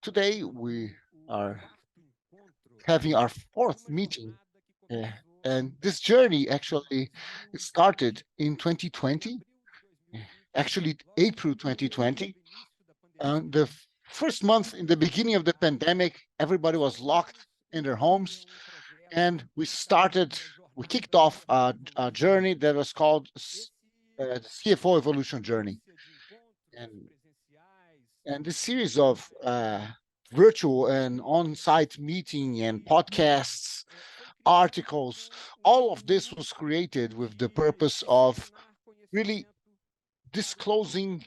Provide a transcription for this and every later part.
today we are having our fourth meeting, uh, and this journey actually started in 2020, actually April 2020. The first month in the beginning of the pandemic, everybody was locked in their homes, and we kicked off a journey that was called the CFO Evolution Journey. And this series of virtual and on-site meeting and podcasts, articles, all of this was created with the purpose of really disclosing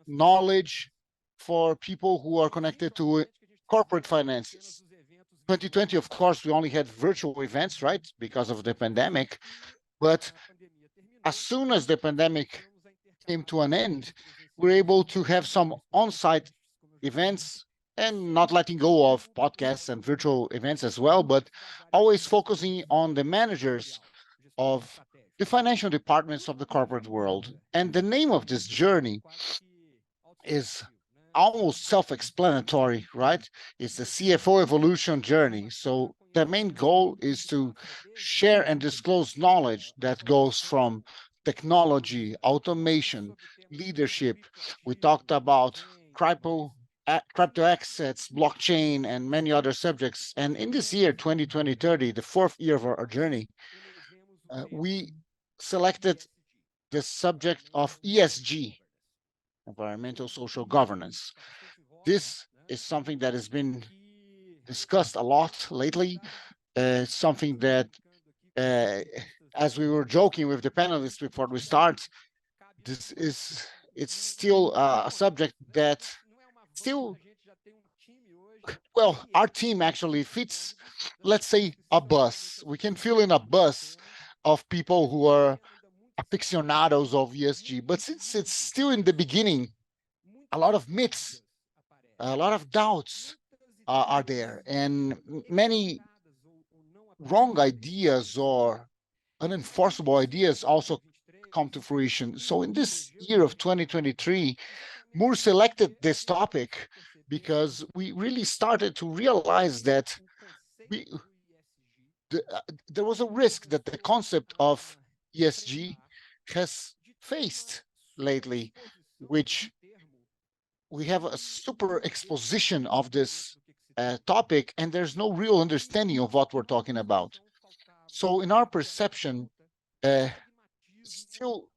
knowledge for people who are connected to corporate finances. 2020, of course, we only had virtual events, right, because of the pandemic. But as soon as the pandemic came to an end, we're able to have some on-site events and not letting go of podcasts and virtual events as well, but always focusing on the managers of the financial departments of the corporate world. And the name of this journey is almost self-explanatory, right? It's the CFO evolution journey. So the main goal is to share and disclose knowledge that goes from technology, automation, leadership. We talked about crypto assets, blockchain, and many other subjects. And in this year, 2020-30, the fourth year of our journey, we selected the subject of ESG, environmental social governance. This is something that has been discussed a lot lately. Something that, uh, as we were joking with the panelists before we start, this is it's still a subject that still, well, our team actually fits, let's say, a bus. We can fill in a bus of people who are aficionados of ESG, but since it's still in the beginning, a lot of myths, a lot of doubts are there, and many wrong ideas or unenforceable ideas also come to fruition. So in this year of 2023, Moore selected this topic because we really started to realize that we there was a risk that the concept of ESG has faced lately, which we have a super exposition of this topic, and there's no real understanding of what we're talking about. So, in our perception, uh, still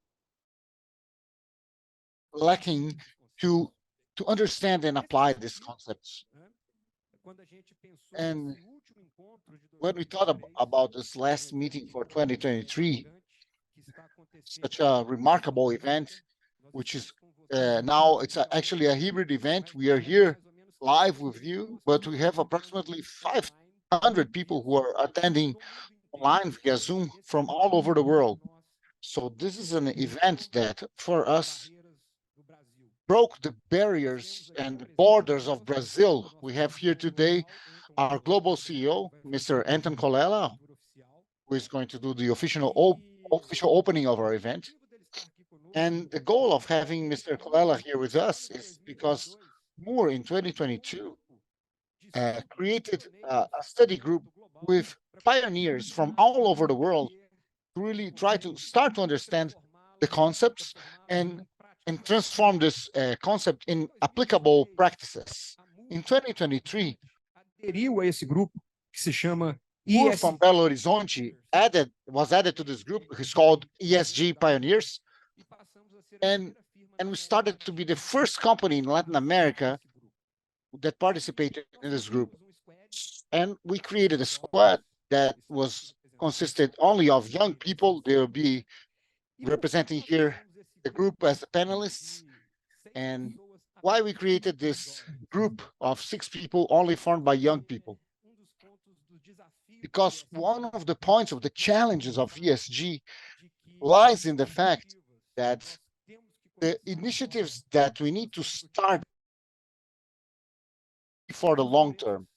lacking to understand and apply these concepts. And when we thought about this last meeting for 2023, such a remarkable event, which is now it's actually a hybrid event. We are here live with you, but we have approximately 500 people who are attending online via Zoom from all over the world. So this is an event that for us broke the barriers and borders of Brazil. We have here today our global CEO, Mr. Anton Colella, who is going to do the official opening of our event. And the goal of having Mr. Colella here with us is because Moore in 2022 created a study group with pioneers from all over the world to really try to start to understand the concepts and transform this concept in applicable practices. In 2023, aderiu a esse grupo que se chama Moore from Belo Horizonte was added to this group. He's called ESG Pioneers, and we started to be the first company in Latin America that participated in this group. And we created a squad that was consisted only of young people. They will be representing here the group as the panelists. And why we created this group of 6 people only formed by young people? Because one of the points of the challenges of ESG lies in the fact that the initiatives that we need to start for the long term,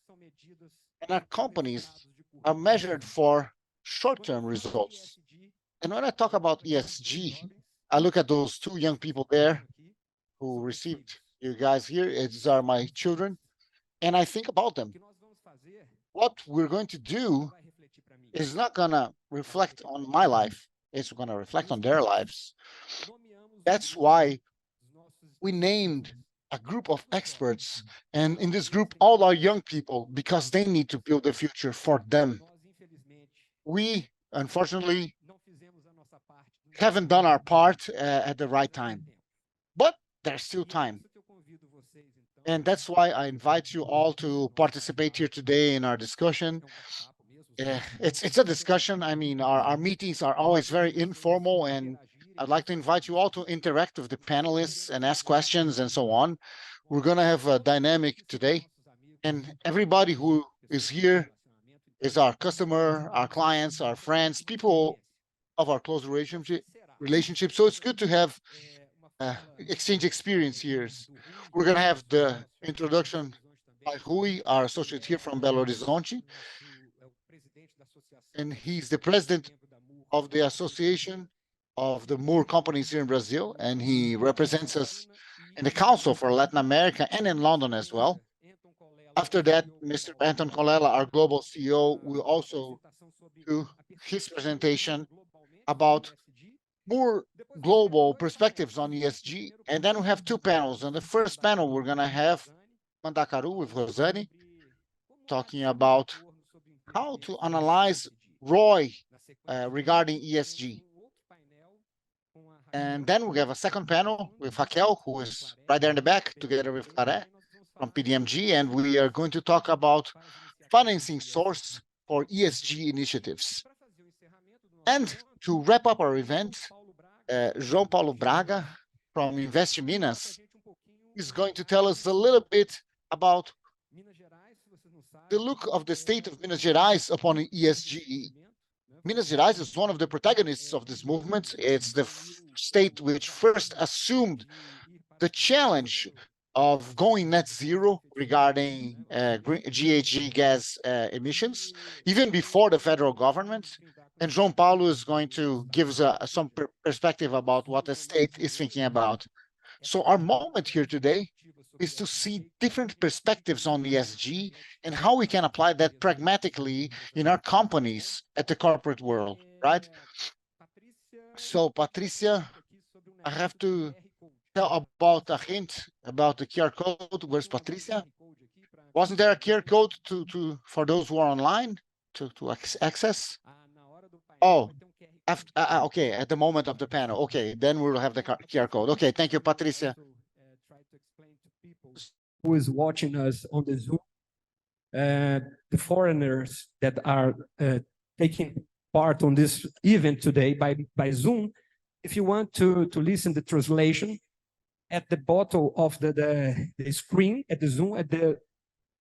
and our companies are measured for short-term results. And when I talk about ESG, I look at those 2 young people there who received You guys here, these are my children, and I think about them. What we're going to do is not gonna reflect on my life. It's gonna reflect on their lives. That's why we named a group of experts, and in this group, all are young people because they need to build the future for them. We, unfortunately, haven't done our part at the right time, but there's still time. And that's why I invite you all to participate here today in our discussion. It's a discussion. I mean, our meetings are always very informal, and I'd like to invite you all to interact with the panelists and ask questions and so on. We're going to have a dynamic today, and everybody who is here is our customer, our clients, our friends, people of our close relationship. So it's good to have exchange experience here. We're going to have the introduction by Rui, our associate here from Belo Horizonte, and he's the president of the Association of the Moore Companies here in Brazil, and he represents us in the Council for Latin America and in London as well. After that, Mr. Anton Colella, our global CEO, will also do his presentation about more global perspectives on ESG. And then we have two panels. On the first panel, we're going to have Mandakaru with Rosani talking about how to analyze ROI regarding ESG. And then we have a second panel with Raquel, who is right there in the back, together with Claret from PDMG, and we are going to talk about financing source for ESG initiatives. And to wrap up our event, João Paulo Braga from Invest Minas is going to tell us a little bit about the look of the state of Minas Gerais upon ESG. Minas Gerais is one of the protagonists of this movement. It's the state which first assumed the challenge of going net zero regarding GHG gas emissions, even before the federal government. And João Paulo is going to give us some perspective about what the state is thinking about. So our moment here today is to see different perspectives on ESG and how we can apply that pragmatically in our companies at the corporate world, right? So, Patricia, I have to tell about a hint about the QR code. Where's Patricia? Wasn't there a QR code for those who are online to access? Oh, okay, at the moment of the panel. Okay, then we'll have the QR code. Okay, thank you, Patricia. Who is watching us on the Zoom, the foreigners that are taking part on this event today by Zoom, if you want to listen the translation, at the bottom of the screen, at the Zoom, at the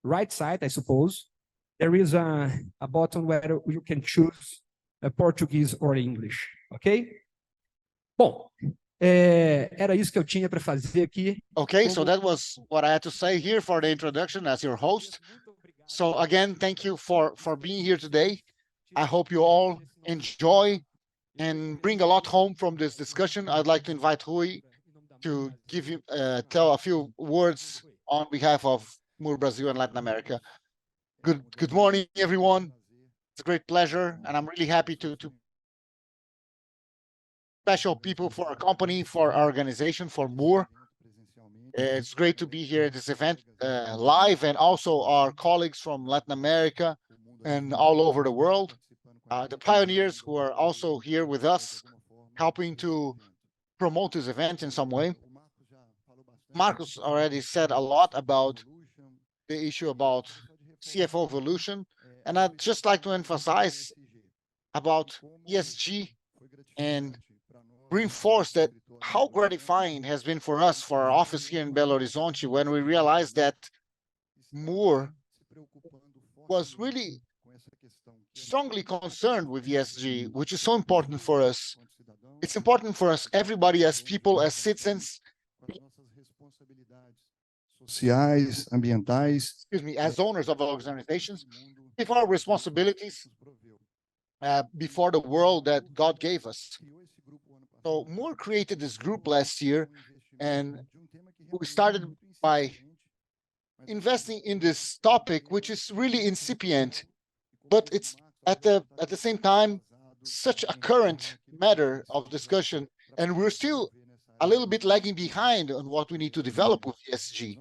right side, I suppose, there is a button where you can choose Portuguese or English, ok? Bom, era isso que eu tinha para fazer aqui. Okay, so that was what I had to say here for the introduction as your host. So again, thank you for being here today. I hope you all enjoy and bring a lot home from this discussion. I'd like to invite Rui to give you tell a few words on behalf of Moore Brazil and Latin America. Good morning, everyone. It's a great pleasure, and I'm really happy to special people for our company, for our organization, for Moore. It's great to be here at this event live, and also our colleagues from Latin America and all over the world. The pioneers who are also here with us, helping to promote this event in some way. Marcos already said a lot about the issue about CFO evolution, and I'd just like to emphasize about ESG and reinforce that how gratifying it has been for us, for our office here in Belo Horizonte, when we realized that Moore was really strongly concerned with ESG, which is so important for us. It's important for us, everybody, as people, as citizens, sociais, ambientais, as owners of organizations, with our responsibilities before the world that God gave us. So Moore created this group last year, and we started by investing in this topic, which is really incipient, but it's at the same time such a current matter of discussion, and we're still a little bit lagging behind on what we need to develop with ESG.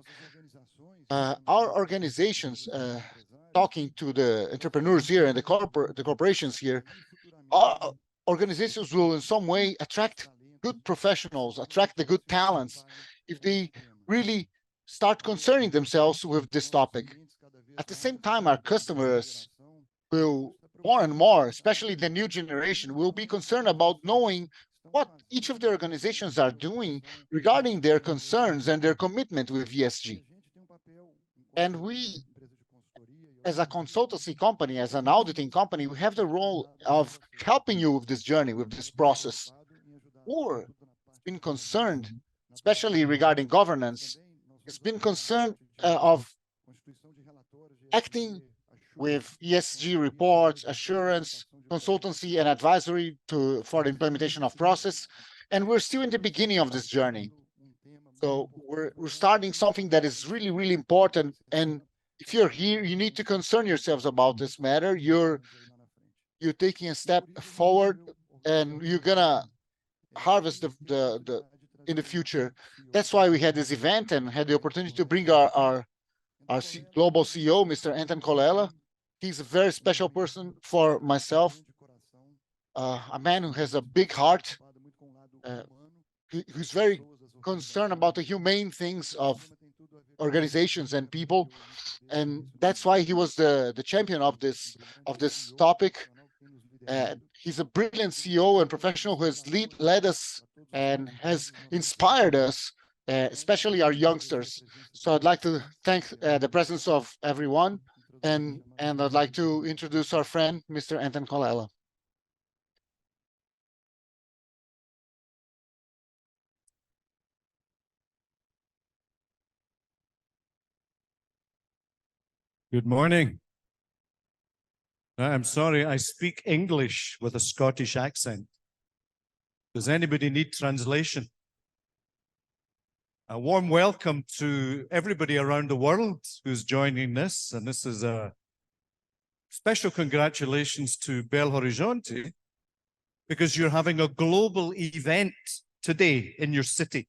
Our organizations, talking to the entrepreneurs here and the corporations here, our organizations will in some way attract good professionals, attract the good talents, if they really start concerning themselves with this topic. At the same time, our customers will more and more, especially the new generation, will be concerned about knowing what each of the organizations are doing regarding their concerns and their commitment with ESG. And we, as a consultancy company, as an auditing company, we have the role of helping you with this journey, with this process. Or been concerned, especially regarding governance, has been concerned of acting with ESG reports, assurance, consultancy, and advisory for the implementation of process. And we're still in the beginning of this journey. So we're starting something that is really, really important. And if you're here, you need to concern yourselves about this matter. You're taking a step forward, and you're gonna harvest the in the future. That's why we had this event and had the opportunity to bring our global CEO, Mr. Anton Colella. He's a very special person for myself, a man who has a big heart, who's very concerned about the humane things of organizations and people, and that's why he was the champion of this topic. He's a brilliant CEO and professional who has led us and has inspired us, especially our youngsters. So I'd like to thank the presence of everyone, and I'd like to introduce our friend, Mr. Anton Colella. Good morning. I'm sorry, I speak English with a Scottish accent. Does anybody need translation? A warm welcome to everybody around the world who's joining this. And this is a special congratulations to Belo Horizonte, because you're having a global event today in your city.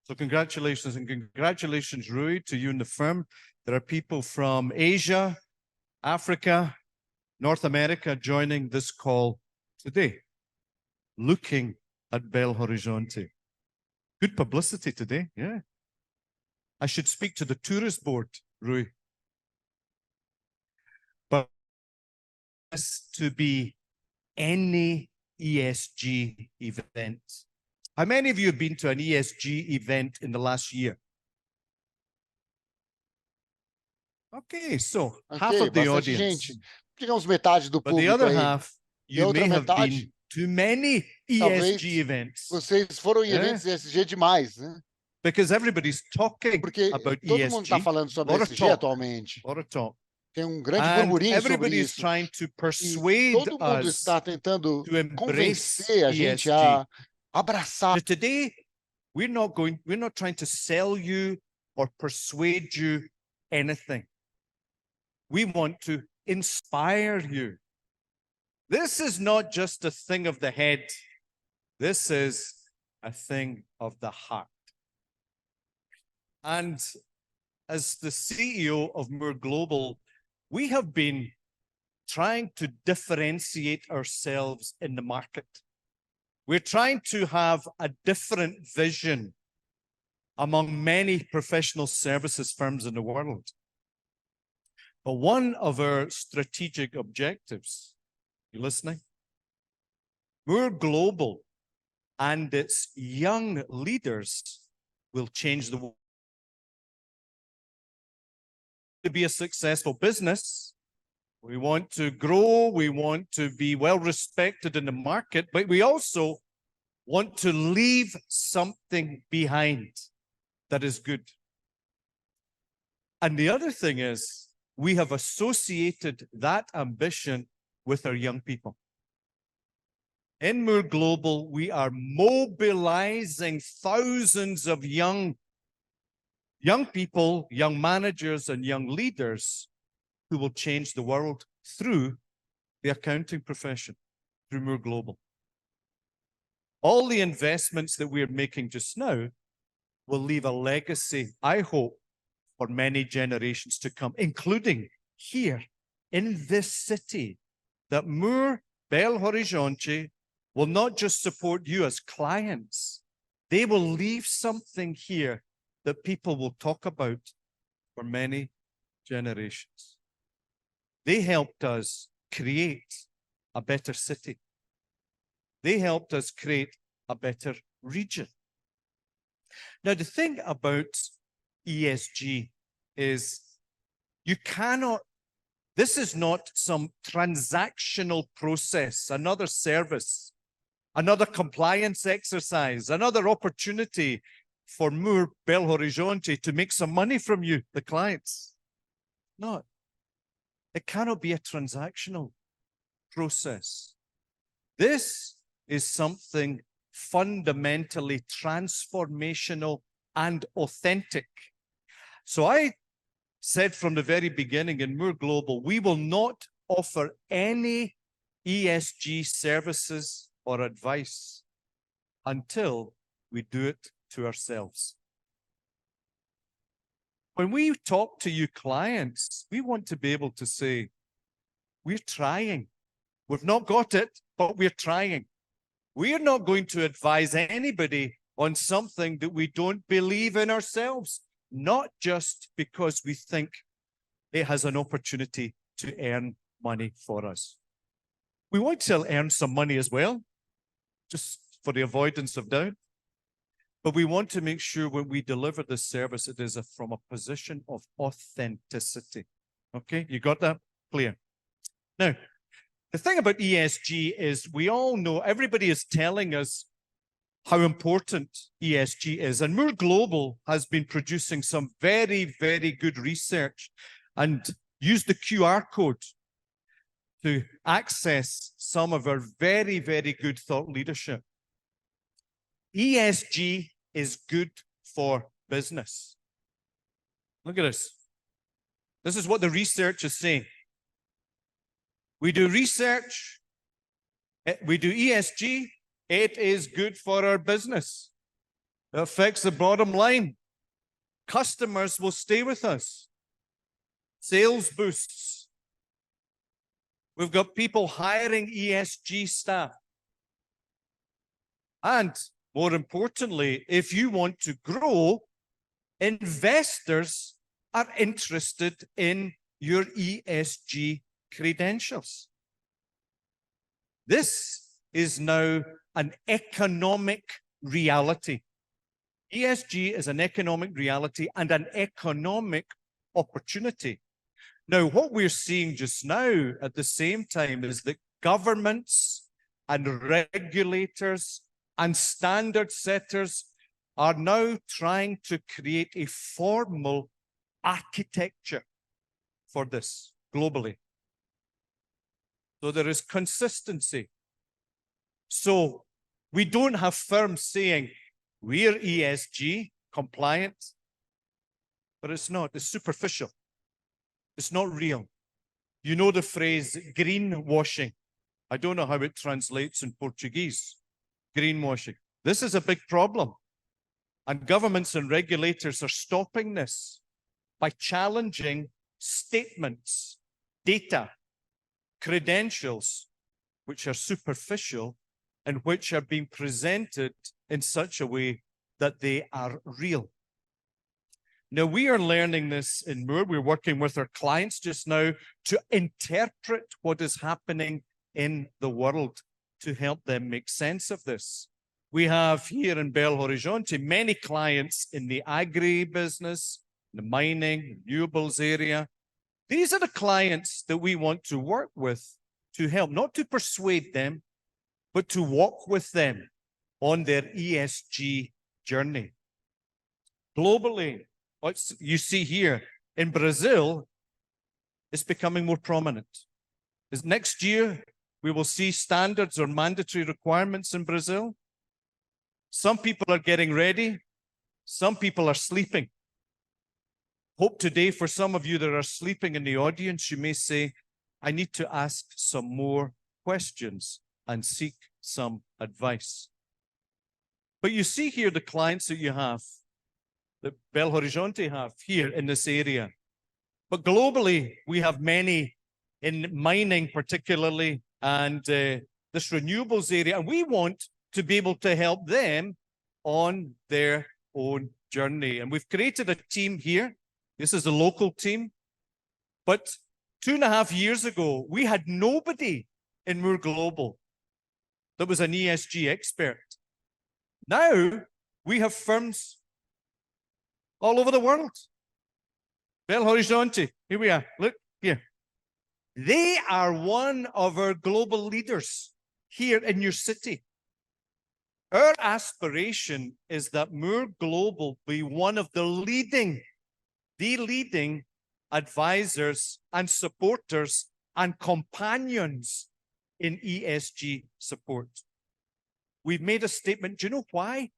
So congratulations, and congratulations, Rui, to you and the firm. There are people from Asia, Africa, North America joining this call today, looking at Belo Horizonte. Good publicity today, yeah. I should speak to the tourist board, Rui. But this to be any ESG event. How many of you have been to an ESG event in the last year? Okay, so half of the audience. Gente. Digamos metade do But the público other aí. half, you may have been to many ESG events. Vocês foram em eventos ESG demais, né? Because everybody's talking Porque about todo mundo está ESG. falando sobre ESG atualmente. Tem grande burburinho sobre isso. Trying to E persuade todo mundo us está tentando to embrace convencer a gente ESG. a abraçar. But today, we're not trying to sell you or persuade you anything. We want to inspire you. This is not just a thing of the head. This is a thing of the heart. And as the CEO of Moore Global, we have been trying to differentiate ourselves in the market. We're trying to have a different vision among many professional services firms in the world. But one of our strategic objectives, you listening? Moore Global and its young leaders will change the world. To be a successful business, we want to grow, we want to be well respected in the market, but we also want to leave something behind that is good. And the other thing is, we have associated that ambition with our young people. In Moore Global, we are mobilizing thousands of young people, young managers, and young leaders who will change the world through the accounting profession, through Moore Global. All the investments that we're making just now will leave a legacy, I hope, for many generations to come, including here in this city, that Moore Belo Horizonte will not just support you as clients, they will leave something here that people will talk about for many generations. They helped us create a better city. They helped us create a better region. Now, the thing about ESG is you cannot, this is not some transactional process, another service, another compliance exercise, another opportunity for Moore Belo Horizonte to make some money from you, the clients. No, it cannot be a transactional process. This is something fundamentally transformational and authentic. So I said from the very beginning in Moore Global, we will not offer any ESG services or advice until we do it to ourselves. When we talk to you clients, we want to be able to say, we're trying. We've not got it, but we're trying. We're not going to advise anybody on something that we don't believe in ourselves, not just because we think it has an opportunity to earn money for us. We want to earn some money as well, just for the avoidance of doubt. But we want to make sure when we deliver this service, it is from a position of authenticity. Okay, you got that? Clear. Now, the thing about ESG is we all know, everybody is telling us how important ESG is. And Moore Global has been producing some very, very good research and use the QR code to access some of our very, very good thought leadership. ESG is good for business. Look at this. This is what the research is saying. We do research, we do ESG, it is good for our business. It affects the bottom line. Customers will stay with us. Sales boosts. We've got people hiring ESG staff. And more importantly, if you want to grow, investors are interested in your ESG credentials. This is now an economic reality. ESG is an economic reality and an economic opportunity. Now, what we're seeing just now at the same time is that governments and regulators and standard setters are now trying to create a formal architecture for this globally. So there is consistency. So we don't have firms saying we're ESG compliant, but it's not. It's superficial. It's not real. You know the phrase greenwashing. I don't know how it translates in Portuguese. Greenwashing. This is a big problem. And governments and regulators are stopping this by challenging statements, data, credentials, which are superficial and which are being presented in such a way that they are real. Now, we are learning this in Moore. We're working with our clients just now to interpret what is happening in the world to help them make sense of this. We have here in Belo Horizonte many clients in the agri-business, the mining, renewables area. These are the clients that we want to work with to help, not to persuade them, but to walk with them on their ESG journey. Globally, what you see here in Brazil is becoming more prominent. Next year, we will see standards or mandatory requirements in Brazil. Some people are getting ready. Some people are sleeping. Hope today for some of you that are sleeping in the audience, you may say, I need to ask some more questions and seek some advice. But you see here the clients that you have, that Belo Horizonte have here in this area. But globally, we have many in mining particularly, and this renewables area. And we want to be able to help them on their own journey. And we've created a team here. This is a local team. But 2.5 years ago, we had nobody in Moore Global that was an ESG expert. Now, we have firms all over the world. Belo Horizonte, here we are. Look here. They are one of our global leaders here in your city. Our aspiration is that Moore Global be one of the leading advisors and supporters and companions in ESG support. We've made a statement. Do you know why?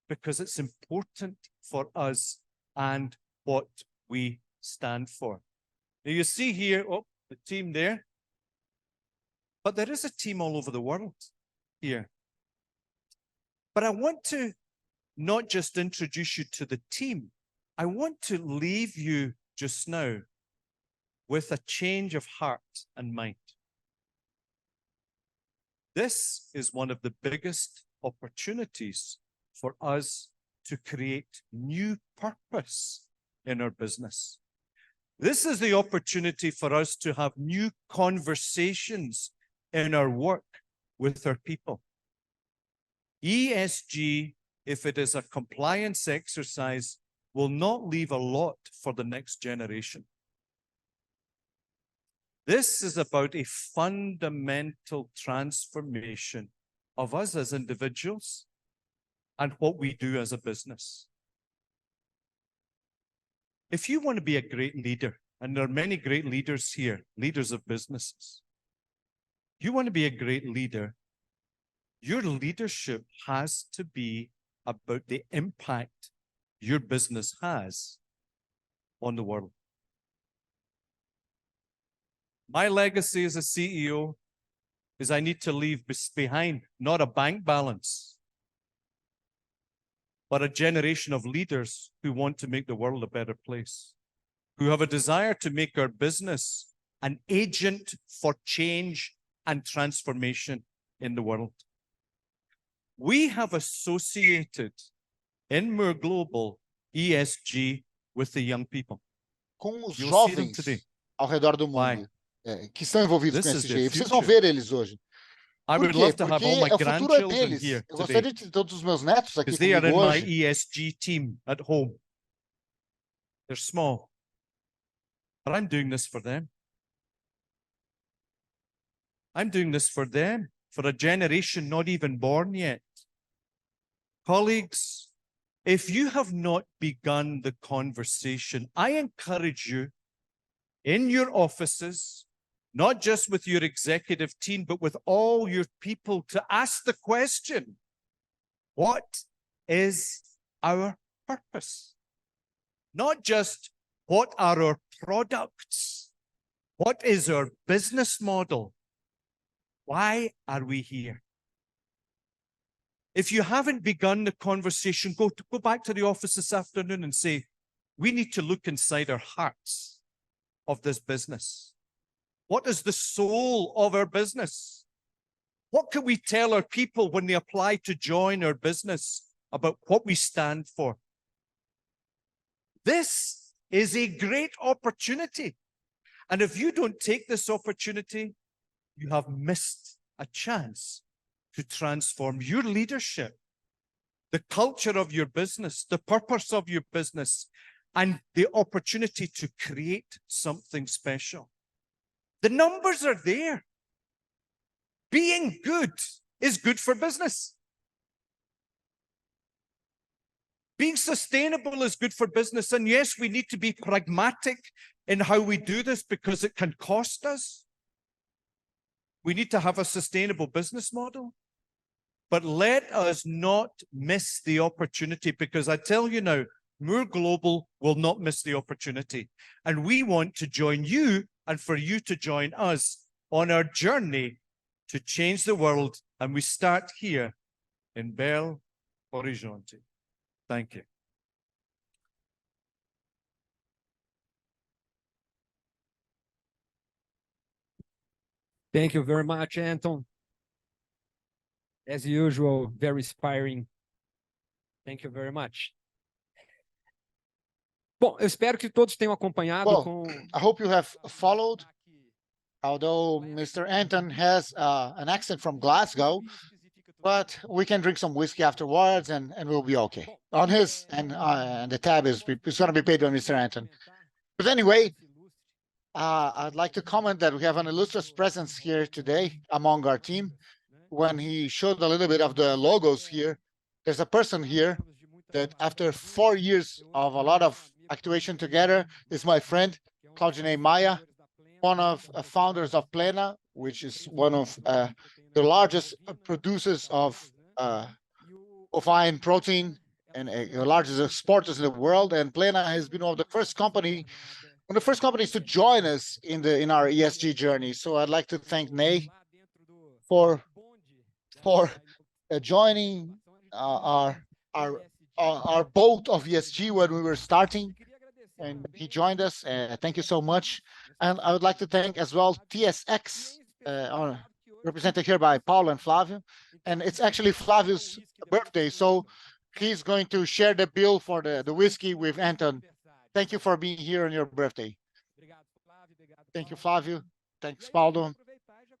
Because it's important for us and what we stand for. Now you see here, the team there. But there is a team all over the world here. But I want to not just introduce you to the team. I want to leave you just now with a change of heart and mind. This is one of the biggest opportunities for us to create new purpose in our business. This is the opportunity for us to have new conversations in our work with our people. ESG, if it is a compliance exercise, will not leave a lot for the next generation. This is about a fundamental transformation of us as individuals and what we do as a business. If you want to be a great leader, and there are many great leaders here, leaders of businesses, you want to be a great leader, your leadership has to be about the impact your business has on the world. My legacy as a CEO is I need to leave behind not a bank balance, but a generation of leaders who want to make the world a better place, who have a desire to make our business an agent for change and transformation in the world. We have associated in Moore Global ESG with the young people. Com os You'll see them jovens today. ao redor do Why? mundo que estão envolvidos This com is ESG. their Vocês vão future. ver eles hoje. I Por would quê? love to have all my Porque o futuro é grandchildren deles. here Eu today, gostaria de ter todos os meus netos aqui because they are comigo in my hoje. ESG team at home. They're small, but I'm doing this for them. I'm doing this for them, for a generation not even born yet. Colleagues, if you have not begun the conversation, I encourage you in your offices, not just with your executive team, but with all your people, to ask the question, what is our purpose? Not just what are our products? What is our business model? Why are we here? If you haven't begun the conversation, go back to the office this afternoon and say, we need to look inside our hearts of this business. What is the soul of our business? What can we tell our people when they apply to join our business about what we stand for? This is a great opportunity. And if you don't take this opportunity, you have missed a chance to transform your leadership, the culture of your business, the purpose of your business, and the opportunity to create something special. The numbers are there. Being good is good for business. Being sustainable is good for business. And yes, we need to be pragmatic in how we do this because it can cost us. We need to have a sustainable business model. But let us not miss the opportunity, because I tell you now, Moore Global will not miss the opportunity. And we want to join you and for you to join us on our journey to change the world. And we start here in Belo Horizonte. Thank you. Thank you very much, Anton. As usual, very inspiring. Thank you very much. Bom, eu espero que todos tenham acompanhado Well, com. I hope you have followed, although Mr. Anton has an accent from Glasgow, but we can drink some whiskey afterwards and we'll be okay. On his, and the tab is going to be paid by Mr. Anton. But anyway, I'd like to comment that we have an illustrious presence here today among our team. When he showed a little bit of the logos here, there's a person here that after 4 years of a lot of actuation together is my friend, Claudine Maia, one of founders of Plena, which is one of the largest producers of bovine protein and the largest exporters in the world. And Plena has been one of the first companies to join us in our ESG journey. So I'd like to thank Ney for joining our boat of ESG when we were starting, and he joined us. Thank you so much. And I would like to thank as well TSX, represented here by Paulo and Flavio. And it's actually Flavio's birthday, so he's going to share the bill for the whiskey with Anton. Thank you for being here on your birthday. Thank you, Flavio. Thanks, Paulo.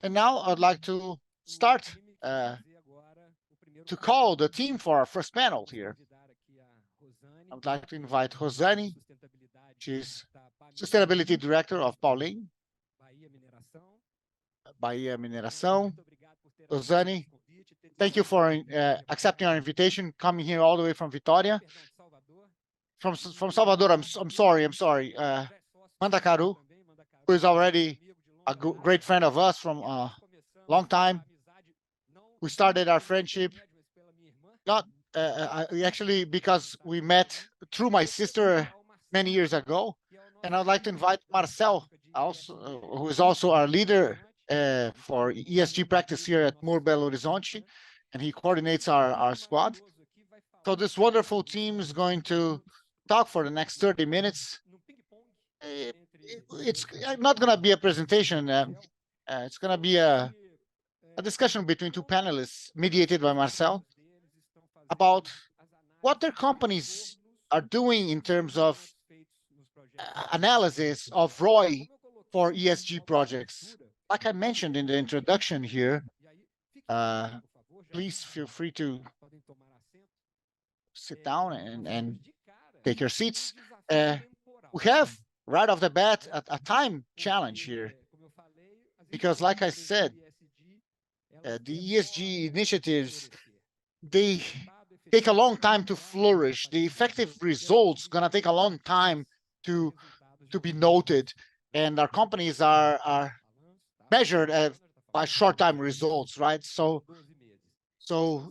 And now I'd like to start to call the team for our first panel here. I would like to invite Rosane. She's Sustainability Director of Pauling, Bahia Mineração. Rosane, thank you for accepting our invitation, coming here all the way from Vitória. From Salvador, I'm sorry. Mandacaru, who is already a great friend of us from a long time. We started our friendship not actually because we met through my sister many years ago. And I'd like to invite Marcel, also, who is also our leader for ESG practice here at Moore Belo Horizonte, and he coordinates our squad. So this wonderful team is going to talk for the next 30 minutes. It's not going to be a presentation. It's going to be a discussion between two panelists mediated by Marcel about what their companies are doing in terms of analysis of ROI for ESG projects. Like I mentioned in the introduction here, please feel free to sit down and take your seats. We have right off the bat a time challenge here, because like I said, the ESG initiatives, they take a long time to flourish. The effective results gonna take a long time to be noted, and our companies are measured by short-time results, right? So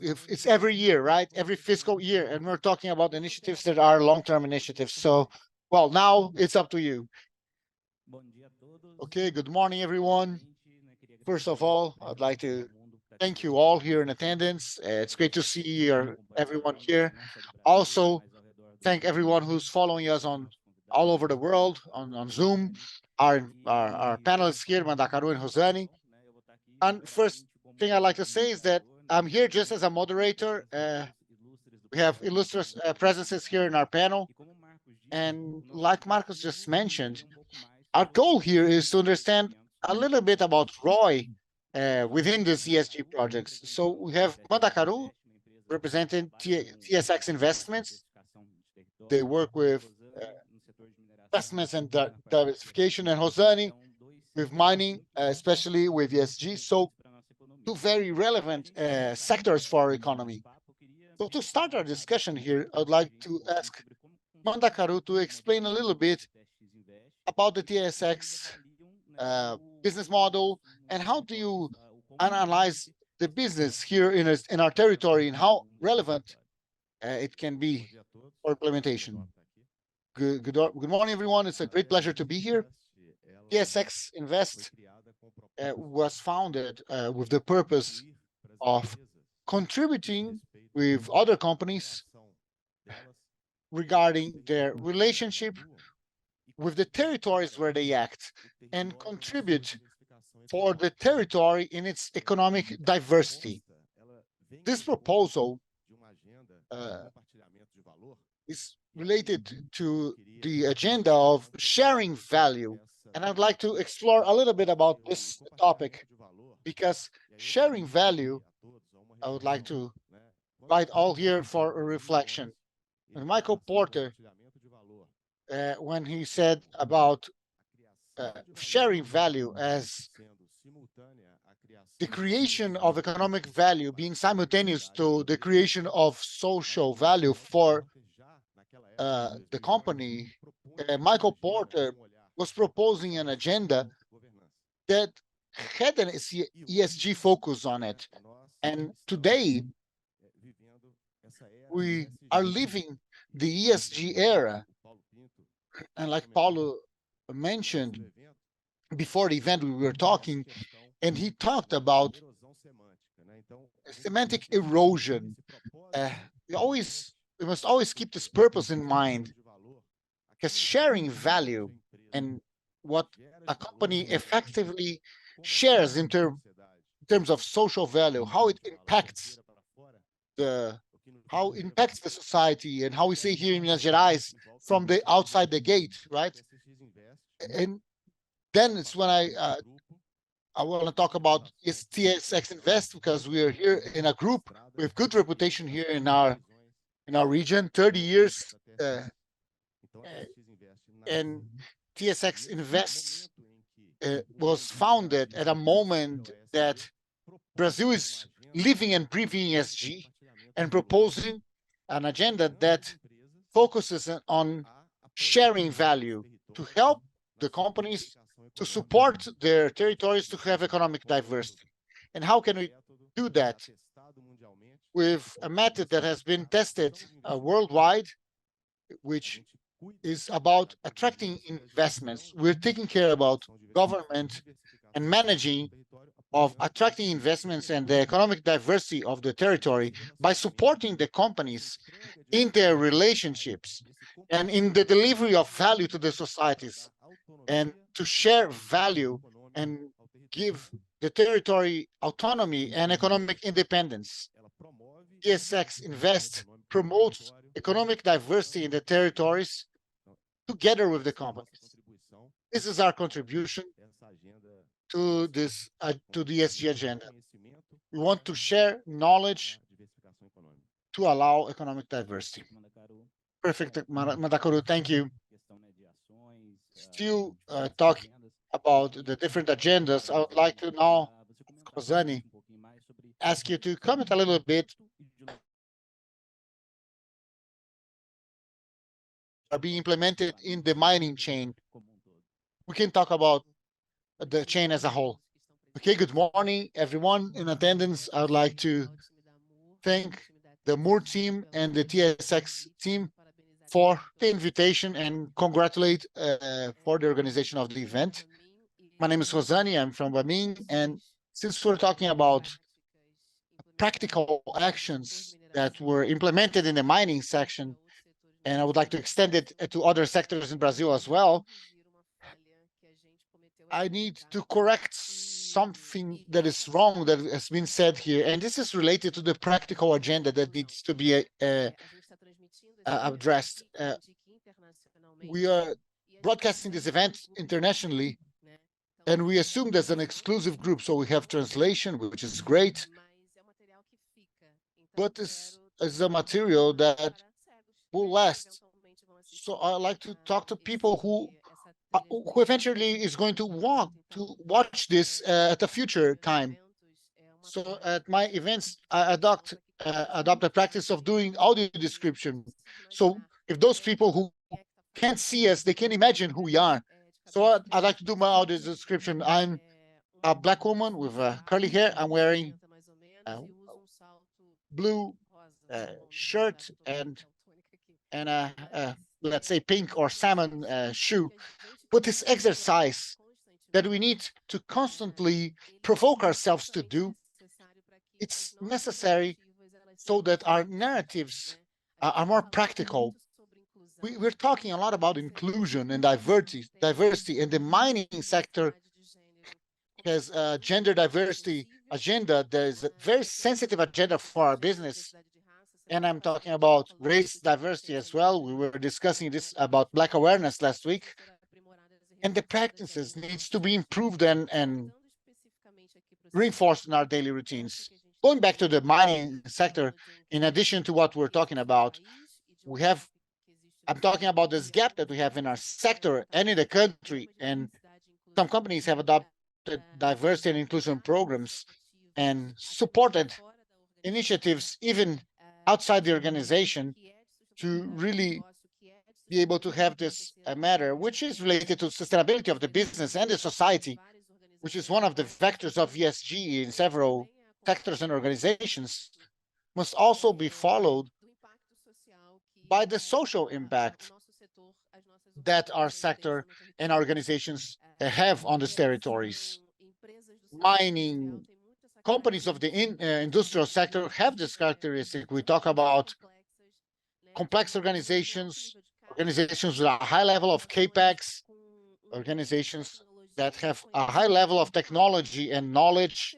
if it's every year, right, every fiscal year, and we're talking about initiatives that are long-term initiatives. So, well, now it's up to you. Okay, good morning, everyone. First of all, I'd like to thank you all here in attendance. It's great to see everyone here. Also, thank everyone who's following us on all over the world on Zoom. Our panelists here, Mandacaru and Rosane. And first thing I'd like to say is that I'm here just as a moderator. We have illustrious presences here in our panel. And like Marcos just mentioned, our goal here is to understand a little bit about ROI within these ESG projects. So we have Mandacaru representing TSX Investments. They work with investments and diversification, and Rosane with mining, especially with ESG. So two very relevant sectors for our economy. So to start our discussion here, I'd like to ask Mandacaru to explain a little bit about the TSX business model, and how do you analyze the business here in our territory and how relevant it can be for implementation. Good morning, everyone. It's a great pleasure to be here. TSX Invest was founded with the purpose of contributing with other companies regarding their relationship with the territories where they act and contribute for the territory in its economic diversity. This proposal is related to the agenda of sharing value. And I'd like to explore a little bit about this topic, because sharing value, I would like to invite all here for a reflection. And Michael Porter, when he said about sharing value as the creation of economic value being simultaneous to the creation of social value for the company, Michael Porter was proposing an agenda that had an ESG focus on it. And today, we are living the ESG era. And like Paulo mentioned before the event, we were talking, and he talked about semantic erosion. We must always keep this purpose in mind, because sharing value and what a company effectively shares in terms of social value, how it impacts the society, and how we say here in Minas Gerais, from the outside the gate, right? And then it's when I want to talk about TSX Invest, because we are here in a group with good reputation here in our region, 30 years, and TSX Invest was founded at a moment that Brazil is living and breathing ESG and proposing an agenda that focuses on sharing value to help the companies to support their territories to have economic diversity. And how can we do that? With a method that has been tested worldwide, which is about attracting investments. We're taking care about government and managing of attracting investments and the economic diversity of the territory by supporting the companies in their relationships and in the delivery of value to the societies, and to share value and give the territory autonomy and economic independence. TSX Invest promotes economic diversity in the territories together with the companies. This is our contribution to this to the ESG agenda. We want to share knowledge to allow economic diversity. Perfect, Madakaru, thank you. Still talking about the different agendas, I would like to now, Rosani, ask you to comment a little bit are being implemented in the mining chain. We can talk about the chain as a whole. Okay, good morning, everyone in attendance. I would like to thank the Moore team and the TSX team for the invitation and congratulate for the organization of the event. My name is Rosani, I'm from Bamin, and since we're talking about practical actions that were implemented in the mining section, and I would like to extend it to other sectors in Brazil as well, I need to correct something that is wrong that has been said here, and this is related to the practical agenda that needs to be addressed. We are broadcasting this event internationally, and we assume there's an exclusive group, so we have translation, which is great, but this is a material that will last. So I like to talk to people who eventually is going to want to watch this at a future time. So at my events, I adopt the practice of doing audio description. So if those people who can't see us, they can imagine who we are. So I'd like to do my audio description. I'm a black woman with curly hair. I'm wearing a blue shirt and a let's say pink or salmon shoe. But this exercise that we need to constantly provoke ourselves to do, it's necessary so that our narratives are more practical. We're talking a lot about inclusion and diversity, and the mining sector has a gender diversity agenda. There's a very sensitive agenda for our business. And I'm talking about race diversity as well. We were discussing this about Black awareness last week. And the practices needs to be improved and reinforced in our daily routines. Going back to the mining sector, in addition to what we're talking about, we have I'm talking about this gap that we have in our sector and in the country. And some companies have adopted diversity and inclusion programs and supported initiatives even outside the organization to really be able to have this matter, which is related to sustainability of the business and the society, which is one of the vectors of ESG in several sectors and organizations, must also be followed by the social impact that our sector and organizations have on these territories. Mining companies of the industrial sector have this characteristic. We talk about complex organizations, organizations with a high level of capex, organizations that have a high level of technology and knowledge.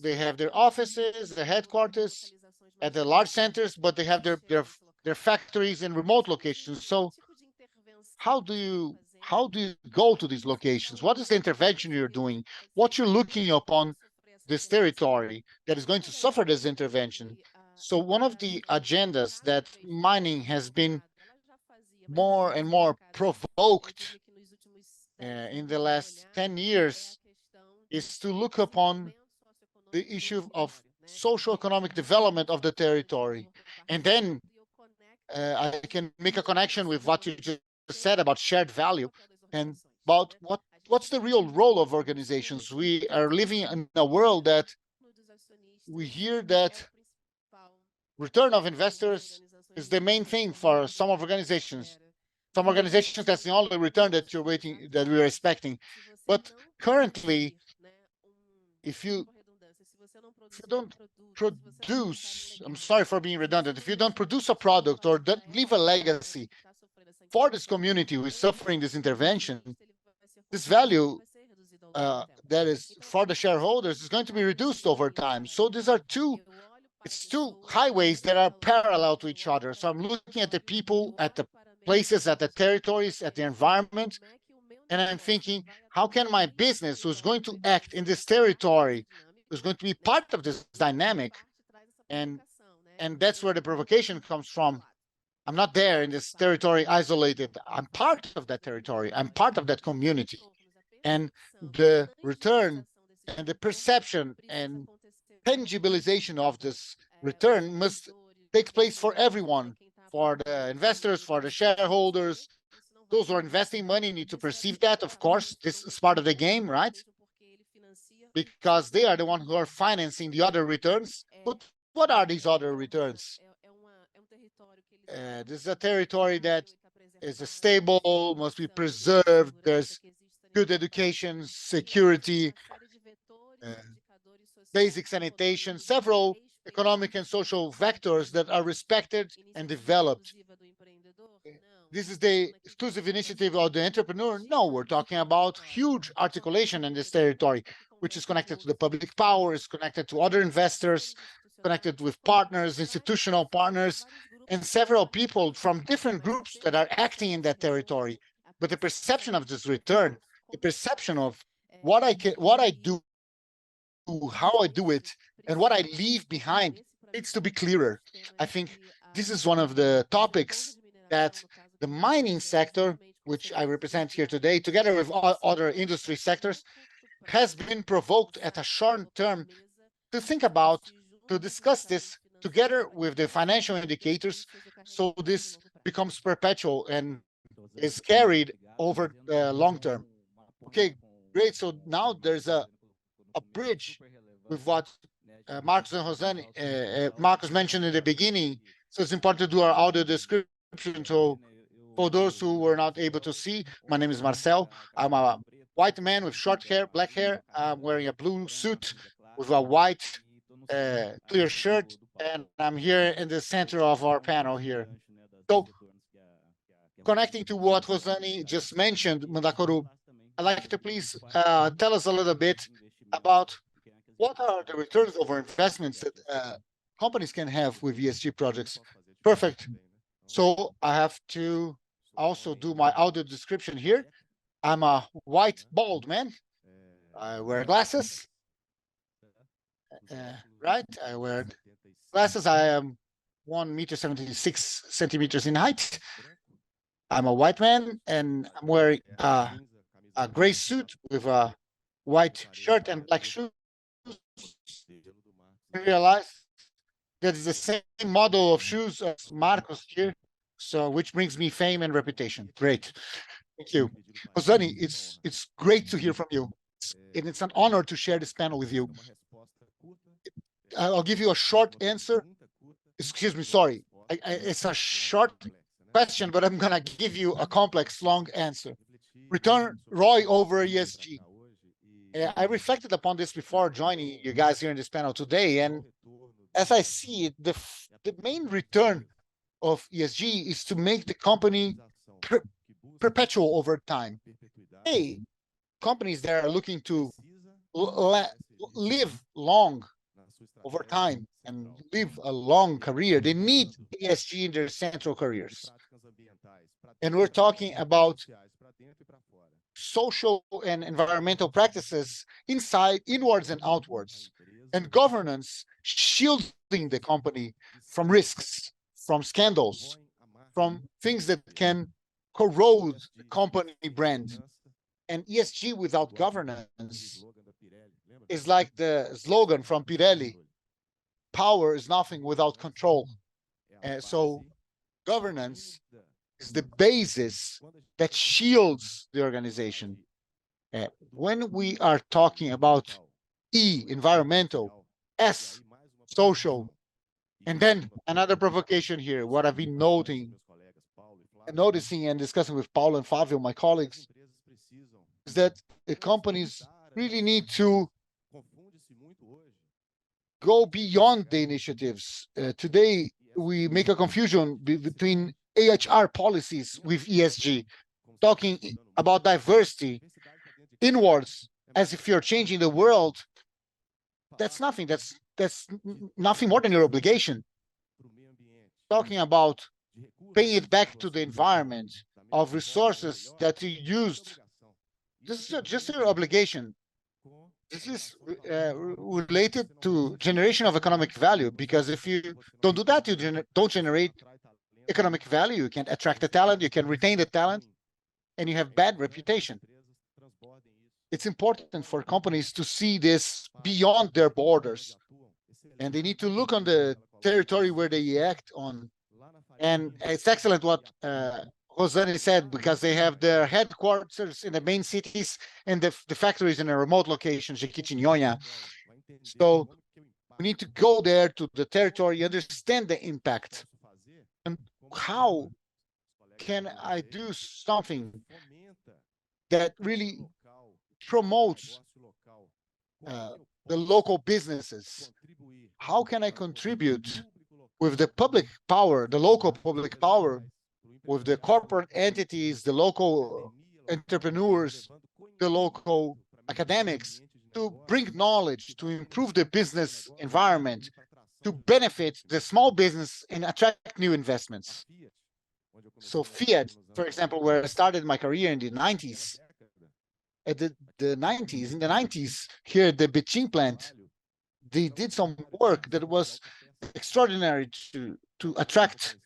They have their offices, their headquarters at the large centers, but they have their factories in remote locations. So how do you go to these locations? What is the intervention you're doing? What you're looking upon this territory that is going to suffer this intervention? So one of the agendas that mining has been more and more provoked in the last 10 years is to look upon the issue of social economic development of the territory. And then I can make a connection with what you just said about shared value and about what's the real role of organizations. We are living in a world that we hear that return of investors is the main thing for some organizations. Some organizations, that's the only return that you're waiting, that we're expecting. But currently, if you don't produce, I'm sorry for being redundant, if you don't produce a product or don't leave a legacy for this community who is suffering this intervention, this value that is for the shareholders is going to be reduced over time. So these are it's two highways that are parallel to each other. So I'm looking at the people, at the places, at the territories, at the environment, and I'm thinking, how can my business, who's going to act in this territory, who's going to be part of this dynamic, and that's where the provocation comes from. I'm not there in this territory isolated. I'm part of that territory. I'm part of that community. And the return and the perception and tangibilization of this return must take place for everyone, for the investors, for the shareholders. Those who are investing money need to perceive that, of course. This is part of the game, right? Because they are the ones who are financing the other returns. But what are these other returns? This is a territory that is stable, must be preserved. There's good education, security, uh, basic sanitation, several economic and social vectors that are respected and developed. This is the exclusive initiative of the entrepreneur. No, we're talking about huge articulation in this territory, which is connected to the public power, is connected to other investors, connected with partners, institutional partners, and several people from different groups that are acting in that territory. But the perception of this return, the perception of what I do, how I do it, and what I leave behind needs to be clearer. I think this is one of the topics that the mining sector, which I represent here today, together with other industry sectors, has been provoked at a short term to think about, to discuss this together with the financial indicators, so this becomes perpetual and is carried over the long term. Okay, Great. So now there's a bridge with what Marcos and Rosane, Marcos mentioned in the beginning. So it's important to do our audio description. So for those who were not able to see, my name is Marcel. I'm a white man with short hair, black hair. I'm wearing a blue suit with a white clear shirt, and I'm here in the center of our panel here. So connecting to what Rosani just mentioned, Mandakuru, I'd like to please tell us a little bit about what are the returns over investments that companies can have with ESG projects. Perfect. So I have to also do my audio description here. I'm a white bald man. I wear glasses. Right? I wear glasses. I am 1 meter 76 centimeters in height. I'm a white man, and I'm wearing a gray suit with a white shirt and black shoes. I realize that is the same model of shoes as Marcos here, so which brings me fame and reputation. Great, thank you, Rosani. It's great to hear from you, and it's an honor to share this panel with you. I'll give you a short answer. Excuse me, sorry. It's a short question, but I'm gonna give you a complex, long answer. Return ROI over ESG. I reflected upon this before joining you guys here in this panel today, and as I see it, the main return of ESG is to make the company perpetual over time. Hey, companies that are looking to live long over time and live a long career, they need ESG in their central careers. And we're talking about social and environmental practices inside, inwards and outwards, and governance shielding the company from risks, from scandals, from things that can corrode the company brand. And ESG without governance is like the slogan from Pirelli: power is nothing without control. So governance is the basis that shields the organization. When we are talking about E, environmental, S, social, and then another provocation here, what I've been noticing and discussing with Paulo and Fabio, my colleagues, is that the companies really need to go beyond the initiatives. Today, we make a confusion between AHR policies with ESG, talking about diversity inwards as if you're changing the world. That's nothing. That's nothing more than your obligation. Talking about paying it back to the environment of resources that you used. This is just your obligation. This is related to generation of economic value, because if you don't do that, you don't generate economic value. You can't attract the talent, you can retain the talent, and you have bad reputation. It's important for companies to see this beyond their borders, and they need to look on the territory where they act on. And it's excellent what Rosane said, because they have their headquarters in the main cities and the factories in a remote location, Jequitinhonha. So we need to go there to the territory, understand the impact. And how can I do something that really promotes the local businesses? How can I contribute with the public power, the local public power, with the corporate entities, the local entrepreneurs, the local academics, to bring knowledge, to improve the business environment, to benefit the small business and attract new investments? So Fiat, for example, where I started my career in the 90s, in the 90s, here at the Beijing plant, they did some work that was extraordinary to attract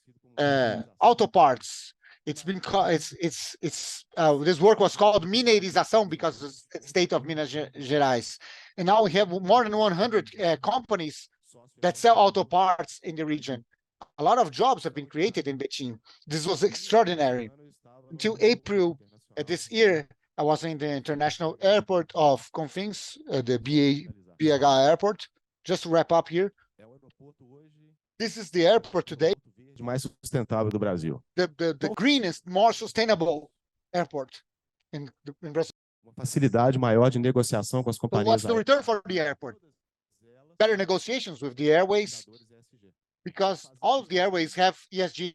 auto parts. It's been called, this work was called minerização because of the state of Minas Gerais. And now we have more than 100 companies that sell auto parts in the region. A lot of jobs have been created in Beijing. This was extraordinary. Until April this year, I was in the international airport of Confins, the BH airport. Just to wrap up here, this is the airport today, mais sustentável do Brasil. the greenest, more sustainable airport in Brazil. Uma facilidade maior de negociação com as So companhias what's the aéreas. return for the airport? Better negotiations with the airways, because all of the airways have ESG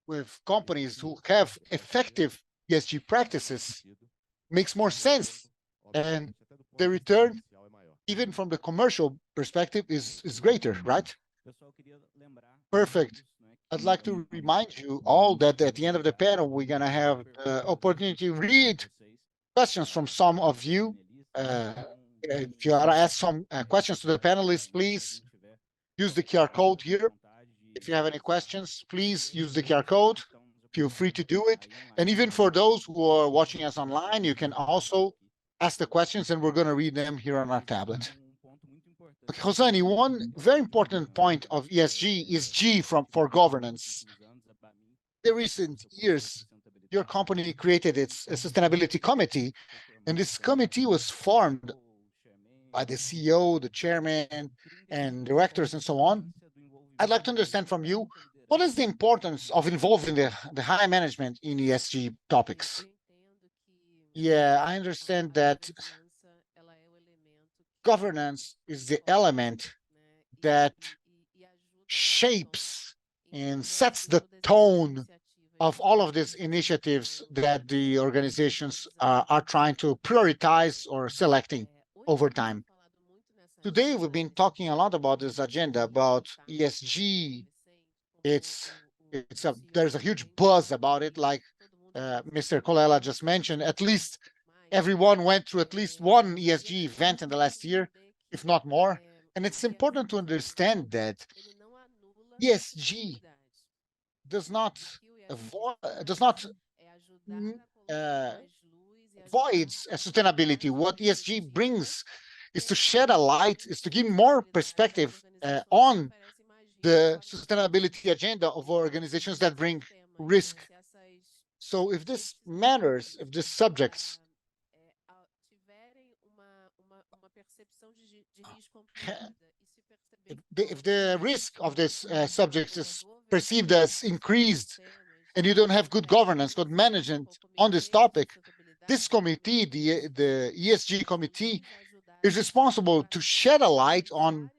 with companies who have effective ESG practices. Makes more sense, and the return, even from the commercial perspective, is greater, right? Perfect. I'd like to remind you all that at the end of the panel, we're gonna have the opportunity to read questions from some of you. If you want to ask some questions to the panelists, please use the QR code here. If you have any questions, please use the QR code. Feel free to do it. And even for those who are watching us online, you can also ask the questions, and we're going to read them here on our tablet. Okay, Rosane, one very important point of ESG is G for governance. In the recent years, your company created its sustainability committee, and this committee was formed by the CEO, the chairman, and directors, and so on. I'd like to understand from you, what is the importance of involving the high management in ESG topics? Yeah, I understand that governance is the element that shapes and sets the tone of all of these initiatives that the organizations are trying to prioritize or selecting over time. Today, we've been talking a lot about this agenda, about ESG. There's a huge buzz about it, like Mr. Colella just mentioned. At least everyone went through at least one ESG event in the last year, if not more. And it's important to understand that ESG does not avoids sustainability. What ESG brings is to shed a light, is to give more perspective on the sustainability agenda of organizations that bring risk. So if this matters, if these subjects if the risk of this subject is perceived as increased, and you don't have good governance, good management on this topic, this committee, the ESG committee, is responsible to shed a light on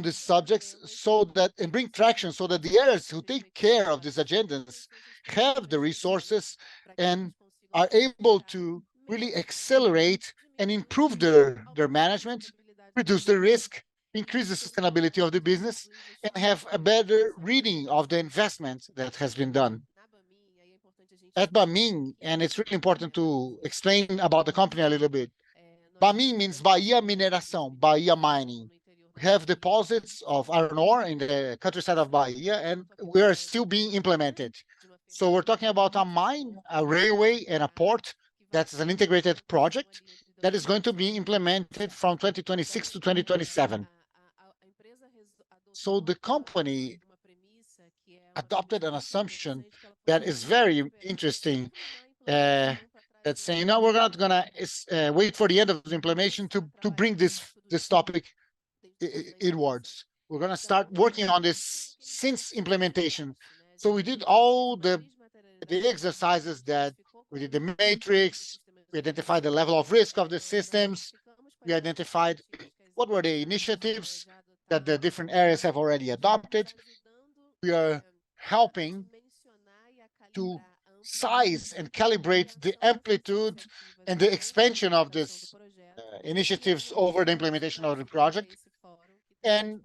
these subjects so that and bring traction so that the areas who take care of these agendas have the resources and are able to really accelerate and improve their management, reduce the risk, increase the sustainability of the business, and have a better reading of the investment that has been done. At Bamin, and it's really important to explain about the company a little bit. Bamin means Bahia Mineração, Bahia Mining. We have deposits of iron ore in the countryside of Bahia, and we are still being implemented. So we're talking about a mine, a railway, and a port. That's an integrated project that is going to be implemented from 2026 to 2027. So the company adopted an assumption that is very interesting, that's saying, no, we're not going to wait for the end of the implementation to bring this topic inwards. We're going to start working on this since implementation. So we did all the exercises that we did, the matrix, we identified the level of risk of the systems, we identified what were the initiatives that the different areas have already adopted. We are helping to size and calibrate the amplitude and the expansion of these initiatives over the implementation of the project. And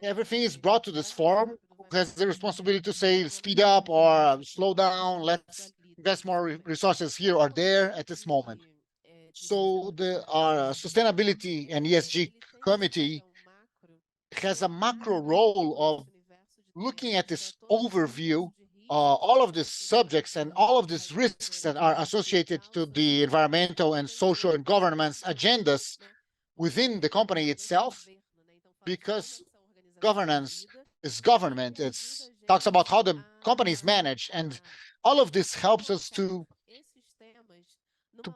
everything is brought to this forum, who has the responsibility to say, speed up or slow down, let's invest more resources here or there at this moment. So our sustainability and ESG committee has a macro role of looking at this overview, all of these subjects and all of these risks that are associated to the environmental and social and governance agendas within the company itself, because governance is government. It's talks about how the companies manage, and all of this helps us to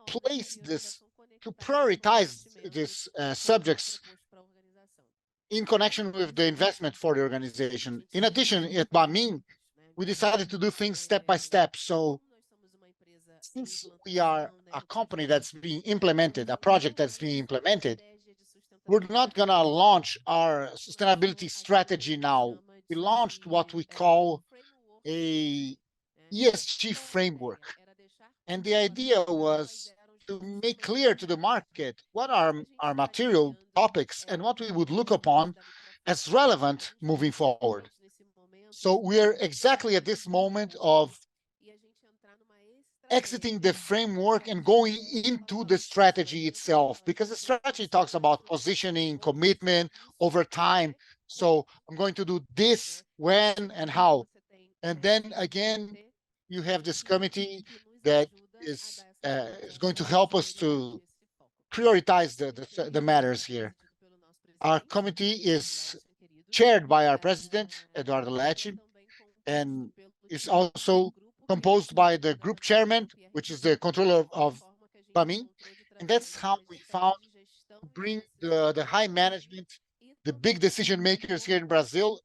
place this, to prioritize these subjects in connection with the investment for the organization. In addition, at Bamin, we decided to do things step by step. So since we are a company that's being implemented, a project that's being implemented, we're not going to launch our sustainability strategy now. We launched what we call a ESG framework. And the idea was to make clear to the market what are our material topics and what we would look upon as relevant moving forward. So we're exactly at this moment of exiting the framework and going into the strategy itself, because the strategy talks about positioning, commitment over time. So I'm going to do this, when, and how. And then again, you have this committee that is going to help us to prioritize the matters here. Our committee is chaired by our president, Eduardo Lecce, and is also composed by the group chairman, which is the controller of PAMI. And that's how we found to bring the high management, the big decision makers here in Brazil,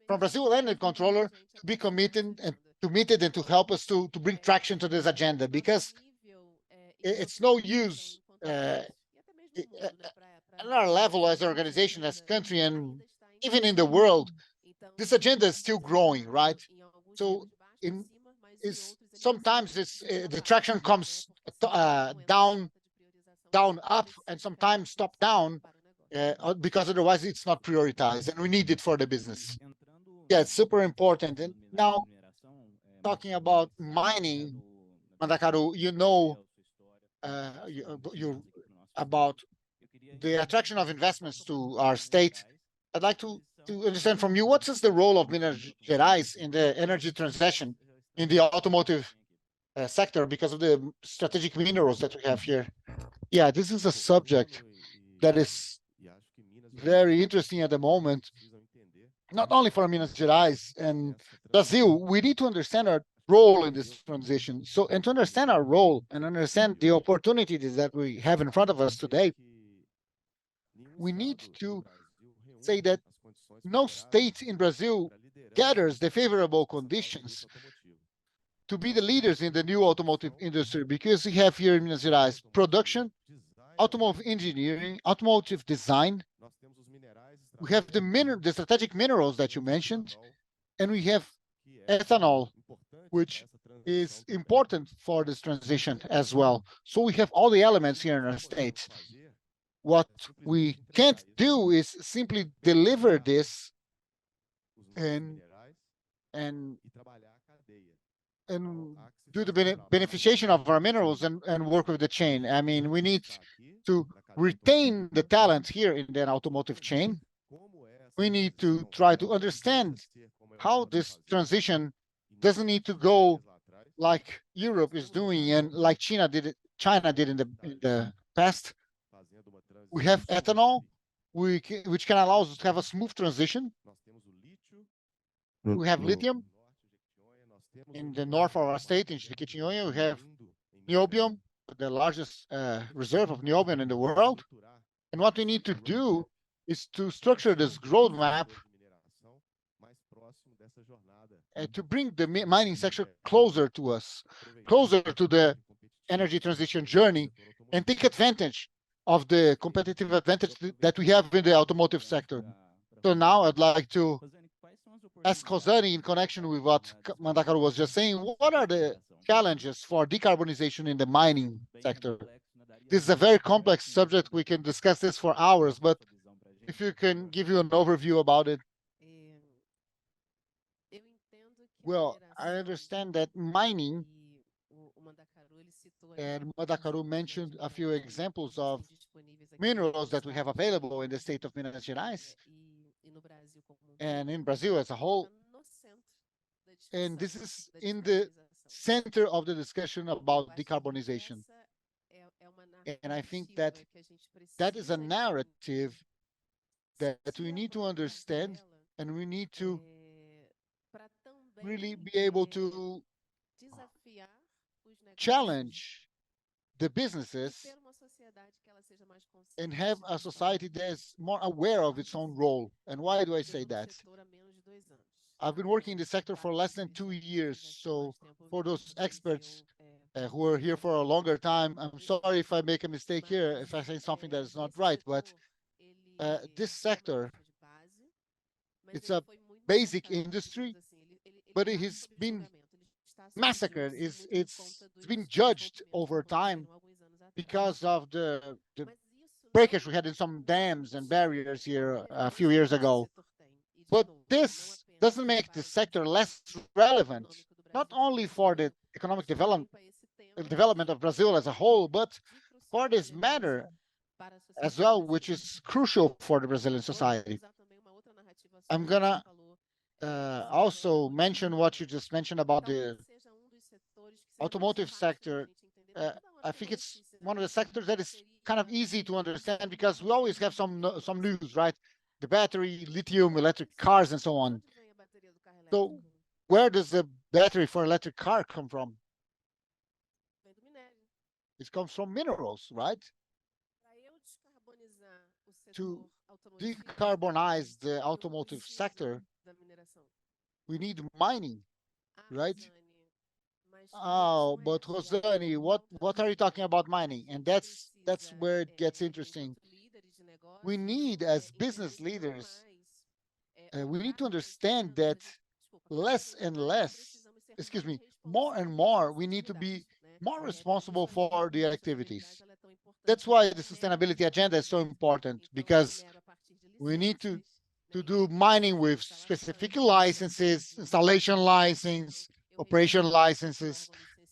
from Brazil, and the controller, to be committed and to help us to bring traction to this agenda, because it's no use at our level as an organization, as country, and even in the world, this agenda is still growing, right? So in is sometimes it's the traction comes down, up, and sometimes top down, because otherwise it's not prioritized, and we need it for the business. Yeah, it's super important. And now, talking about mining, Mandakaru, you about the attraction of investments to our state. I'd like to understand from you, what is the role of Minas Gerais in the energy transition in the automotive sector, because of the strategic minerals that we have here. Yeah, this is a subject that is very interesting at the moment, not only for Minas Gerais and Brazil. We need to understand our role in this transition. So, and to understand our role and understand the opportunities that we have in front of us today, we need to say that no state in Brazil gathers the favorable conditions to be the leaders in the new automotive industry, because we have here in Minas Gerais production, automotive engineering, automotive design. We have the strategic minerals that you mentioned, and we have ethanol, which is important for this transition as well. So we have all the elements here in our state. What we can't do is simply deliver this and and and do the beneficiation of our minerals and work with the chain. I mean, we need to retain the talent here in the automotive chain. We need to try to understand how this transition doesn't need to go like Europe is doing and like China did in the past. We have ethanol, which can allow us to have a smooth transition. We have lithium in the north of our state, in Chiquitinhoya. We have niobium, the largest reserve of niobium in the world. And what we need to do is to structure this roadmap to bring the mining sector closer to us, closer to the energy transition journey, and take advantage of the competitive advantage that we have in the automotive sector. So now I'd like to ask Rosani, in connection with what Mandakaru was just saying, what are the challenges for decarbonization in the mining sector? This is a very complex subject. We can discuss this for hours, but if you can give you an overview about it. Well, I understand that mining, and Mandakaru mentioned a few examples of minerals that we have available in the state of Minas Gerais and in Brazil as a whole. And this is in the center of the discussion about decarbonization. And I think that that is a narrative that we need to understand and we need to really be able to challenge the businesses and have a society that is more aware of its own role. And why do I say that? I've been working in the sector for less than 2 years. So for those experts who are here for a longer time, I'm sorry if I make a mistake here, if I say something that is not right, but this sector, it's a basic industry, but it has been massacred. It's been judged over time because of the breakage we had in some dams and barriers here a few years ago. But this doesn't make the sector less relevant, not only for the economic development of Brazil as a whole, but for this matter as well, which is crucial for the Brazilian society. I'm gonna also mention what you just mentioned about the automotive sector. I think it's one of the sectors that is kind of easy to understand because we always have some news, right? The battery, lithium, electric cars, and so on. So where does the battery for electric car come from? It comes from minerals, right? To decarbonize the automotive sector, we need mining, right? Oh, but Rosani, what are you talking about mining? And that's where it gets interesting. We need, as business leaders, we need to understand that less and less, excuse me, more and more, we need to be more responsible for the activities. That's why the sustainability agenda is so important because we need to do mining with specific licenses, installation license, operation licenses.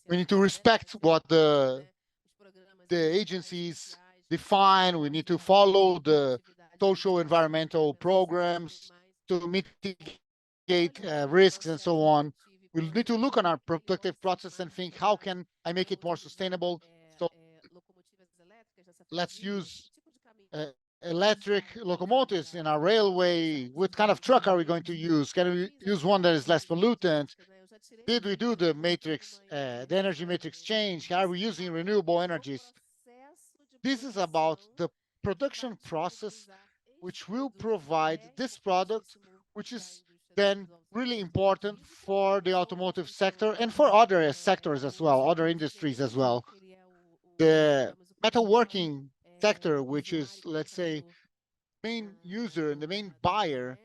We need to respect what the agencies define. We need to follow the social environmental programs to mitigate risks and so on. We need to look on our productive process and think, how can I make it more sustainable? So let's use electric locomotives in our railway. What kind of truck are we going to use? Can we use one that is less pollutant? Did we do the energy matrix change? Are we using renewable energies? This is about the production process, which will provide this product, which is then really important for the automotive sector and for other sectors as well, other industries as well. The metalworking sector, which is, let's say, main user and the main buyer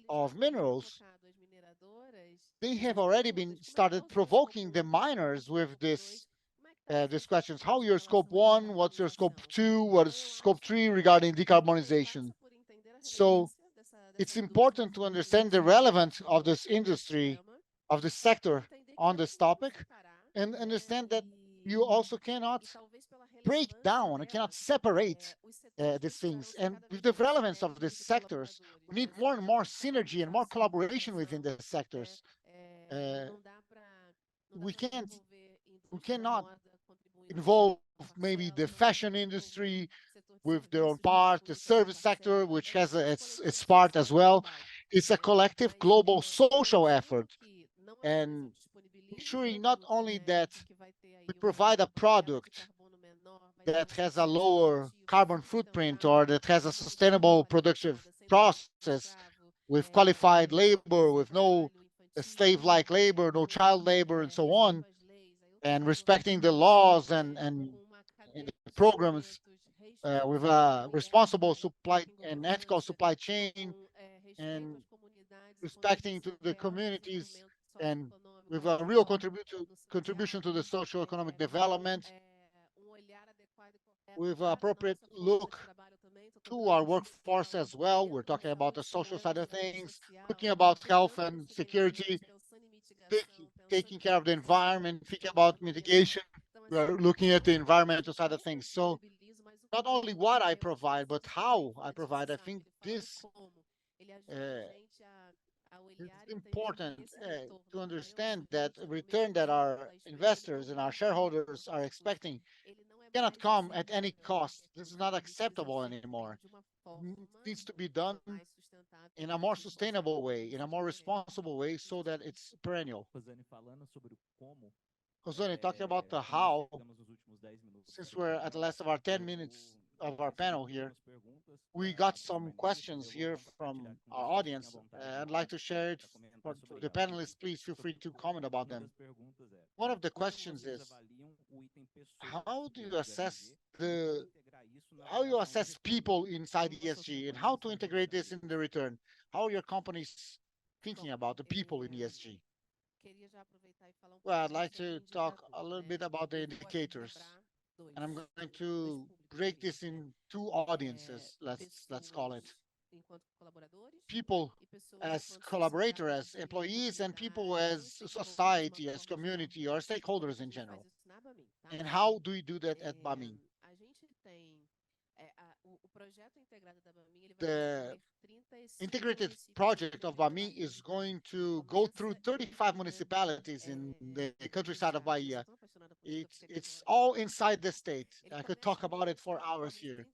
of minerals, they have already been started provoking the miners with these questions. How your scope one? What's your scope two? What is scope three regarding decarbonization? So it's important to understand the relevance of this industry, of this sector on this topic, and understand that you also cannot break down and cannot separate these things. And with the relevance of these sectors, we need more and more synergy and more collaboration within the sectors. Uh, we can't, we cannot involve maybe the fashion industry with their own part, the service sector, which has its part as well. It's a collective global social effort. And ensuring not only that we provide a product that has a lower carbon footprint or that has a sustainable productive process with qualified labor, with no slave-like labor, no child labor, and so on, and respecting the laws and the programs with a responsible supply and ethical supply chain and respecting to the communities and with a real contribution to the social economic development with appropriate look to our workforce as well. We're talking about the social side of things, looking about health and security, taking care of the environment, thinking about mitigation. We are looking at the environmental side of things. So not only what I provide, but how I provide. I think this is important to understand that return that our investors and our shareholders are expecting cannot come at any cost. This is not acceptable anymore. It needs to be done in a more sustainable way, in a more responsible way, so that it's perennial. Rosane, talking about the how, since we're at the last of our 10 minutes of our panel here, we got some questions here from our audience. I'd like to share it for the panelists. Please feel free to comment about them. One of the questions is, how do you assess the how you assess people inside ESG and how to integrate this in the return? How are your companies thinking about the people in ESG? Well, I'd like to talk a little bit about the indicators, and I'm going to break this in two audiences. Let's call it people as collaborator, as employees, and people as society, as community, or stakeholders in general. And how do we do that at Bamin? The integrated project of Bamin is going to go through 35 municipalities in the countryside of Bahia. It's all inside the state. I could talk about it for hours here.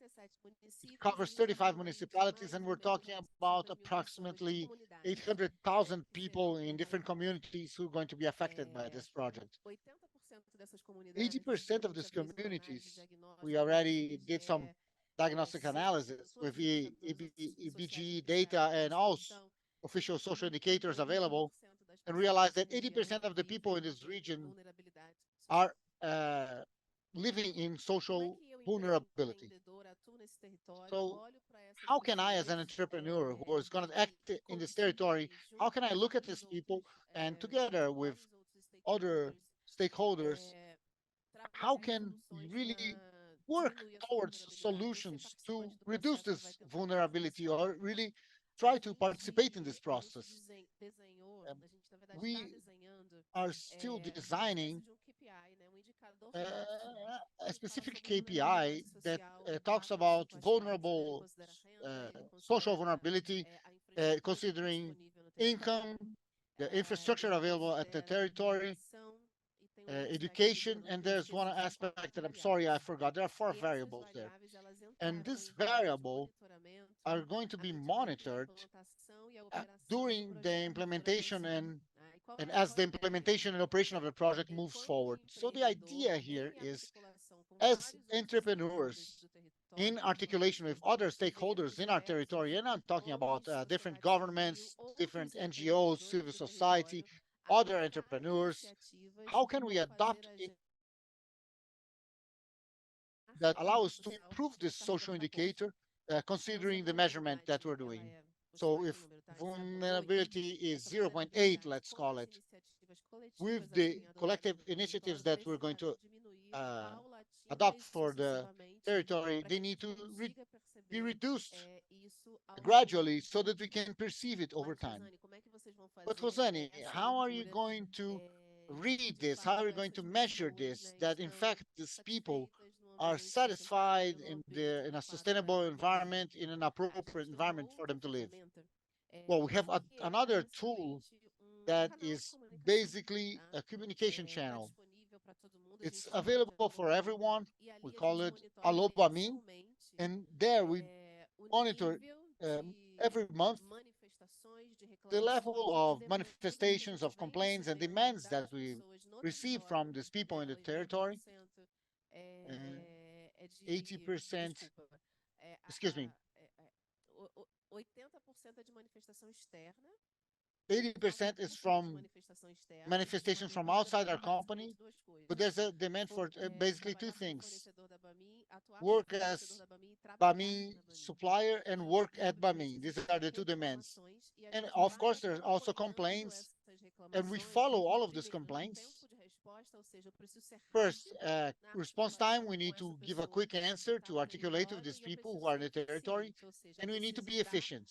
It covers 35 municipalities, and we're talking about approximately 800,000 people in different communities who are going to be affected by this project. 80% of these communities, we already did some diagnostic analysis with EBG data and also official social indicators available, and realized that 80% of the people in this region are uh, living in social vulnerability. So how can I, as an entrepreneur who is going to act in this territory, how can I look at these people and together with other stakeholders, how can we really work towards solutions to reduce this vulnerability or really try to participate in this process? Um, we are still designing a specific KPI that talks about vulnerable social vulnerability, considering income, the infrastructure available at the territory, education, and there's one aspect that I'm sorry I forgot. There are four variables there, and this variable are going to be monitored during the implementation and as the implementation and operation of the project moves forward. So the idea here is, as entrepreneurs in articulation with other stakeholders in our territory, and I'm talking about different governments, different NGOs, civil society, other entrepreneurs, how can we adopt that allow us to improve this social indicator, considering the measurement that we're doing? So if vulnerability is zero point 0.8, let's call it, with the collective initiatives that we're going to uh, adopt for the territory, they need to be reduced gradually so that we can perceive it over time. But Rosane, how are you going to read this? How are you going to measure this? That in fact these people are satisfied in a sustainable environment, in an appropriate environment for them to live. Well, we have another tool that is basically a communication channel. It's available for everyone. We call it Alobamin, and there we monitor every month the level of manifestations of complaints and demands that we receive from these people in the territory. Uh, 80%, excuse me, 80% is from manifestations from outside our company, but there's a demand for basically two things: work as Bami supplier and work at Bami. These are the two demands. And of course, there's also complaints, and we follow all of these complaints. First, response time, we need to give a quick answer to articulate with these people who are in the territory, and we need to be efficient.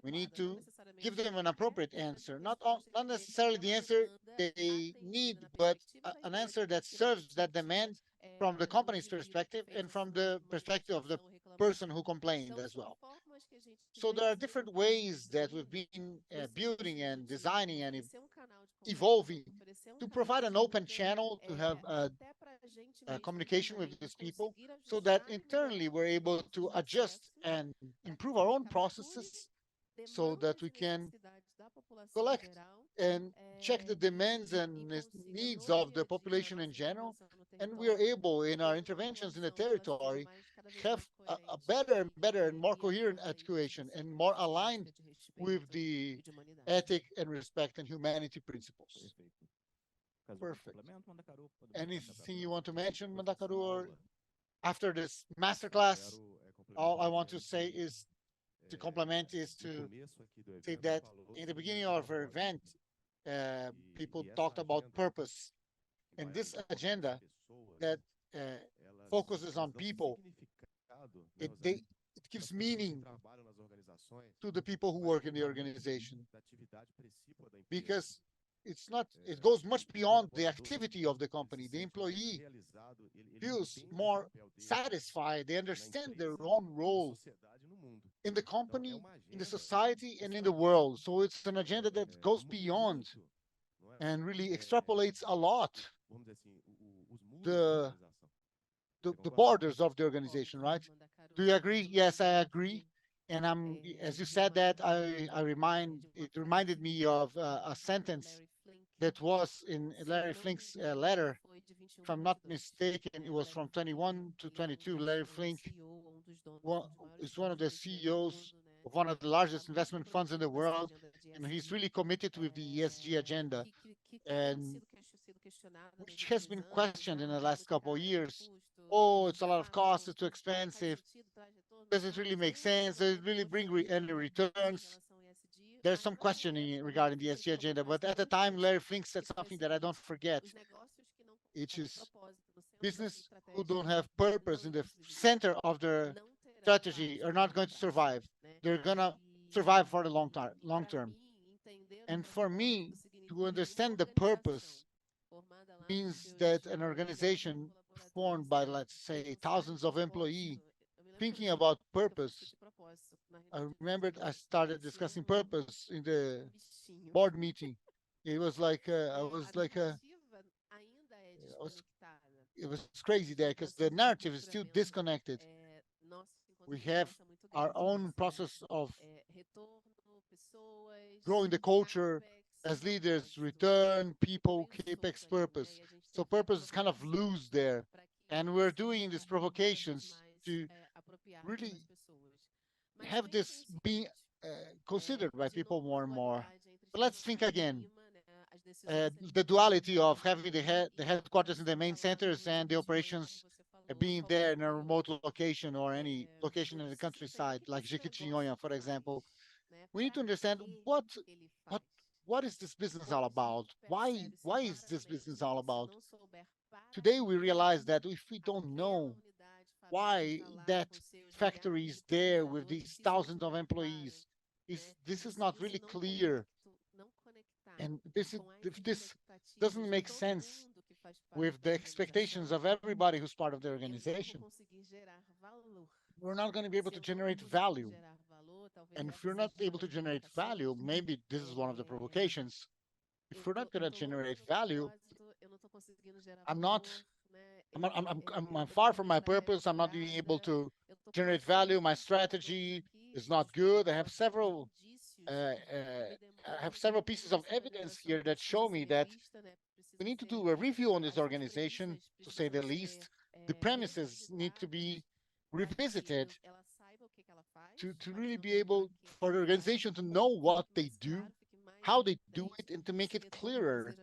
We need to give them an appropriate answer, not necessarily the answer they need, but an answer that serves that demand from the company's perspective and from the perspective of the person who complained as well. So there are different ways that we've been building and designing and evolving to provide an open channel to have communication with these people, so that internally we're able to adjust and improve our own processes so that we can collect and check the demands and needs of the population in general. And we are able, in our interventions in the territory, have a better and better and more coherent articulation and more aligned with the ethic and respect and humanity principles. Perfect. Anything you want to mention, Mandakaru, or after this masterclass? All I want to say is to complement is to say that in the beginning of our event, people talked about purpose, and this agenda that uh, focuses on people, it gives meaning to the people who work in the organization, because it's not, it goes much beyond the activity of the company. The employee feels more satisfied, they understand their own role in the company, in the society, and in the world. So it's an agenda that goes beyond and really extrapolates a lot the the borders of the organization, right? Do you agree? Yes, I agree. And as you said that, it reminded me of a sentence that was in Larry Flink's letter. If I'm not mistaken, it was from 21 to 22. Larry Flink is one of the CEOs of one of the largest investment funds in the world, and he's really committed with the ESG agenda, and which has been questioned in the last couple of years. Oh, it's a lot of cost, it's too expensive. Does it really make sense? Does it really bring any returns? There's some questioning regarding the ESG agenda, but at the time, Larry Flink said something that I don't forget, which is business who don't have purpose in the center of their strategy are not going to survive. They're gonna survive for the long term. And for me, to understand the purpose means that an organization formed by, let's say, thousands of employees thinking about purpose. I remembered I started discussing purpose in the board meeting. It was like I was, it was crazy there because the narrative is still disconnected. We have our own process of growing the culture as leaders, return, people, capex, purpose. So purpose is kind of loose there. And we're doing these provocations to really have this be uh, considered by people more and more. But let's think again. The duality of having the headquarters in the main centers and the operations being there in a remote location or any location in the countryside, like Jequitinhonha, for example. We need to understand what what is this business all about? Why is this business all about? Today we realize that if we don't know why that factory is there with these thousands of employees, is this is not really clear, and if this doesn't make sense with the expectations of everybody who's part of the organization, we're not going to be able to generate value. And if we're not able to generate value, maybe this is one of the provocations. If we're not going to generate value, I'm not, I'm far from my purpose. I'm not being able to generate value. My strategy is not good. I have several pieces of evidence here that show me that we need to do a review on this organization, to say the least. The premises need to be revisited to really be able for the organization to know what they do, how they do it, and to make it clearer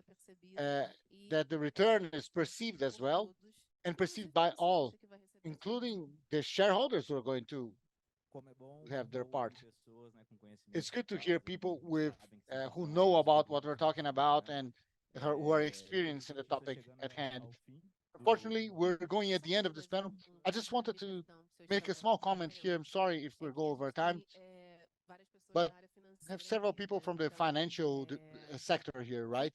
uh, that the return is perceived as well and perceived by all, including the shareholders who are going to have their part. It's good to hear people with who know about what we're talking about and who are experienced in the topic at hand. Unfortunately, we're going at the end of this panel. I just wanted to make a small comment here. I'm sorry if we go over time, but I have several people from the financial sector here, right?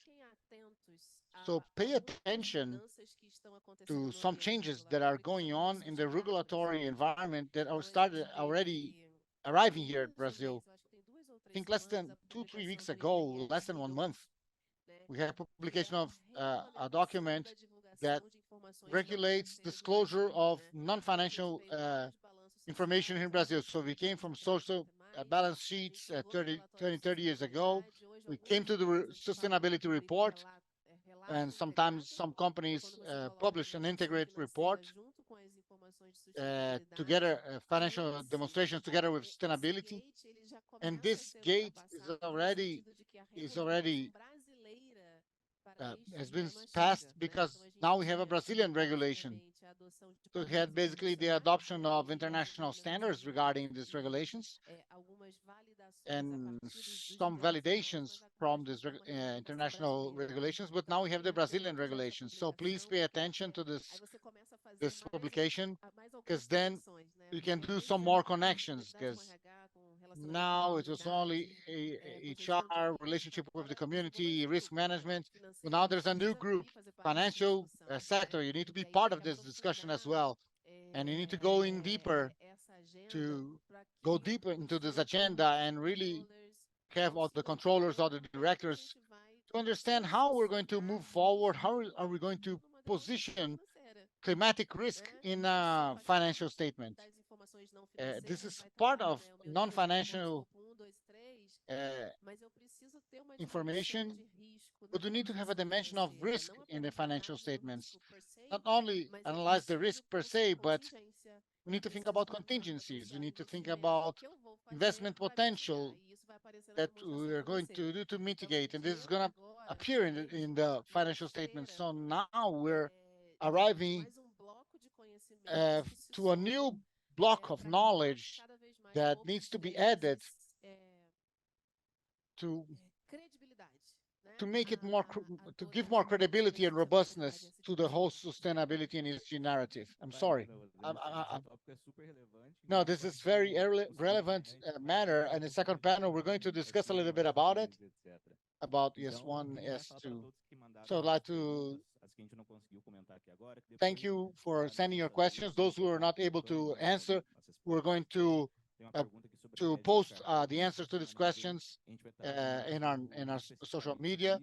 So pay attention to some changes that are going on in the regulatory environment that are started already arriving here at Brazil. I think less than 2, 3 weeks ago, less than 1 month, we had publication of a document that regulates disclosure of non-financial information in Brazil. So we came from social balance sheets 30 years ago. We came to the sustainability report, and sometimes some companies publish an integrated report together, financial demonstrations together with sustainability. And this gate is already has been passed because now we have a Brazilian regulation. So we had basically the adoption of international standards regarding these regulations and some validations from these international regulations, but now we have the Brazilian regulations. So please pay attention to this publication, because then you can do some more connections, because now it was only HR, relationship with the community, risk management. But now there's a new group, financial sector. You need to be part of this discussion as well. And you need to go in deeper to go deeper into this agenda and really have all the controllers, all the directors to understand how we're going to move forward. How are we going to position climatic risk in a financial statement? This is part of non-financial uh, information, but we need to have a dimension of risk in the financial statements. Not only analyze the risk per se, but we need to think about contingencies. We need to think about investment potential that we are going to do to mitigate, and this is going to appear in the financial statements. So now we're arriving uh, to a new block of knowledge that needs to be added to to make it more to give more credibility and robustness to the whole sustainability and ESG narrative. I'm sorry. No, this is very relevant matter. And the second panel, we're going to discuss a little bit about it, about ES1, ES2. So I'd like to thank you for sending your questions. Those who are not able to answer, we're going uh, to post the answers to these questions in our social media.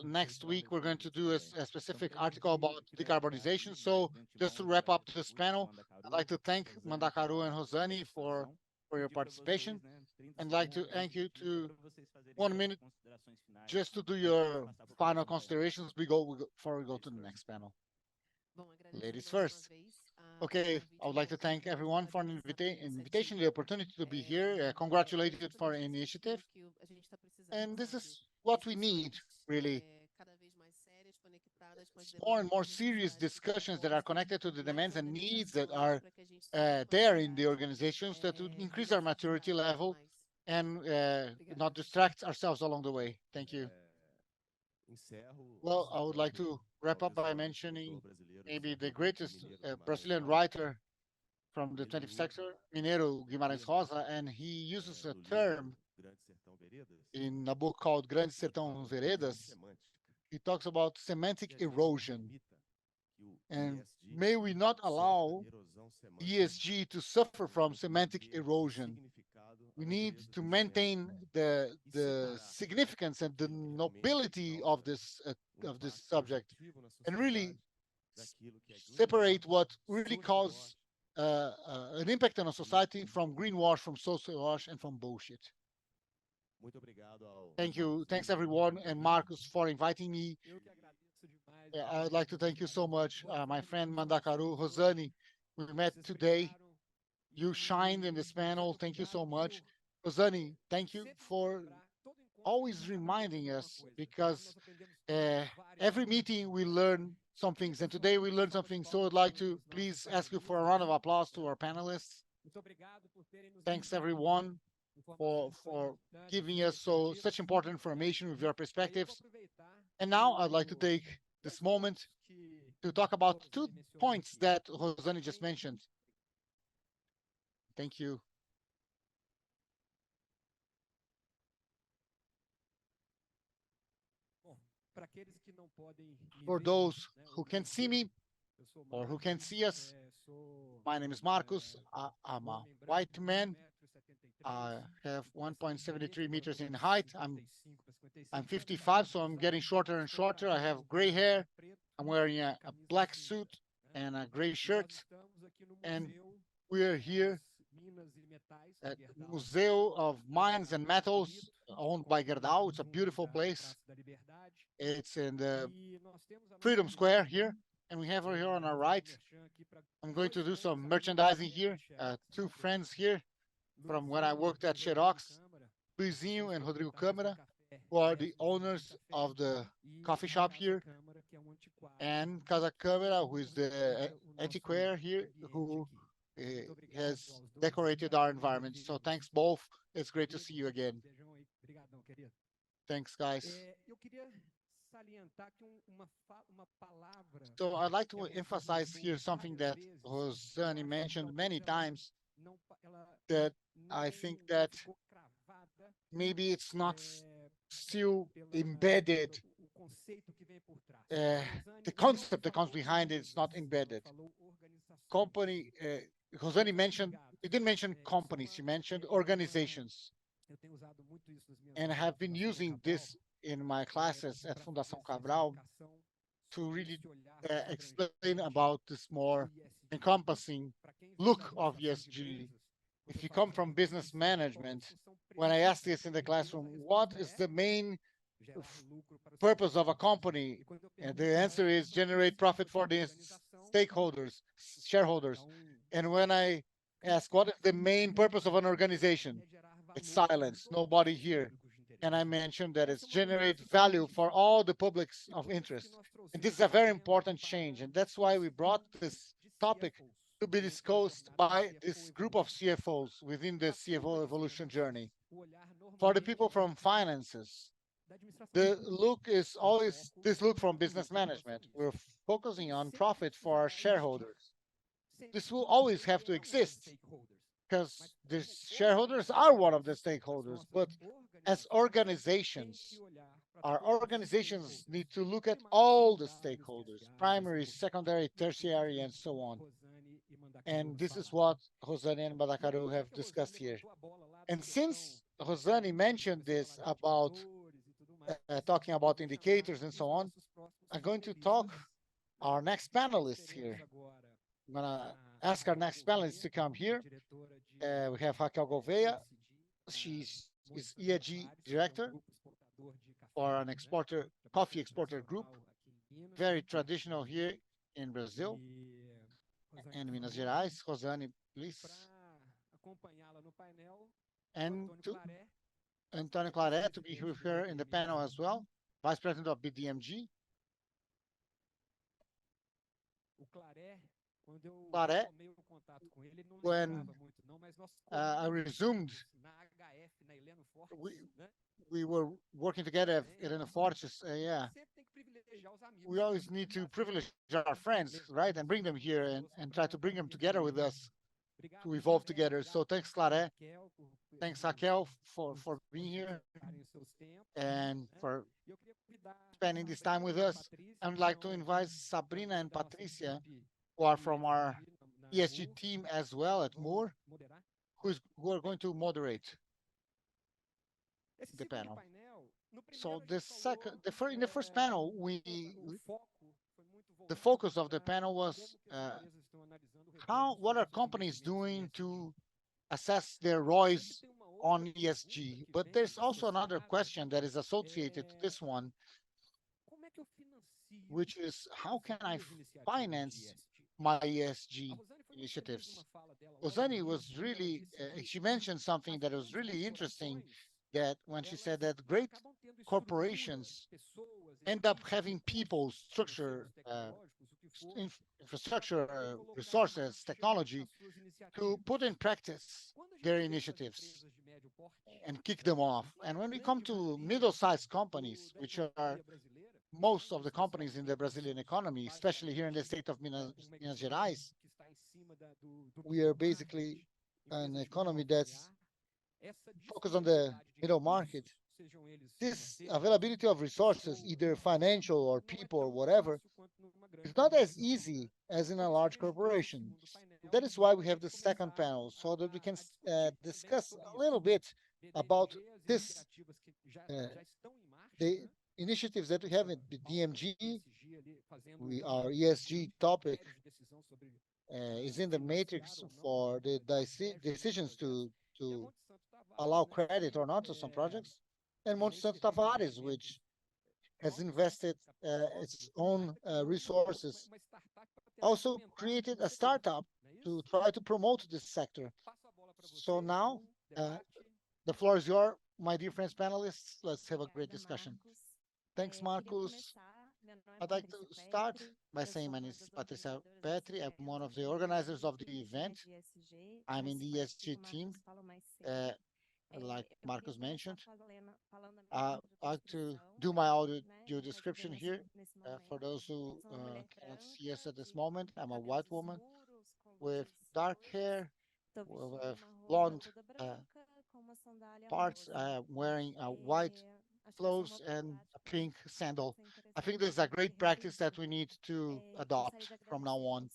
Next week, we're going to do a specific article about decarbonization. So just to wrap up this panel, I'd like to thank Mandakaru and Rosani for your participation, and like to thank you to 1 minute just to do your final considerations. Before we go to the next panel. Ladies first. Okay, I would like to thank everyone for an invitation, the opportunity to be here. Congratulated for initiative. And this is what we need, really. It's more and more serious discussions that are connected to the demands and needs that are there in the organizations that would increase our maturity level and not distract ourselves along the way. Thank you. Well, I would like to wrap up by mentioning maybe the greatest Brazilian writer from the 20th century, Mineiro Guimarães Rosa, and he uses a term in a book called Grande Sertão Veredas. He talks about semantic erosion. And may we not allow ESG to suffer from semantic erosion. We need to maintain the significance and the nobility of this subject, and really separate what really causes an impact on a society from greenwash, from social wash, and from bullshit. Thank you. Thanks everyone, and Marcos for inviting me. I'd like to thank you so much, my friend Mandakaru, Rosani. We met today. You shined in this panel. Thank you so much. Rosani, thank you for always reminding us, because every meeting we learn some things, and today we learned something. So I'd like to please ask you for a round of applause to our panelists. Thanks everyone for giving us such important information with your perspectives. And now I'd like to take this moment to talk about 2 points that Rosani just mentioned. Thank you. For those who can see me or who can see us, my name is Marcos. I'm a white man. I have 1.73 meters in height. I'm 55, so I'm getting shorter and shorter. I have gray hair. I'm wearing a black suit and a gray shirt. And we are here at Museo of Mines and Metals, owned by Gerdau. It's a beautiful place. It's in the Freedom Square here, and we have her here on our right. I'm going to do some merchandising here. Two friends here from when I worked at Xerox, Luizinho and Rodrigo Câmara, who are the owners of the coffee shop here, and Casa Câmara, who is the antiquaire here, who has decorated our environment. So thanks both. It's great to see you again. Thanks, guys. So I'd like to emphasize here something that Rosane mentioned many times, that I think that maybe it's not still embedded. The concept that comes behind it is not embedded. Company, Rosane mentioned, she didn't mention companies, she mentioned organizations. And I have been using this in my classes at Fundação Cabral to really explain about this more encompassing look of ESG. If you come from business management, when I ask this in the classroom, what is the main purpose of a company? And the answer is generate profit for the stakeholders, shareholders. And when I ask what is the main purpose of an organization, it's silence, nobody here. And I mentioned that it's generate value for all the publics of interest. And this is a very important change. And that's why we brought this topic to be discussed by this group of CFOs within the CFO evolution journey. For the people from finances, the look is always this look from business management. We're focusing on profit for our shareholders. This will always have to exist because the shareholders are one of the stakeholders. But as organizations, our organizations need to look at all the stakeholders, primary, secondary, tertiary, and so on. And this is what Rosane and Badakaru have discussed here. And since Rosane mentioned this about talking about indicators and so on, I'm going to talk our next panelists here. I'm going to ask our next panelists to come here. We have Raquel Gouveia. She's ESG director for an coffee exporter group, very traditional here in Brazil and Minas Gerais. Rosane, please. And to Antônio Claret to be with her in the panel as well, Vice President of BDMG. Claret, when I resumed, we were working together at Helena Fortes. Yeah, we always need to privilege our friends, right, and bring them here and try to bring them together with us to evolve together. So thanks, Claret. Thanks, Raquel, for being here and for spending this time with us. I would like to invite Sabrina and Patricia, who are from our ESG team as well at Moore, who are going to moderate the panel. So in the first panel, the focus of the panel was what are companies doing to assess their ROIs on ESG. But there's also another question that is associated to this one, which is how can I finance my ESG initiatives? Rosane was really, she mentioned something that was really interesting, that when she said that great corporations end up having people, structure, infrastructure, resources, technology to put in practice their initiatives and kick them off. And when we come to middle-sized companies, which are most of the companies in the Brazilian economy, especially here in the state of Minas Gerais, we are basically an economy that's focused on the middle market. This availability of resources, either financial or people or whatever, is not as easy as in a large corporation. That is why we have the second panel, so that we can discuss a little bit about this, the initiatives that we have at the DMG. Our ESG topic is in the matrix for the decisions to to allow credit or not to some projects, and Monte Santo Tavares, which has invested its own resources, also created a startup to try to promote this sector. So now the floor is yours, my dear friends panelists. Let's have a great discussion. Thanks, Marcus. I'd like to start by saying my name is Patricia Petri. I'm one of the organizers of the event. I'm in the ESG team, uh, like Marcus mentioned. I'd like to do my audio description here. For those who cannot see us at this moment, I'm a white woman with dark hair, with blonde parts, wearing a white clothes and a pink sandal. I think this is a great practice that we need to adopt from now on.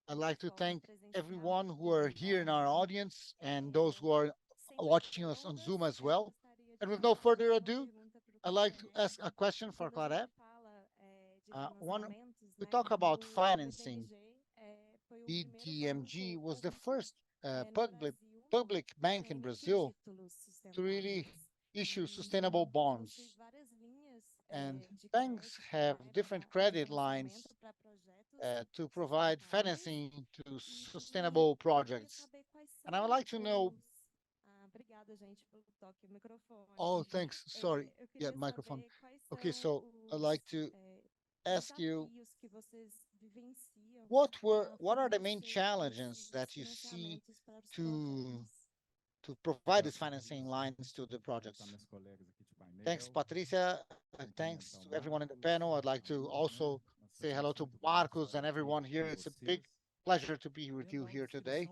I'd like to thank everyone who are here in our audience and those who are watching us on Zoom as well. And with no further ado, I'd like to ask a question for Claret. One, we talk about financing. BDMG was the first public bank in Brazil to really issue sustainable bonds. And banks have different credit lines to provide financing to sustainable projects. And I would like to know. Oh, thanks. Sorry. Yeah, microphone. Okay, so I'd like to ask you, what are the main challenges that you see to provide these financing lines to the projects? Thanks, Patricia, and thanks to everyone in the panel. I'd like to also say hello to Marcos and everyone here. It's a big pleasure to be with you here today.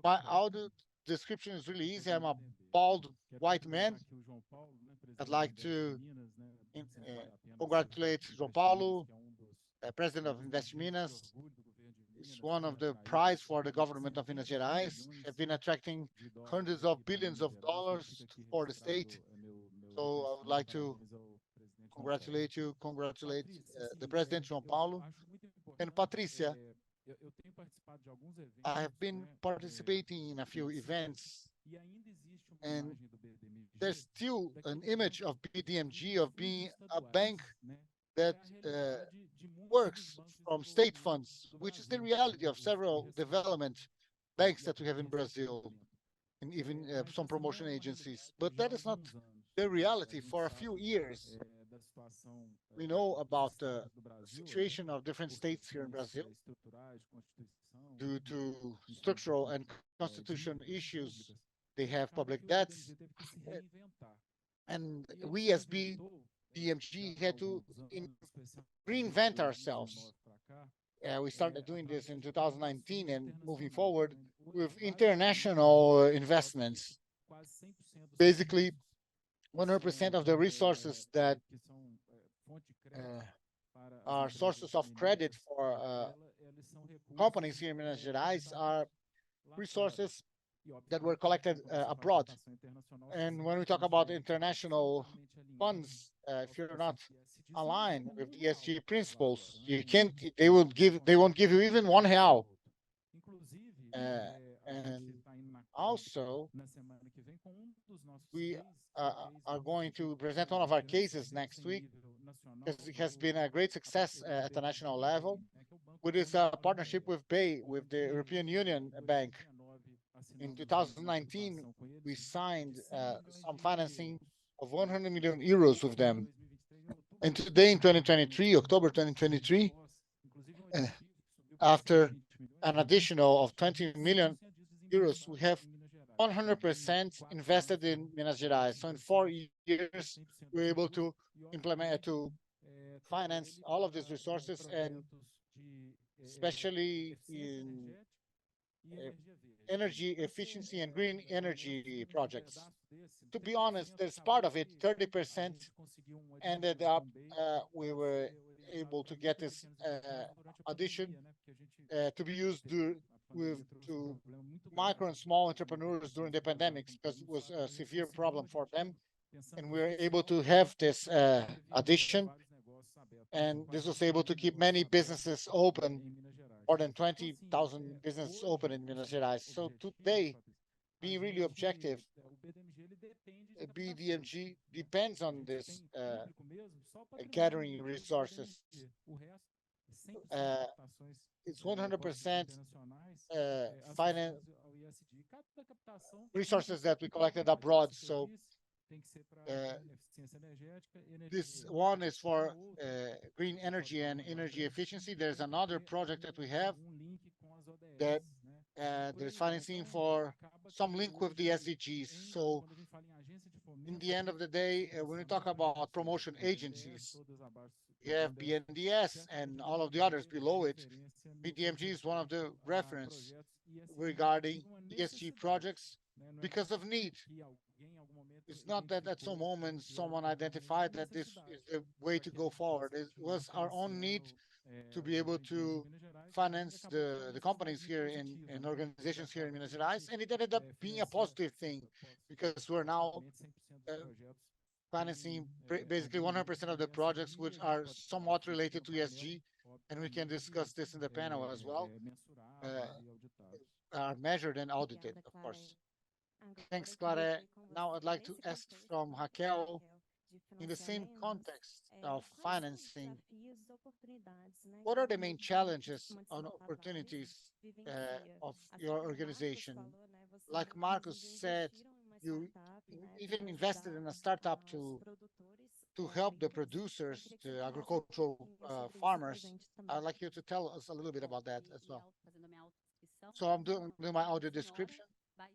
My audio description is really easy. I'm a bald white man. I'd like to congratulate João Paulo, president of Invest Minas. It's one of the prize for the government of Minas Gerais. Have been attracting hundreds of billions of dollars for the state. So I would like to congratulate the president, João Paulo. And Patricia, I have been participating in a few events, and there's still an image of BDMG of being a bank that works from state funds, which is the reality of several development banks that we have in Brazil, and even some promotion agencies. But that is not the reality. For a few years, we know about the situation of different states here in Brazil due to structural and constitutional issues. They have public debts, and we as BDMG had to reinvent ourselves. We started doing this in 2019 and moving forward with international investments. Basically, 100% of the resources that are sources of credit for companies here in Minas Gerais are resources that were collected abroad. And when we talk about international funds, if you're not aligned with the ESG principles, you can't. They won't give you even R$ 1. And also, we are going to present one of our cases next week, because it has been a great success at the national level, which is a partnership with BEI, with the European Union Bank. In 2019, we signed some financing of 100 million euros with them. And today, in 2023, October 2023, after an additional of 20 million euros, we have 100% invested in Minas Gerais. So in 4 years, we're able to finance all of these resources, and especially in energy efficiency and green energy projects. To be honest, there's part of it, 30% ended up, we were able to get this addition to be used to micro and small entrepreneurs during the pandemics, because it was a severe problem for them. And we were able to have this addition, and this was able to keep many businesses open, more than 20,000 businesses open in Minas Gerais. So today, being really objective, BDMG depends on this gathering resources. Uh, it's 100% finance resources that we collected abroad. So this one is for green energy and energy efficiency. There's another project that we have that there's financing for some link with the SDGs. So in the end of the day, when we talk about promotion agencies, you have BNDS and all of the others below it. BDMG is one of the reference regarding ESG projects because of need. It's not that at some moment someone identified that this is the way to go forward. It was our own need to be able to finance the companies here in organizations here in Minas Gerais, and it ended up being a positive thing because we're now uh, financing basically 100% of the projects which are somewhat related to ESG, and we can discuss this in the panel as well, are measured and audited, of course. Thanks, Clara. Now I'd like to ask from Raquel, in the same context of financing, what are the main challenges and opportunities of your organization? Like Marcus said, you even invested in a startup to help the producers, the agricultural farmers. I'd like you to tell us a little bit about that as well. So I'm doing my audio description.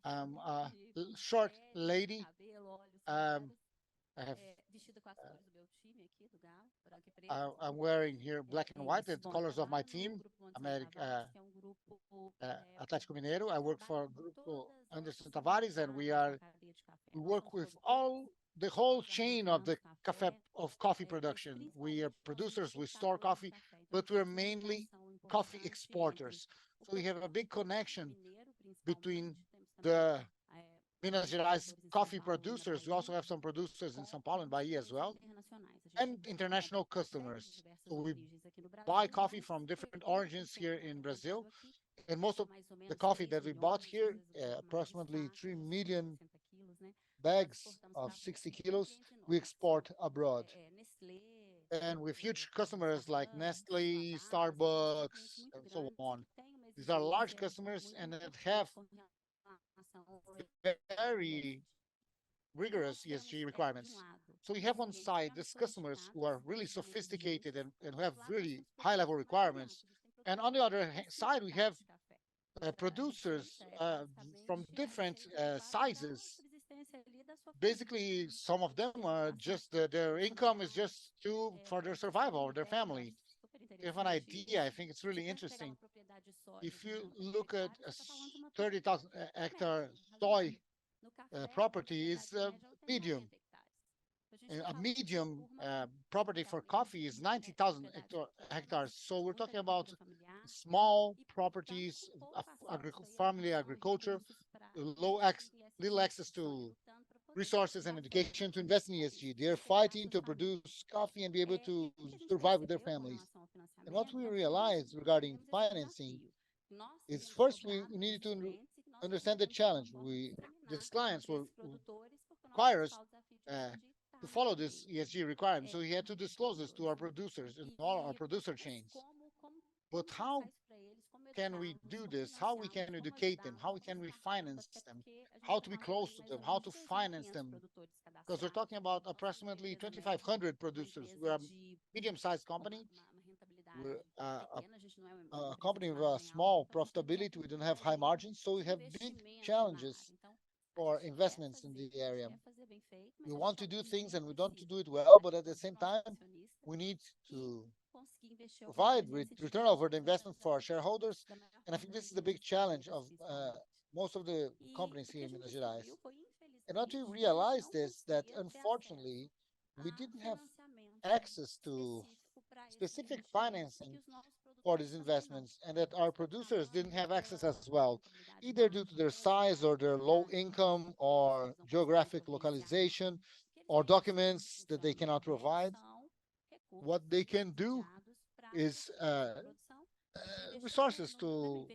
I'm a short lady. I have I'm wearing here black and white, the colors of my team, America, Atlético Mineiro. I work for Grupo Anderson Tavares, and we work with all the whole chain of the coffee production. We are producers, we store coffee, but we're mainly coffee exporters. So we have a big connection between the Minas Gerais coffee producers. We also have some producers in São Paulo and Bahia as well, and international customers. So we buy coffee from different origins here in Brazil, and most of the coffee that we bought here, approximately 3 million bags of 60 kilos, we export abroad. And with huge customers like Nestle, Starbucks, and so on. These are large customers and that have very rigorous ESG requirements. So we have on side these customers who are really sophisticated and who have really high level requirements. And on the other side, we have producers from different sizes. Basically, some of them are just their income is just to for their survival or their family. You have an idea. I think it's really interesting. If you look at a 30,000 hectare soy property, is medium. A medium property for coffee is 90,000 hectares. So we're talking about small properties, family agriculture, little access to resources and education to invest in ESG. They're fighting to produce coffee and be able to survive with their families. And what we realized regarding financing is first we needed to understand the challenge. These clients will require us to follow this ESG requirement. So we had to disclose this to our producers and all our producer chains. But how can we do this? How we can educate them? How can we finance them? How to be close to them? How to finance them? Because we're talking about approximately 2,500 producers. We're a medium-sized company. We're a company with a small profitability. We don't have high margins, so we have big challenges for investments in the area. We want to do things and we don't do it well, but at the same time, we need to provide return over the investment for our shareholders. And I think this is the big challenge of most of the companies here in Minas Gerais. And what we realized is that unfortunately, we didn't have access to specific financing for these investments, and that our producers didn't have access as well, either due to their size or their low income or geographic localization or documents that they cannot provide. What they can do is resources to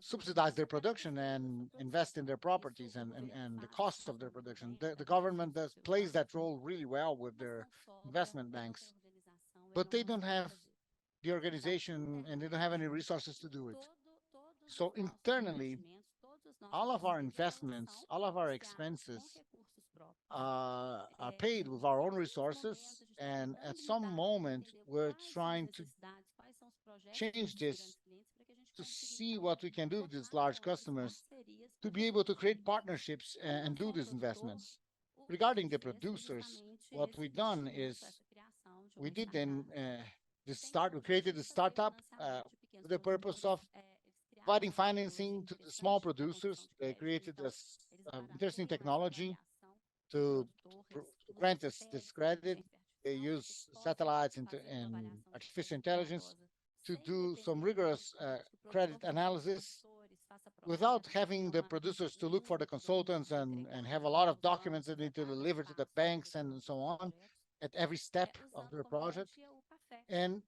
subsidize their production and invest in their properties and the costs of their production. The government plays that role really well with their investment banks, but they don't have the organization and they don't have any resources to do it. So internally, all of our investments, all of our expenses are paid with our own resources. And at some moment, we're trying to change this to see what we can do with these large customers to be able to create partnerships and do these investments. Regarding the producers, what we've done is we did then this start. We created a startup with the purpose of providing financing to the small producers. They created this interesting technology to, to grant this credit. They use satellites and artificial intelligence to do some rigorous credit analysis without having the producers to look for the consultants and have a lot of documents that need to deliver to the banks and so on at every step of their project. And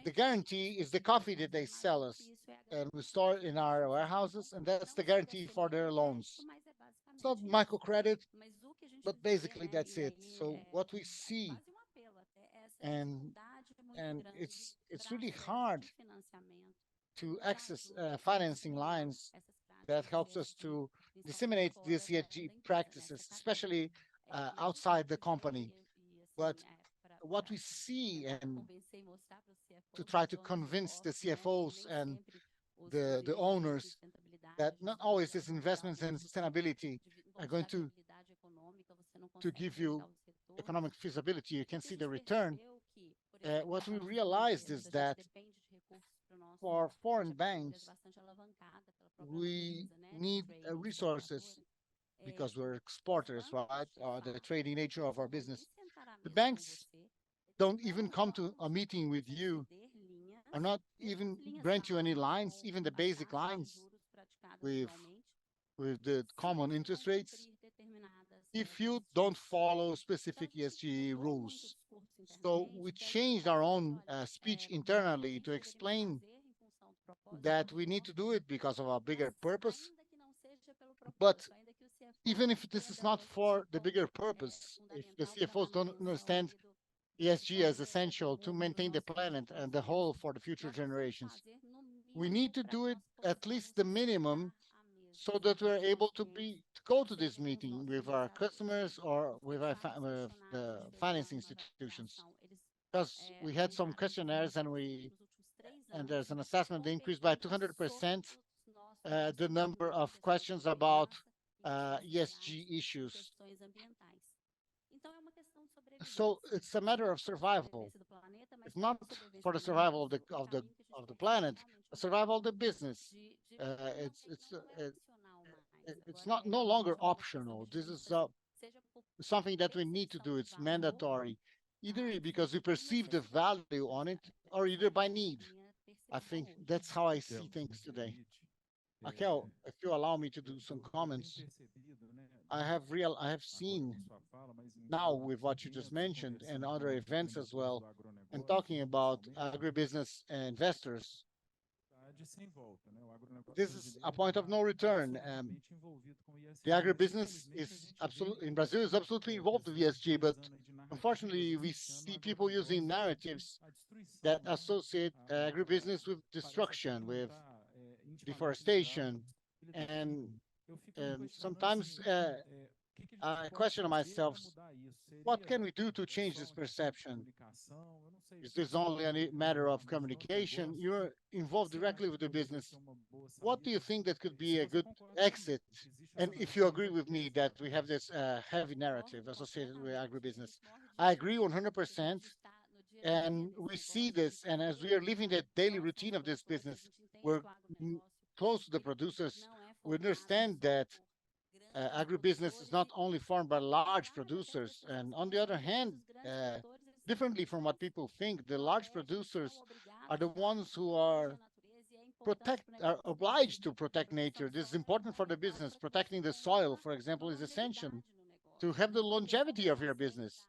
the guarantee is the coffee that they sell us and we store in our warehouses, and that's the guarantee for their loans. It's not microcredit, but basically that's it. So what we see, and it's really hard to access financing lines that helps us to disseminate these ESG practices, especially outside the company. But what we see, and to try to convince the CFOs and the owners that not always these investments in sustainability are going to give you economic feasibility. You can see the return. What we realized is that for foreign banks, we need resources because we're exporters, right? The trading nature of our business. The banks don't even come to a meeting with you, or not even grant you any lines, even the basic lines with the common interest rates, if you don't follow specific ESG rules. So we changed our own speech internally to explain that we need to do it because of our bigger purpose. But even if this is not for the bigger purpose, if the CFOs don't understand ESG as essential to maintain the planet and the whole for the future generations, we need to do it at least the minimum so that we're able to go to this meeting with our customers or with with the finance institutions. Because we had some questionnaires and there's an assessment that increased by 200% the number of questions about ESG issues. So it's a matter of survival. It's not for the survival of the planet, the survival of the business. It's not no longer optional. This is something that we need to do. It's mandatory, either because we perceive the value on it, or either by need. I think that's how I see things today. Raquel, if you allow me to do some comments, I have seen now with what you just mentioned and other events as well, and talking about agribusiness investors, this is a point of no return. The agribusiness is absolutely in Brazil is absolutely involved with ESG, but unfortunately, we see people using narratives that associate agribusiness with destruction, with deforestation, and sometimes I question myself, what can we do to change this perception? Is this only a matter of communication? You're involved directly with the business. What do you think that could be a good exit? And if you agree with me that we have this heavy narrative associated with agribusiness, I agree 100%. And we see this, and as we are living the daily routine of this business, we're close to the producers. We understand that agribusiness is not only formed by large producers, and on the other hand, differently from what people think, the large producers are the ones who are obliged to protect nature. This is important for the business. Protecting the soil, for example, is essential to have the longevity of your business.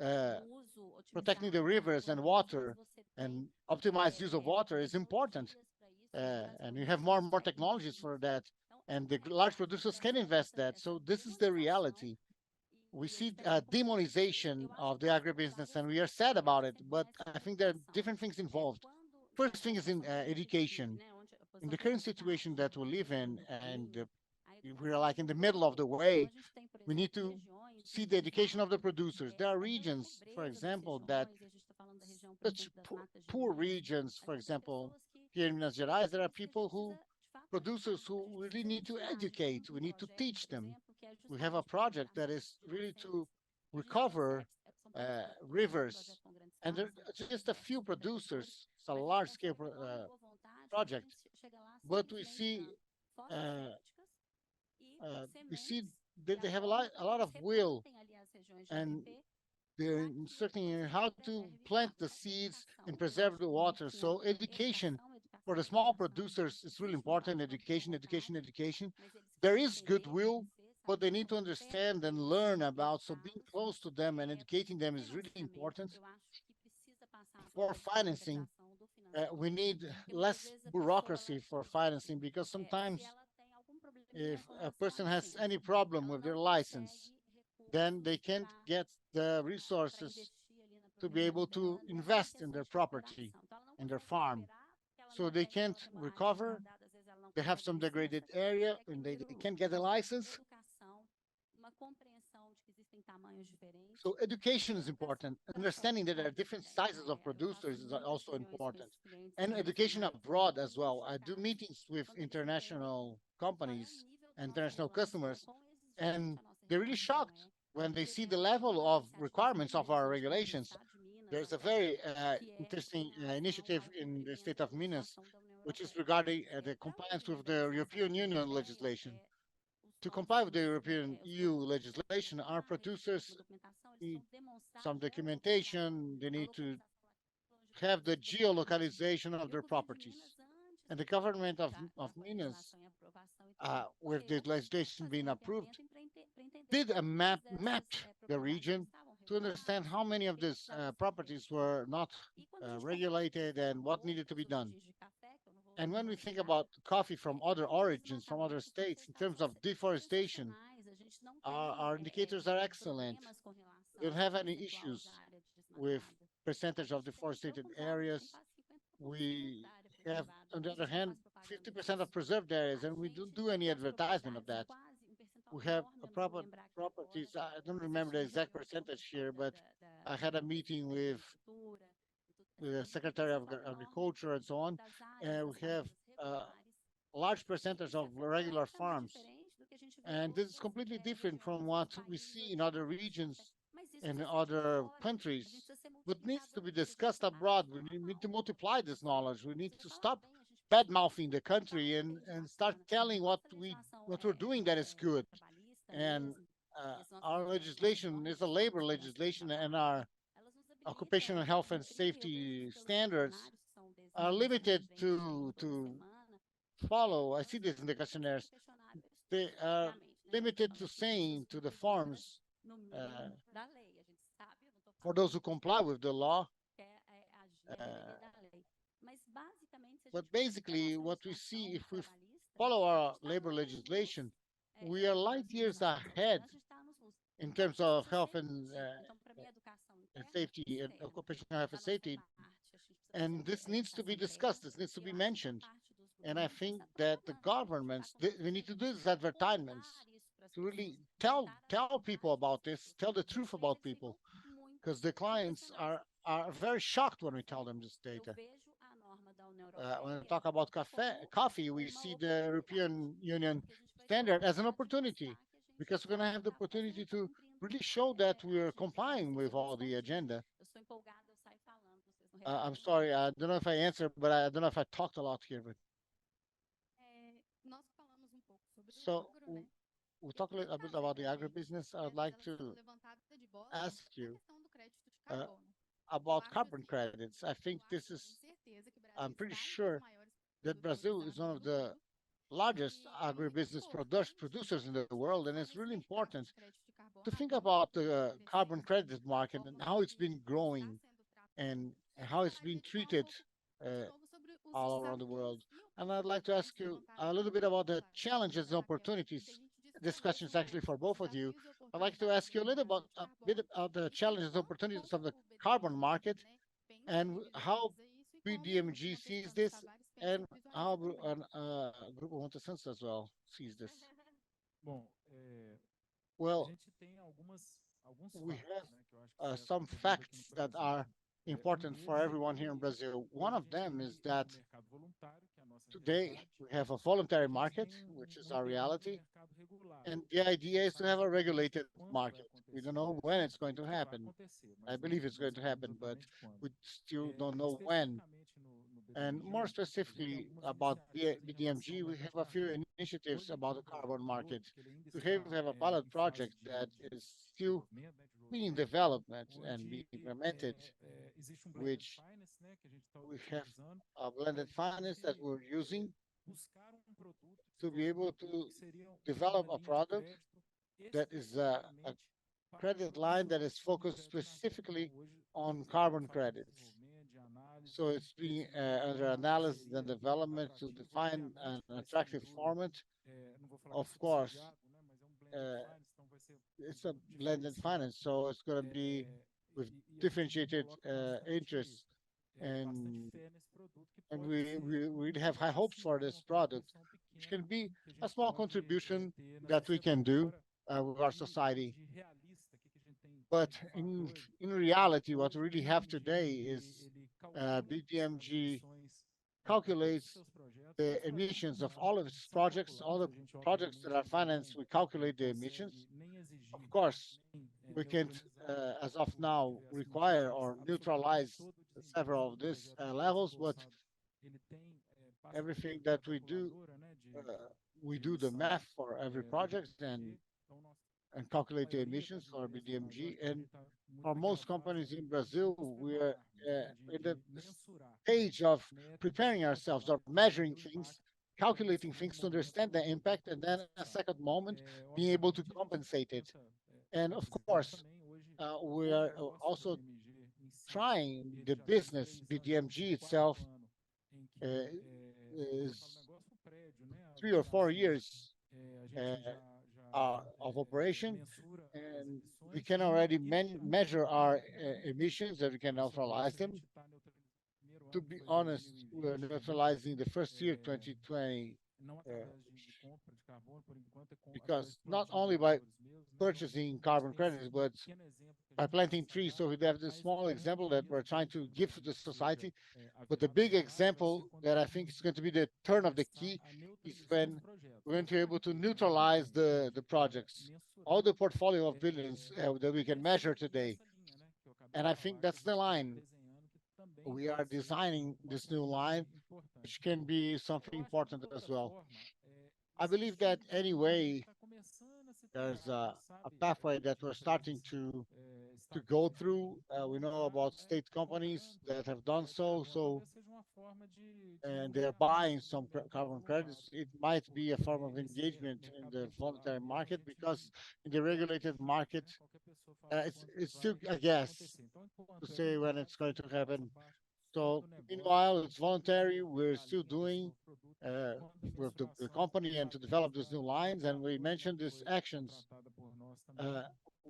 Uh, Protecting the rivers and water and optimized use of water is important. and we have more and more technologies for that, and the large producers can invest that. So this is the reality. We see demonization of the agribusiness, and we are sad about it. But I think there are different things involved. First thing is in education. In the current situation that we live in, and we're like in the middle of the way, we need to see the education of the producers. There are regions, for example, that such poor regions, for example, here in Minas Gerais, there are people who, producers who really need to educate. We need to teach them. We have a project that is really to recover rivers, and there are just a few producers. It's a large scale project, but we see that they have a lot of will, and they're instructing how to plant the seeds and preserve the water. So education for the small producers is really important. Education, education, education. There is goodwill, but they need to understand and learn about. So being close to them and educating them is really important. For financing, we need less bureaucracy for financing, because sometimes if a person has any problem with their license, then they can't get the resources to be able to invest in their property, in their farm. So they can't recover. They have some degraded area and they can't get a license. So education is important. Understanding that there are different sizes of producers is also important. And education abroad as well. I do meetings with international companies, international customers, and they're really shocked when they see the level of requirements of our regulations. There's a very interesting initiative in the state of Minas, which is regarding the compliance with the European Union legislation. To comply with the European EU legislation, our producers need some documentation. They need to have the geolocalization of their properties. And the government of Minas, with the legislation being approved, did a mapped the region to understand how many of these properties were not regulated and what needed to be done. And when we think about coffee from other origins, from other states, in terms of deforestation, our indicators are excellent. We don't have any issues with percentage of deforested areas. We have, on the other hand, 50% of preserved areas, and we don't do any advertisement of that. We have a properties. I don't remember the exact percentage here, but I had a meeting with the Secretary of Agriculture and so on, and we have a large percentage of regular farms. And this is completely different from what we see in other regions and other countries, but needs to be discussed abroad. We need to multiply this knowledge. We need to stop bad mouthing the country and start telling what we're doing that is good. And our legislation is a labor legislation, and our occupational health and safety standards are limited to follow. I see this in the questionnaires. They are limited to saying to the forms, uh, for those who comply with the law. Uh, but basically, what we see, if we follow our labor legislation, we are light years ahead in terms of health and safety and occupational health and safety. And this needs to be discussed. This needs to be mentioned. And I think that the governments, we need to do these advertisements to really tell people about this, tell the truth about people, because the clients are very shocked when we tell them this data. When we talk about coffee, we see the European Union standard as an opportunity, because we're going to have the opportunity to really show that we're complying with all the agenda. I'm sorry, I don't know if I answered, but I don't know if I talked a lot here. But so we talk a bit about the agribusiness. I would like to ask you about carbon credits. I think this is, I'm pretty sure that Brazil is one of the largest agribusiness producers in the world, and it's really important to think about the carbon credit market and how it's been growing and how it's been treated uh, all around the world. And I'd like to ask you a little bit about the challenges and opportunities. This question is actually for both of you. I'd like to ask you a bit about the challenges and opportunities of the carbon market and how BDMG sees this and how Grupo Monte Santos as well sees this. Well, we have some facts that are important for everyone here in Brazil. One of them is that today we have a voluntary market, which is our reality, and the idea is to have a regulated market. We don't know when it's going to happen. I believe it's going to happen, but we still don't know when. And more specifically about BDMG, we have a few initiatives about the carbon market. We have a pilot project that is still being developed and being implemented, which we have a blended finance that we're using to be able to develop a product that is a credit line that is focused specifically on carbon credits. So it's being under analysis and development to define an attractive format. Of course, uh, it's a blended finance, so it's going to be with differentiated interests, and we have high hopes for this product, which can be a small contribution that we can do with our society. But in reality, what we really have today is BDMG calculates the emissions of all of its projects, all the projects that are financed, we calculate the emissions. Of course, we can't, as of now, require or neutralize several of these levels, but everything that we do the math for every project and calculate the emissions for BDMG. And for most companies in Brazil, we're in the stage of preparing ourselves, of measuring things, calculating things to understand the impact, and then in a second moment, being able to compensate it. And of course, we are also trying the business. BDMG itself uh, is 3 or 4 years uh, of operation, and we can already measure our emissions and we can neutralize them. To be honest, we're neutralizing the first year, 2020, uh, because not only by purchasing carbon credits, but by planting trees. So we have this small example that we're trying to give to the society. But the big example that I think is going to be the turn of the key is when we're going to be able to neutralize the projects, all the portfolio of billions that we can measure today. And I think that's the line. We are designing this new line, which can be something important as well. I believe that anyway, there's a pathway that we're starting to go through. We know about state companies that have done so, and they're buying some carbon credits. It might be a form of engagement in the voluntary market because in the regulated market, it's still a guess to say when it's going to happen. So meanwhile, it's voluntary. We're still doing uh, with the company and to develop these new lines. And we mentioned these actions. Uh,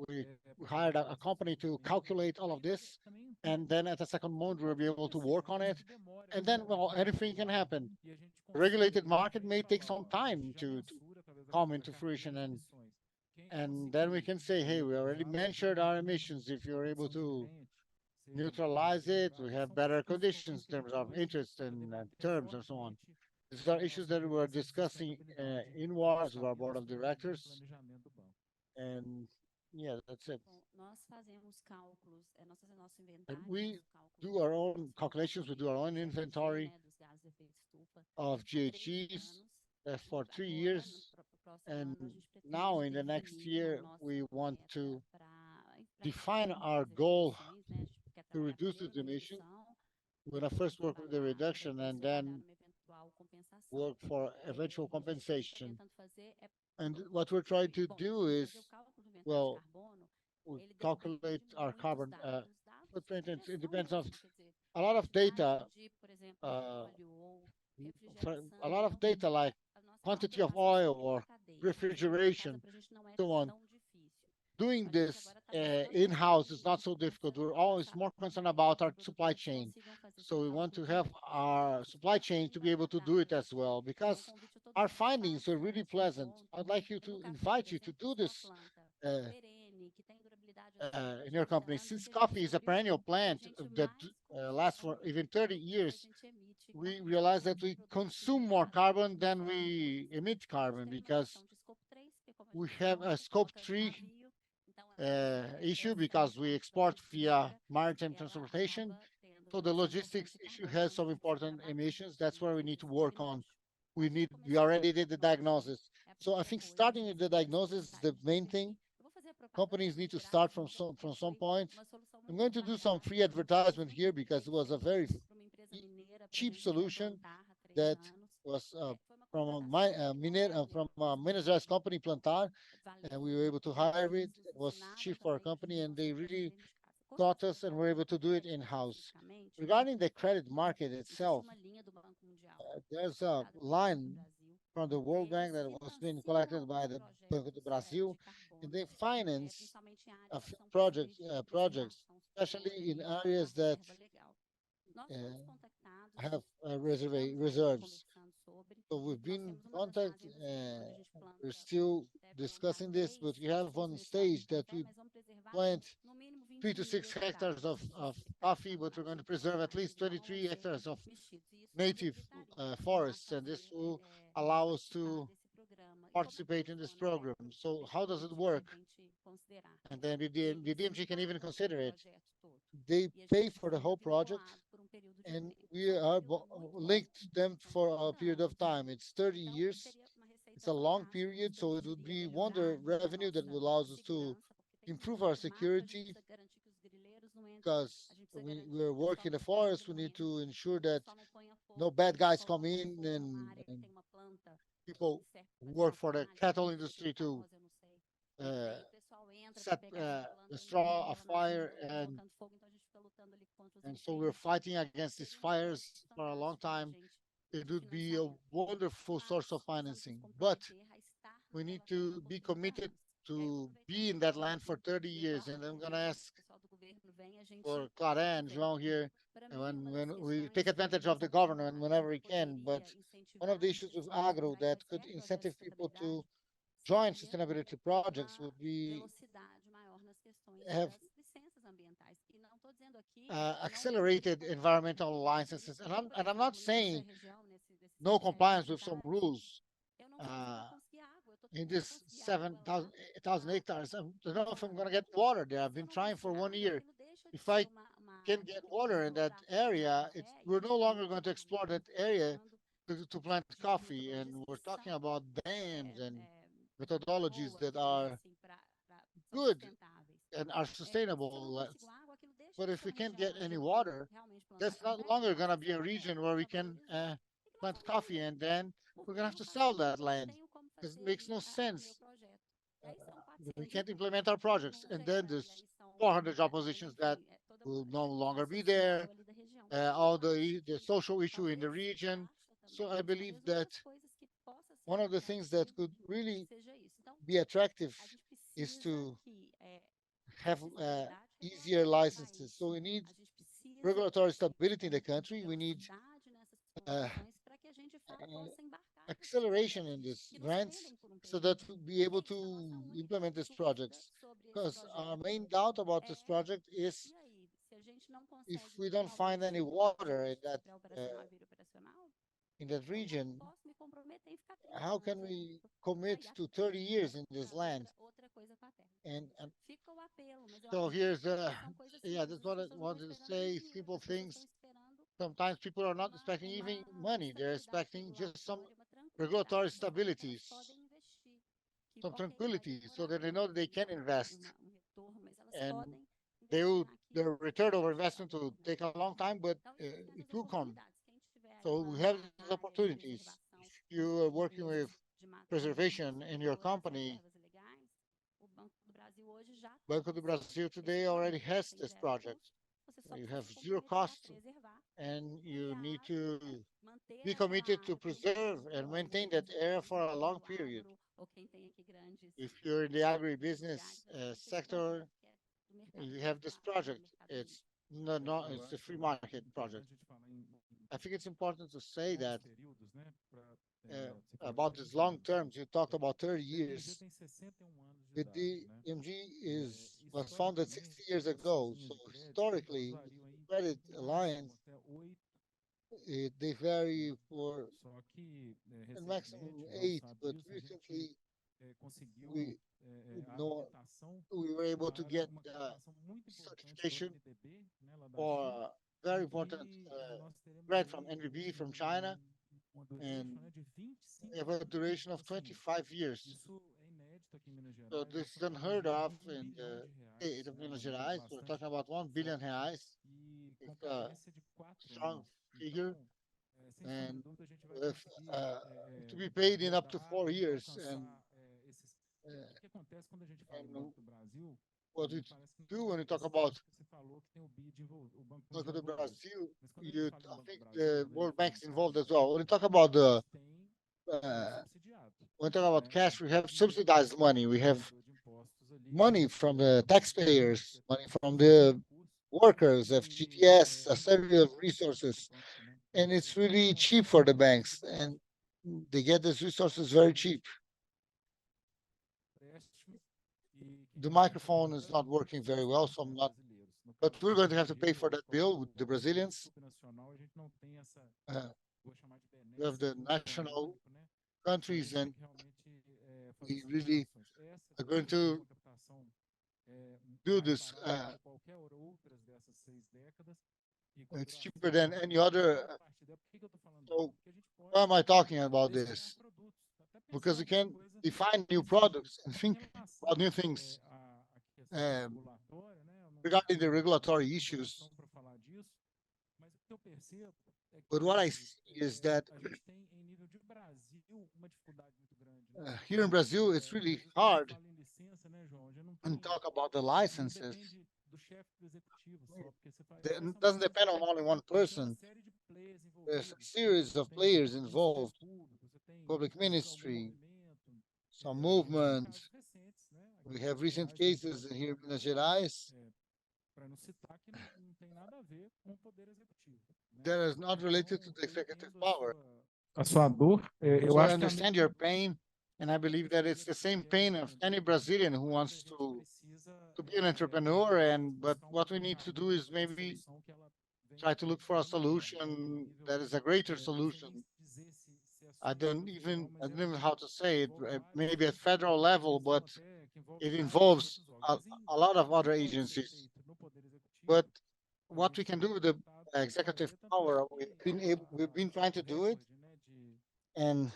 we hired a company to calculate all of this, and then at the second moment we'll be able to work on it. And then, well, anything can happen. The regulated market may take some time to come into fruition, and then we can say, hey, we already measured our emissions. If you're able to neutralize it, we have better conditions in terms of interest and terms and so on. These are issues that we're discussing in WARS with our board of directors. And yeah, that's it. And we do our own calculations, we do our own inventory of GHGs for 3 years. And now in the next year, we want to define our goal to reduce these emissions. We're going to first work with the reduction and then work for eventual compensation. And what we're trying to do is, well, we calculate our carbon footprint. It depends on a lot of data uh, a lot of data like quantity of oil or refrigeration, so on. Doing this in-house is not so difficult. We're always more concerned about our supply chain. So we want to have our supply chain to be able to do it as well because our findings are really pleasant. I'd like you to invite you to do this uh, in your company. Since coffee is a perennial plant that lasts for even 30 years, we realize that we consume more carbon than we emit carbon because we have a scope 3 issue because we export via maritime transportation. So the logistics issue has some important emissions. That's where we need to work on. We already did the diagnosis. So I think starting with the diagnosis is the main thing. Companies need to start from some point. I'm going to do some free advertisement here because it was a very cheap solution that was from Minas Gerais company Plantar, and we were able to hire it. It was cheap for our company, and they really taught us, and were able to do it in house. Regarding the credit market itself, there's a line from the World Bank that was being collected by the Banco do Brasil, and they finance projects, especially in areas that uh, have reserves. So we've been in contact. We're still discussing this, but we have one stage that we plant 3 to 6 hectares of coffee, but we're going to preserve at least 23 hectares of native forests, and this will allow us to participate in this program. So how does it work? And then the DMG can even consider it. They pay for the whole project, and we are linked them for a period of time. It's 30 years. It's a long period, so it would be wonder revenue that will allow us to improve our security because we're working in the forest. We need to ensure that no bad guys come in and people who work for the cattle industry to uh, set the straw afire, and so we're fighting against these fires for a long time. It would be a wonderful source of financing, but we need to be committed to be in that land for 30 years. And I'm going to ask for Clara and João here, and when we take advantage of the government whenever we can. But one of the issues with agro that could incentive people to join sustainability projects would be have accelerated environmental licenses. And I'm not saying no compliance with some rules. Uh, in this 7,000 hectares, I don't know if I'm going to get water there. I've been trying for 1 year. If I can get water in that area, we're no longer going to explore that area to plant coffee. And we're talking about dams and methodologies that are good and are sustainable. But if we can't get any water, that's not longer going to be a region where we can plant coffee, and then we're going to have to sell that land because it makes no sense. Uh, we can't implement our projects, and then there's 400 job positions that will no longer be there. All the social issue in the region. So I believe that one of the things that could really be attractive is to have easier licenses. So we need regulatory stability in the country. We need uh, uh, acceleration in these grants so that we'll be able to implement these projects. Because our main doubt about this project is if we don't find any water in that region, how can we commit to 30 years in this land? And so here's yeah, that's what I wanted to say. Simple things. Sometimes people are not expecting even money; they're expecting just some regulatory stabilities, some tranquility, so that they know that they can invest, and they will their return over investment will take a long time, but it will come. So we have these opportunities. If you are working with preservation in your company, Banco do Brasil today already has this project. You have zero cost, and you need to be committed to preserve and maintain that area for a long period. If you're in the agribusiness sector, you have this project. It's no, it's a free market project. I think it's important to say that about these long terms. You talked about 30 years. The DMG is was founded 60 years ago. So historically, the credit lines they vary for a maximum 8, but recently we know we were able to get certification for a very important grant from NVB from China, and we have a duration of 25 years. So this is unheard of in the state of Minas Gerais. We're talking about 1 billion reais. It's a strong figure, and with, uh, to be paid in up to 4 years. And what we do when we talk about Banco do Brasil, I think the World Bank is involved as well. When we talk about uh, when we talk about cash, we have subsidized money. We have money from the taxpayers, money from the workers, FGTS, a series of resources, and it's really cheap for the banks, and they get these resources very cheap. The microphone is not working very well, so I'm not. But we're going to have to pay for that bill with the Brazilians. Uh, we have the national countries, and we really are going to do this. It's cheaper than any other. So why am I talking about this? Because we can define new products and think about new things um, regarding the regulatory issues. But what I see is that here in Brazil, it's really hard and talk about the licenses. It doesn't depend on only one person. There's a series of players involved, public ministry, some movement. We have recent cases here in Minas Gerais that is not related to the executive power. A sua dor, eu So I acho que understand your pain, and I believe that it's the same pain of any Brazilian who wants to be an entrepreneur. And but what we need to do is maybe try to look for a solution that is a greater solution. I don't even know how to say it. Maybe at federal level, but it involves a lot of other agencies. But what we can do with the executive power, we've been trying to do it, and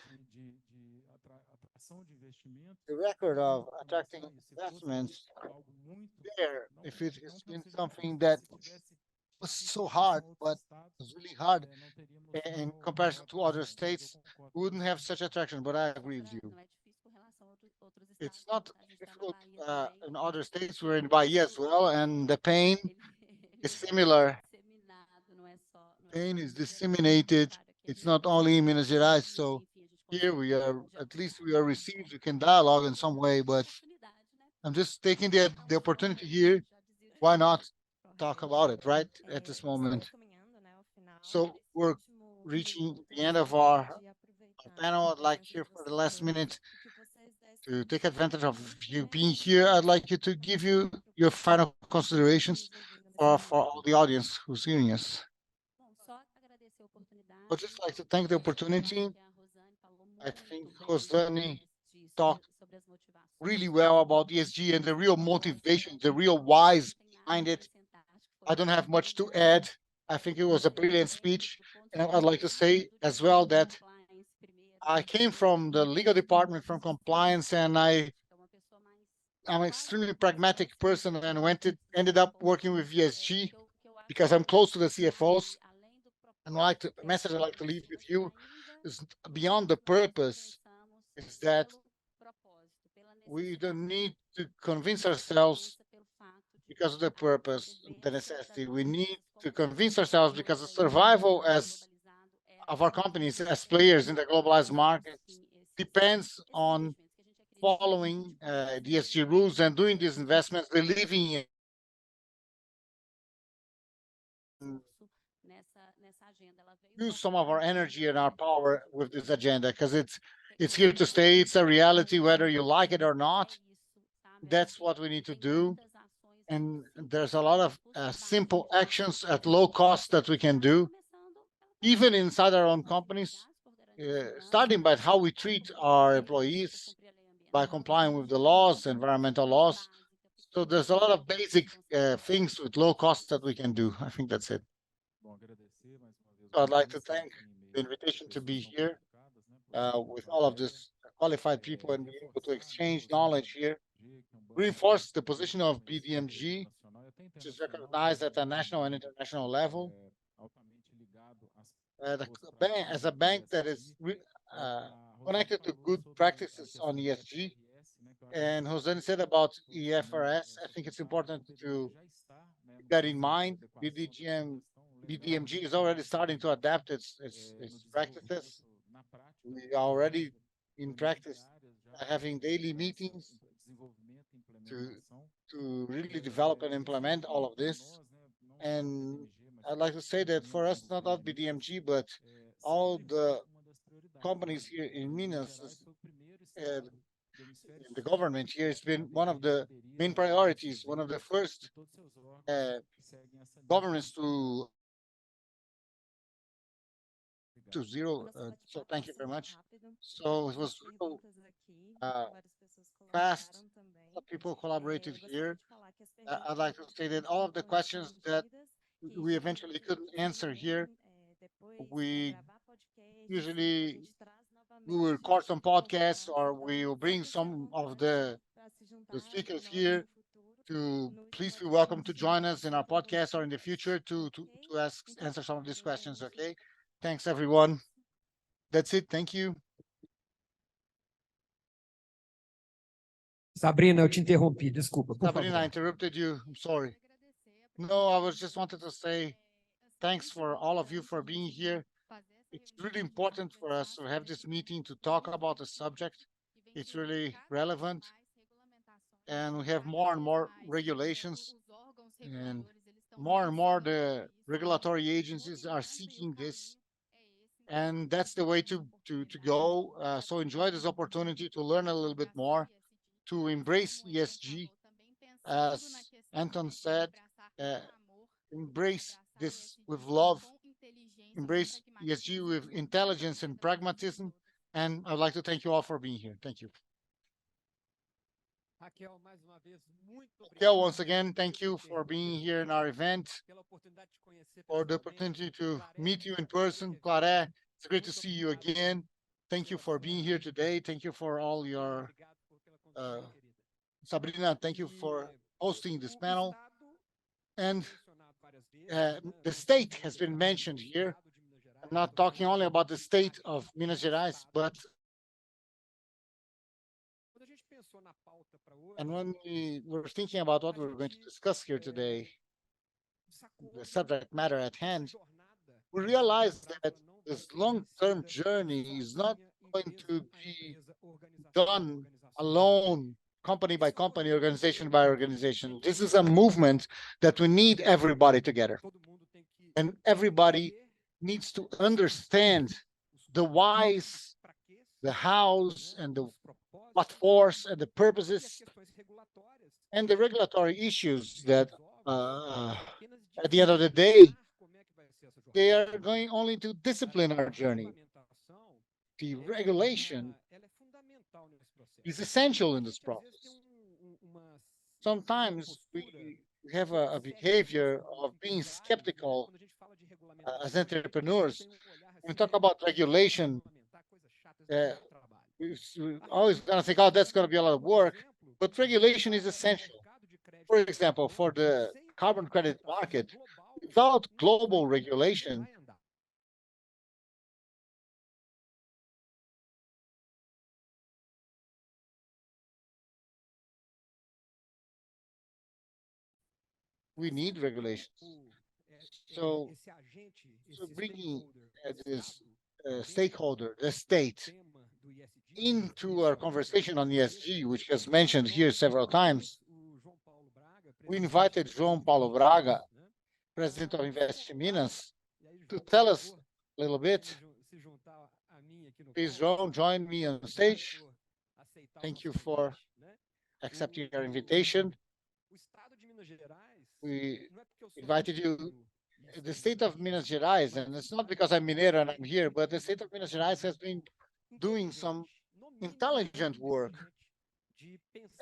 the record of attracting investments there, if it has been something that was so hard, but was really hard in comparison to other states, we wouldn't have such attraction. But I agree with you. It's not difficult in other states. We're in Bahia as well, and the pain is similar. Pain is disseminated. It's not only in Minas Gerais. So here we are, at least we are received. We can dialogue in some way, but I'm just taking the opportunity here. Why not talk about it right at this moment? So we're reaching the end of our panel. I'd like here for the last minute to take advantage of you being here. I'd like you to give you your final considerations for all the audience who's hearing us. I'd just like to thank the opportunity. I think Rosani talked really well about ESG and the real motivation, the real whys behind it. I don't have much to add. I think it was a brilliant speech. And I'd like to say as well that I came from the legal department, from compliance, and I'm an extremely pragmatic person and ended up working with ESG because I'm close to the CFOs. And the message I'd like to leave with you is beyond the purpose, is that we don't need to convince ourselves because of the purpose, the necessity. We need to convince ourselves because the survival as of our companies as players in the globalized markets depends on following the ESG rules and doing these investments, believing in use some of our energy and our power with this agenda because it's here to stay. It's a reality, whether you like it or not. That's what we need to do. And there's a lot of simple actions at low cost that we can do, even inside our own companies, starting by how we treat our employees by complying with the laws, environmental laws. So there's a lot of basic things with low cost that we can do. I think that's it. So I'd like to thank the invitation to be here with all of this qualified people and be able to exchange knowledge here, reinforce the position of BDMG, which is recognized at a national and international level. As a bank that is uh, connected to good practices on ESG. And Jose said about EFRS, I think it's important to keep that in mind. BDMG is already starting to adapt its practices. We are already in practice having daily meetings to to really develop and implement all of this. And I'd like to say that for us, not only BDMG, but all the companies here in Minas, uh, the government here, it's been one of the main priorities, one of the first uh, governments to zero. So thank you very much. So it was real uh, fast. People collaborated here. I'd like to say that all of the questions that we eventually couldn't answer here, we usually we will record some podcasts or we will bring some of the speakers here to please feel welcome to join us in our podcast or in the future to answer some of these questions. Okay. Thanks everyone. That's it. Thank you. Sabrina, eu te interrompi, desculpa, por Sabrina, I favor. interrupted you. I'm sorry. No, I was just wanted to say thanks for all of you for being here. It's really important for us to have this meeting to talk about the subject. It's really relevant, and we have more and more regulations, and more the regulatory agencies are seeking this, and that's the way to go. So enjoy this opportunity to learn a little bit more, to embrace ESG, as Anton said. Uh, Embrace this with love, embrace ESG with intelligence and pragmatism. And I'd like to thank you all for being here. Thank you. Raquel, mais uma vez, muito Raquel, obrigado once again, thank you for being here in our event, pela oportunidade de conhecer for the pessoalmente. opportunity to Claré, meet you in muito prazer person. te ver. Clare, it's great to Muito see you obrigado again. Thank you pela for sua being here today. Thank you for all your, Obrigado pela uh, contribuição, querida. Sabrina, thank you for E hosting this o panel. Estado And mencionado várias vezes, né? the Nós state somos has been Estado mentioned do here. Estado de Minas Gerais, I'm not do talking only Brasil, about the state aqui of no Minas nosso Gerais, estado. but Quando a gente pensou na pauta para hoje, and when we were thinking about what a we were going to gente discuss here today, sacou the que subject matter at essa hand, jornada we de longo realized prazo that ela não vai this ser long-term vencida journey is not sozinha, going to empresa a be empresa, organização a done organização. alone, company by Esse company, movimento organization todo by tem organization. que This is ser a movement that we need everybody together. todo mundo tem que And everybody entender needs to understand os the whys, praquês, the hows, né, and the os what propósitos force and the e as purposes questões regulatórias and the regulatory issues that desses órgãos apenas at the end of the dificultar day, como é que vai ser essa they jornada. are going only to discipline our A journey. regulamentação The regulation ela é fundamental nesse processo. is essential A in this gente às vezes tem process. uma Sometimes postura we have a cética behavior como of being empresários, né? skeptical Quando a gente fala de as regulamentação, a gente entrepreneurs. tem um olhar When we assim talk meio about regulation, regulamentar coisa chata, isso dá uh, muito trabalho. we're A always going to think, oh, that's regulamentação, going to be a lot of por work. exemplo, But regulation is para o essential. mercado de crédito For example, internacional, for the sem carbon credit regulamentação market, global, without não global regulation, vai andar. We need regulations. So, so bringing this stakeholder, the state, into our conversation on ESG, which was mentioned here several times, we invited João Paulo Braga, President of Invest Minas, to tell us a little bit. Please, João, join me on stage. Thank you for accepting our invitation. We invited you. The state of Minas Gerais, and it's not because I'm Mineiro and I'm here, but the state of Minas Gerais has been doing some intelligent work.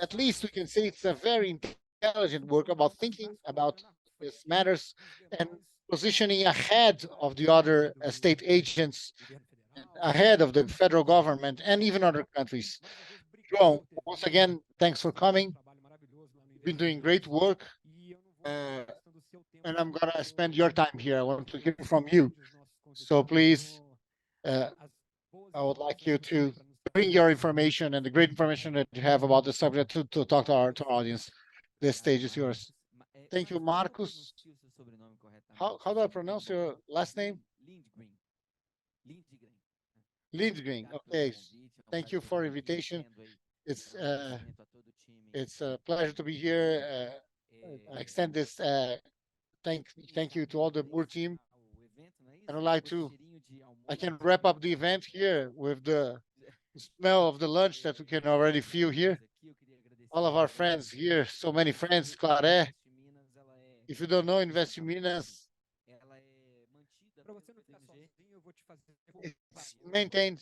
At least we can say it's a very intelligent work about thinking about these matters and positioning ahead of the other state agents, ahead of the federal government, and even other countries. João, once again, thanks for coming. You've been doing great work. And I'm going to spend your time here. I want to hear from you. So please, I would like you to bring your information and the great information that you have about the subject to talk to our audience. This stage is yours. Thank you, Marcos. How do I pronounce your last name? Lindgren. Okay. Thank you for invitation. It's a pleasure to be here. I extend this thank you to all the Moore team. And I'd like to, I can wrap up the event here with the smell of the lunch that we can already feel here. All of our friends here, so many friends, Claré. If you don't know, Invest in Minas, it's maintained.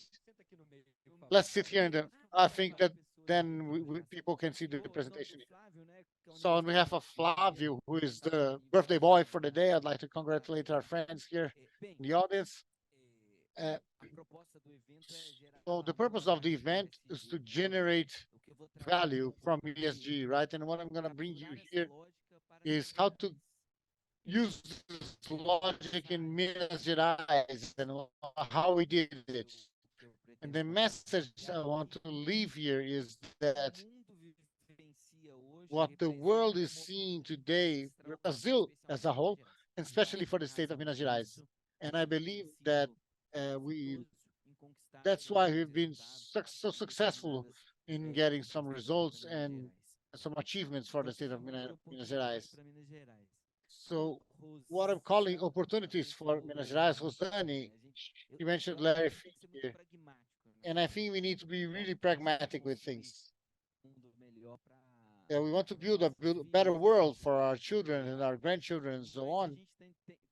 Let's sit here in the, I think that then people can see the presentation. So on behalf of Flavio, who is the birthday boy for the day, I'd like to congratulate our friends here in the audience. So the purpose of the event is to generate value from ESG, right? And what I'm going to bring you here is how to use this logic in Minas Gerais and how we did it. And the message I want to leave here is that what the world is seeing today, Brazil as a whole, and especially for the state of Minas Gerais. And I believe that that's why we've been so successful in getting some results and some achievements for the state of Minas Gerais. So what I'm calling opportunities for Minas Gerais, Rosani, you mentioned Larry Fink here. And I think we need to be really pragmatic with things. Yeah, we want to build a better world for our children and our grandchildren and so on.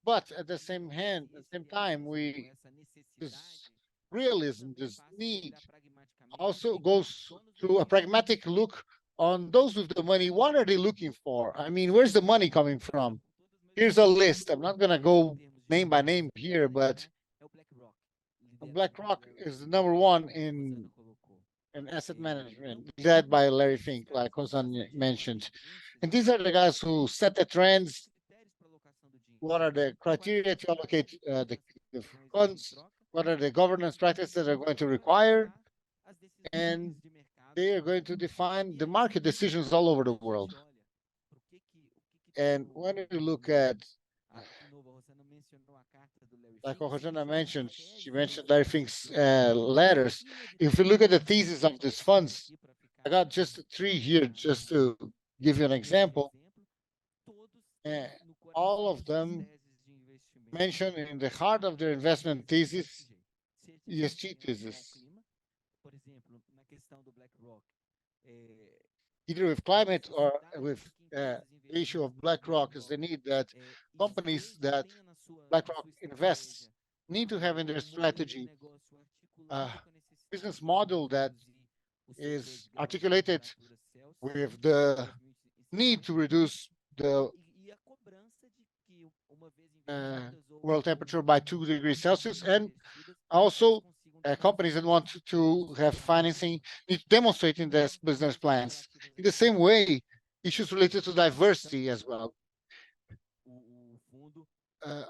But at the same time, this realism, this need, also goes to a pragmatic look on those with the money. What are they looking for? I mean, where's the money coming from? Here's a list. I'm not going to go name by name here, but BlackRock is the number one in asset management, led by Larry Fink, like Hosan mentioned. And these are the guys who set the trends. What are the criteria to allocate the funds? What are the governance practices that are going to require? And they are going to define the market decisions all over the world. And when you look at, like Rosana mentioned, she mentioned Larry Fink's letters. If you look at the thesis of these funds, I got just three here just to give you an example. All of them mention in the heart of their investment thesis, ESG thesis. Either with climate or with the issue of BlackRock is the need that companies that BlackRock invests need to have in their strategy a business model that is articulated with the need to reduce the world temperature by 2 degrees Celsius, and also companies that want to have financing need to demonstrate in their business plans. In the same way, issues related to diversity as well.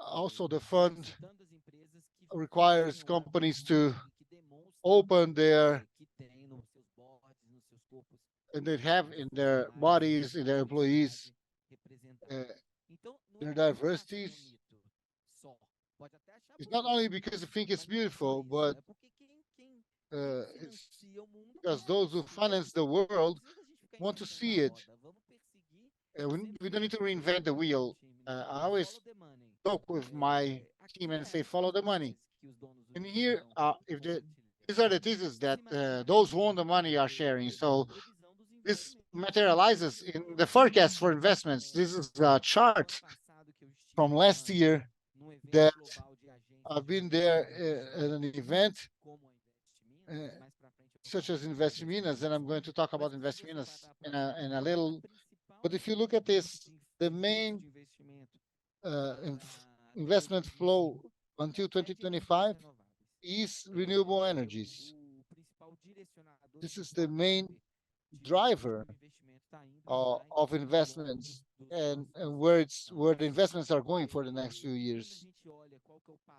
Also, the fund requires companies to open their, and they have in their bodies, in their employees, their diversities is not only because they think it's beautiful, but it's because those who finance the world want to see it. We don't need to reinvent the wheel. I always talk with my team and say, follow the money. And here, if the these are the theses that those who own the money are sharing. So this materializes in the forecast for investments. This is a chart from last year that I've been there at an event uh, such as Invest Minas, and I'm going to talk about Invest Minas in a little. But if you look at this, the main investment flow until 2025 is renewable energies. This is the main driver of investments and where the investments are going for the next few years.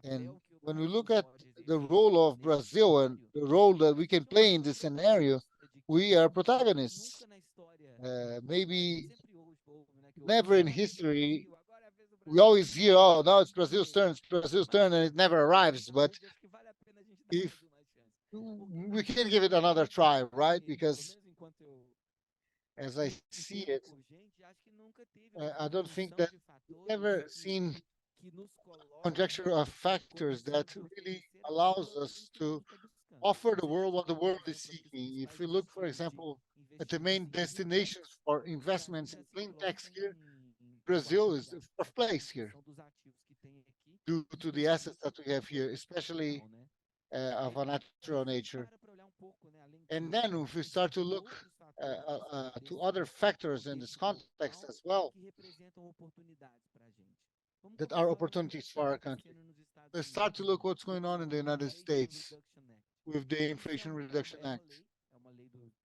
And when we look at the role of Brazil and the role that we can play in this scenario, we are protagonists. Maybe never in history, we always hear, oh, now it's Brazil's turn, and it never arrives. But if we can give it another try, right? Because as I see it, I don't think that we've ever seen conjecture of factors that really allows us to offer the world what the world is seeking. If we look, for example, at the main destinations for investments in clean techs here, Brazil is the fourth place here due to the assets that we have here, especially of a natural nature. And then if we start to look to other factors in this context as well that are opportunities for our country, let's start to look what's going on in the United States with the Inflation Reduction Act.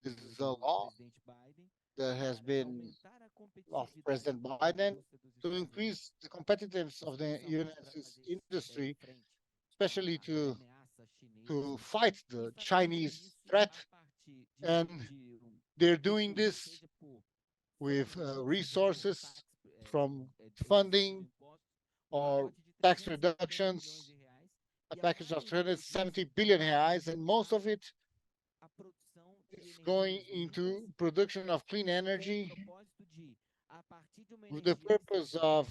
This is a law that has been of President Biden to increase the competitiveness of the United States industry, especially to fight the Chinese threat. And they're doing this with resources from funding or tax reductions, a package of 370 billion reais, and most of it is going into production of clean energy with the purpose of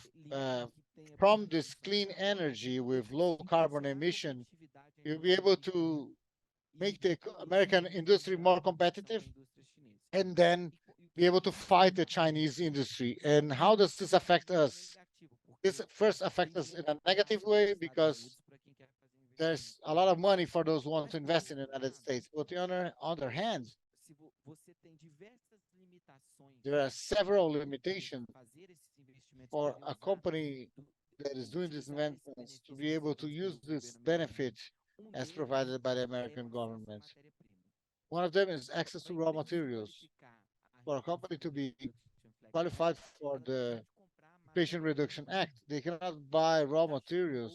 from this clean energy with low carbon emission, you'll be able to make the American industry more competitive and then be able to fight the Chinese industry. And how does this affect us? This first affects us in a negative way because there's a lot of money for those who want to invest in the United States. But on the other hand, there are several limitations for a company that is doing these investments to be able to use this benefit as provided by the American government. One of them is access to raw materials. For a company to be qualified for the Inflation Reduction Act, they cannot buy raw materials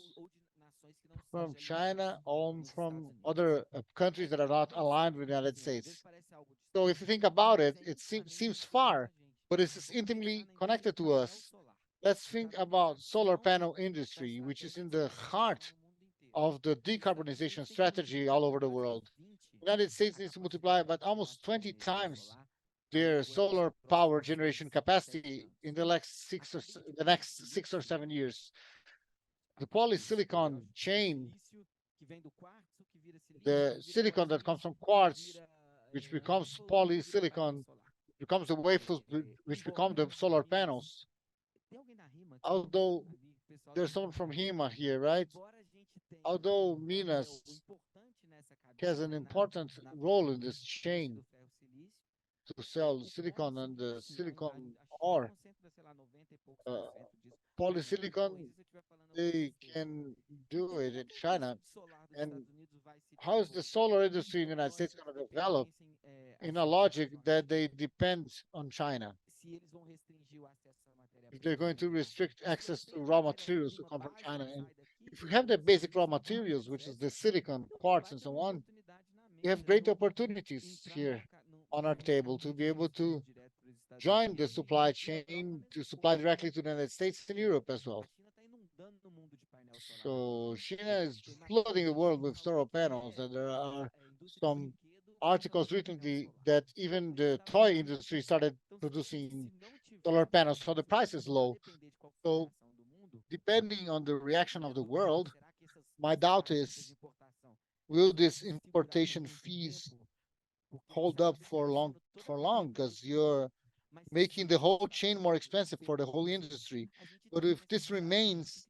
from China or from other countries that are not aligned with the United States. So if you think about it, it seems far, but it's intimately connected to us. Let's think about solar panel industry, which is in the heart of the decarbonization strategy all over the world. The United States needs to multiply about almost 20 times their solar power generation capacity in the next 6 or 7 years. The polysilicon chain, the silicon that comes from quartz, which becomes polysilicon, becomes the wafers, which become the solar panels. Although there's someone from HIMA here, right? Although Minas has an important role in this chain to sell silicon and the silicon ore, uh, polysilicon, they can do it in China. And how is the solar industry in the United States going to develop in a logic that they depend on China? If they're going to restrict access to raw materials to come from China. And if we have the basic raw materials, which is the silicon, quartz, and so on, we have great opportunities here on our table to be able to join the supply chain to supply directly to the United States and Europe as well. So China is flooding the world with solar panels, and there are some articles recently that even the toy industry started producing solar panels, so the price is low. So depending on the reaction of the world, my doubt is, will these importation fees hold up for long? Because you're making the whole chain more expensive for the whole industry. But if this remains,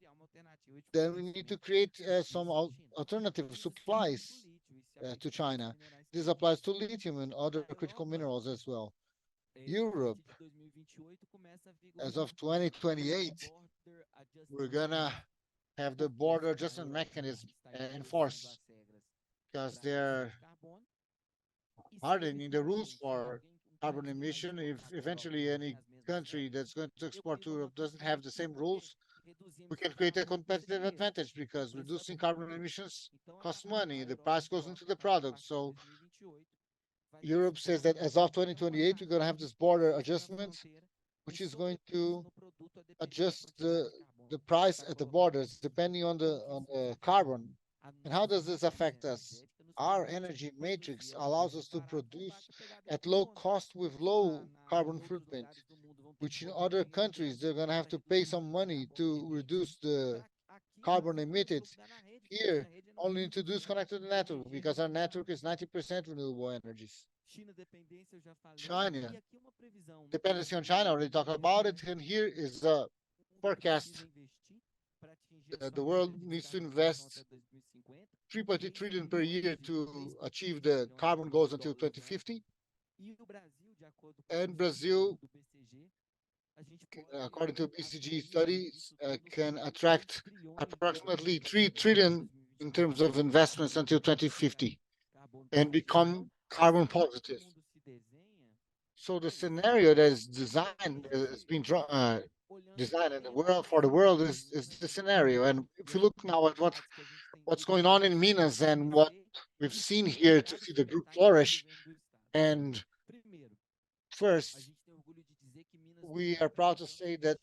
then we need to create some alternative supplies to China. This applies to lithium and other critical minerals as well. Europe, as of 2028, we're gonna have the border adjustment mechanism enforced because they're hardening the rules for carbon emission. If eventually any country that's going to export to Europe doesn't have the same rules, we can create a competitive advantage because reducing carbon emissions costs money. The price goes into the product. So Europe says that as of 2028, we're going to have this border adjustment, which is going to adjust the price at the borders depending on the carbon. And how does this affect us? Our energy matrix allows us to produce at low cost with low carbon footprint, which in other countries they're going to have to pay some money to reduce the carbon emitted. Here, only to do is connect to the network because our network is 90% renewable energies. China, dependency on China, already talked about it, and here is a forecast that the world needs to invest 3.2 trillion per year to achieve the carbon goals until 2050. And Brazil, according to BCG studies, can attract approximately 3 trillion in terms of investments until 2050 and become carbon positive. So the scenario that is designed has been designed in the world for the world is the scenario. And if you look now at what's going on in Minas and what we've seen here to see the group flourish, and first, we are proud to say that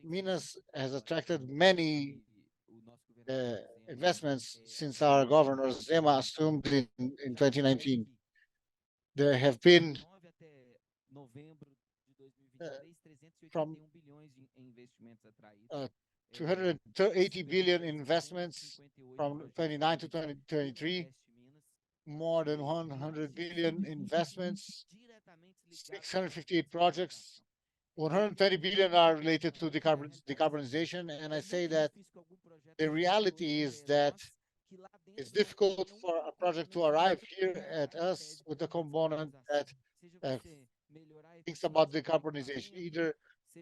Minas has attracted many investments since our governor Zema assumed in 2019. There have been from 280 billion investments from 29 to 2023, more than 100 billion investments, 658 projects, 130 billion are related to decarbonization. And I say that the reality is that it's difficult for a project to arrive here at us with a component that uh, thinks about decarbonization, either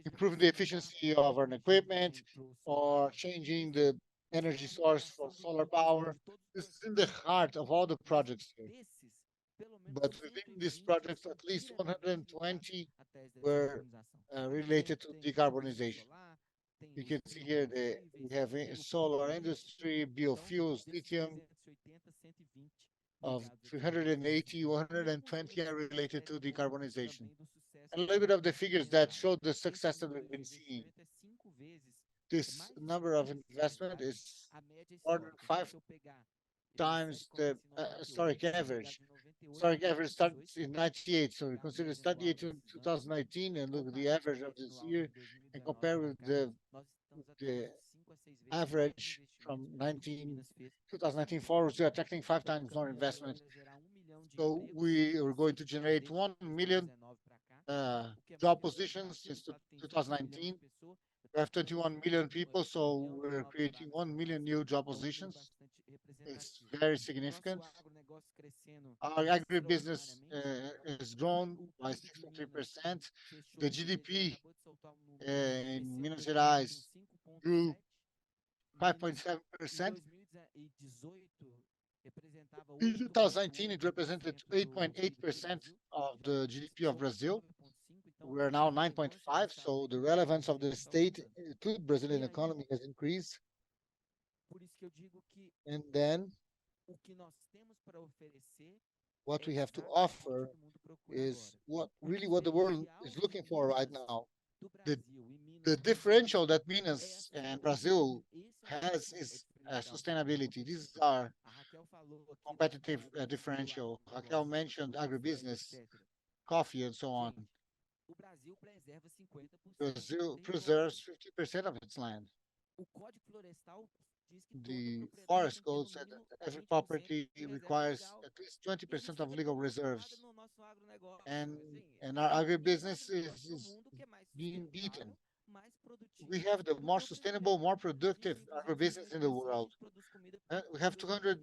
improving the efficiency of an equipment or changing the energy source for solar power. This is in the heart of all the projects here. But within these projects, at least 120 were related to decarbonization. You can see here that we have solar industry, biofuels, lithium of 380, 120 are related to decarbonization. And a little bit of the figures that show the success that we've been seeing. This number of investment is more than 5 times the historic average. Historic average starts in 98, so we consider 98 to 2019 and look at the average of this year and compare with the average from 2019 forward, we're attracting 5 times more investment. So we are going to generate 1 million job positions since 2019. We have 21 million people, so we're creating 1 million new job positions. It's very significant. Our agribusiness has grown by 63%. The GDP in Minas Gerais grew 5.7%. In 2019, it represented 8.8% of the GDP of Brazil. We're now 9.5, so the relevance of the state to the Brazilian economy has increased. And then what we have to offer is what the world is looking for right now. The the differential that Minas and Brazil has is sustainability. These are competitive differential. Raquel mentioned agribusiness, coffee, and so on. Brazil preserves 50% of its land. The forest code said that every property requires at least 20% of legal reserves. And and our agribusiness is being beaten. We have the more sustainable, more productive agribusiness in the world. We have 200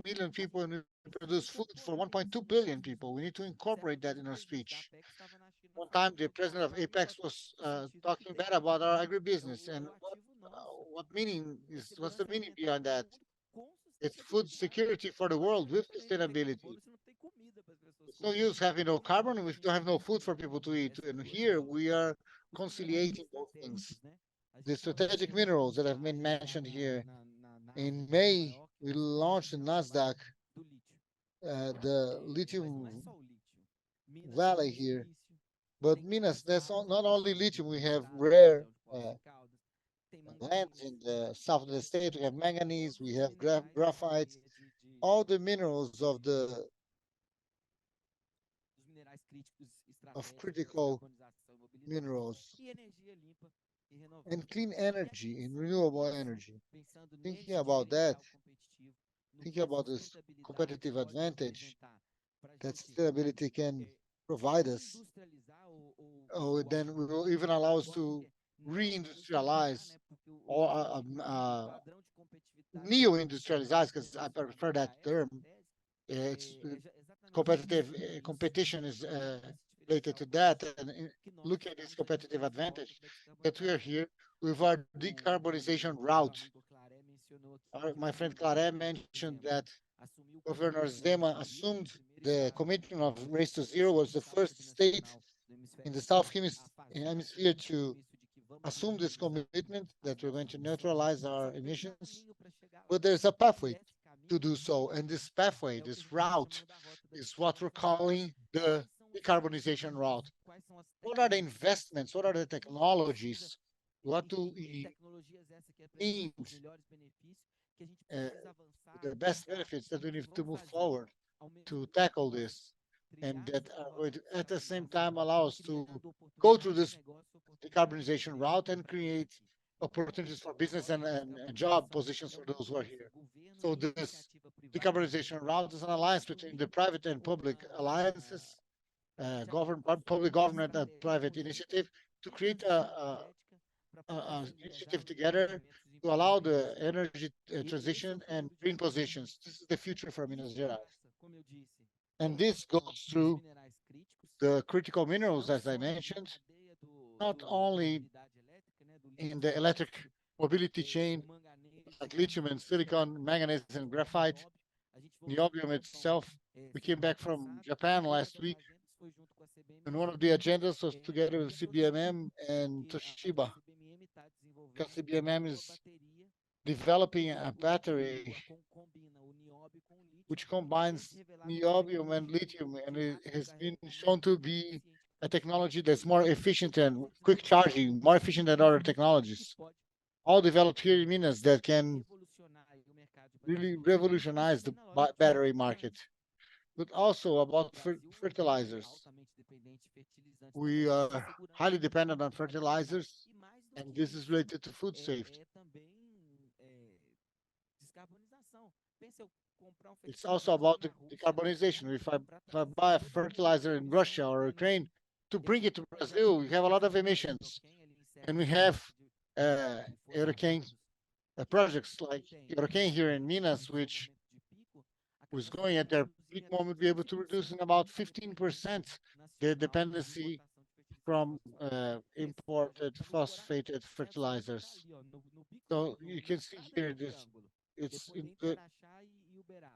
million people and we produce food for 1.2 billion people. We need to incorporate that in our speech. One time, the president of Apex was talking bad about our agribusiness, and what meaning is what's the meaning behind that? It's food security for the world with sustainability. It's no use having no carbon if we don't have no food for people to eat. And here we are conciliating both things. The strategic minerals that have been mentioned here. In May, we launched in Nasdaq the lithium valley here. But Minas, that's not only lithium. We have rare lands in the south of the state. We have manganese. We have graphite. All the minerals of critical minerals and clean energy and renewable energy. Thinking about that, thinking about this competitive advantage that sustainability can provide us, oh, then we will even allow us to reindustrialize or neo-industrialize, because I prefer that term. It's competitive competition is related to that, and look at this competitive advantage that we are here with our decarbonization route. My friend Clare mentioned that Governor Zema assumed the commitment of Race to Zero, was the first state in the South Hemisphere to assume this commitment that we're going to neutralize our emissions. But there's a pathway to do so. And this pathway, this route, is what we're calling the decarbonization route. What are the investments? What are the technologies? What do we need? Uh, the best benefits that we need to move forward to tackle this, and that are going to, at the same time, allow us to go through this decarbonization route and create opportunities for business and job positions for those who are here. So this decarbonization route is an alliance between the private and public alliances, public government and private initiative to create a initiative together to allow the energy transition and green positions. This is the future for Minas Gerais. And this goes through the critical minerals, as I mentioned, not only in the electric mobility chain, like lithium and silicon, manganese and graphite, niobium itself. We came back from Japan last week, and one of the agendas was together with CBMM and Toshiba, because CBMM is developing a battery which combines niobium and lithium, and it has been shown to be a technology that's more efficient and quick charging, more efficient than other technologies. All developed here in Minas that can really revolutionize the battery market. But also about fertilizers. We are highly dependent on fertilizers, and this is related to food safety. It's also about the decarbonization. If I buy a fertilizer in Russia or Ukraine to bring it to Brazil, we have a lot of emissions. And we have hurricane projects like hurricane here in Minas, which was going at their peak moment, be able to reduce in about 15% the dependency from imported phosphated fertilizers. So you can see here this, it's in the,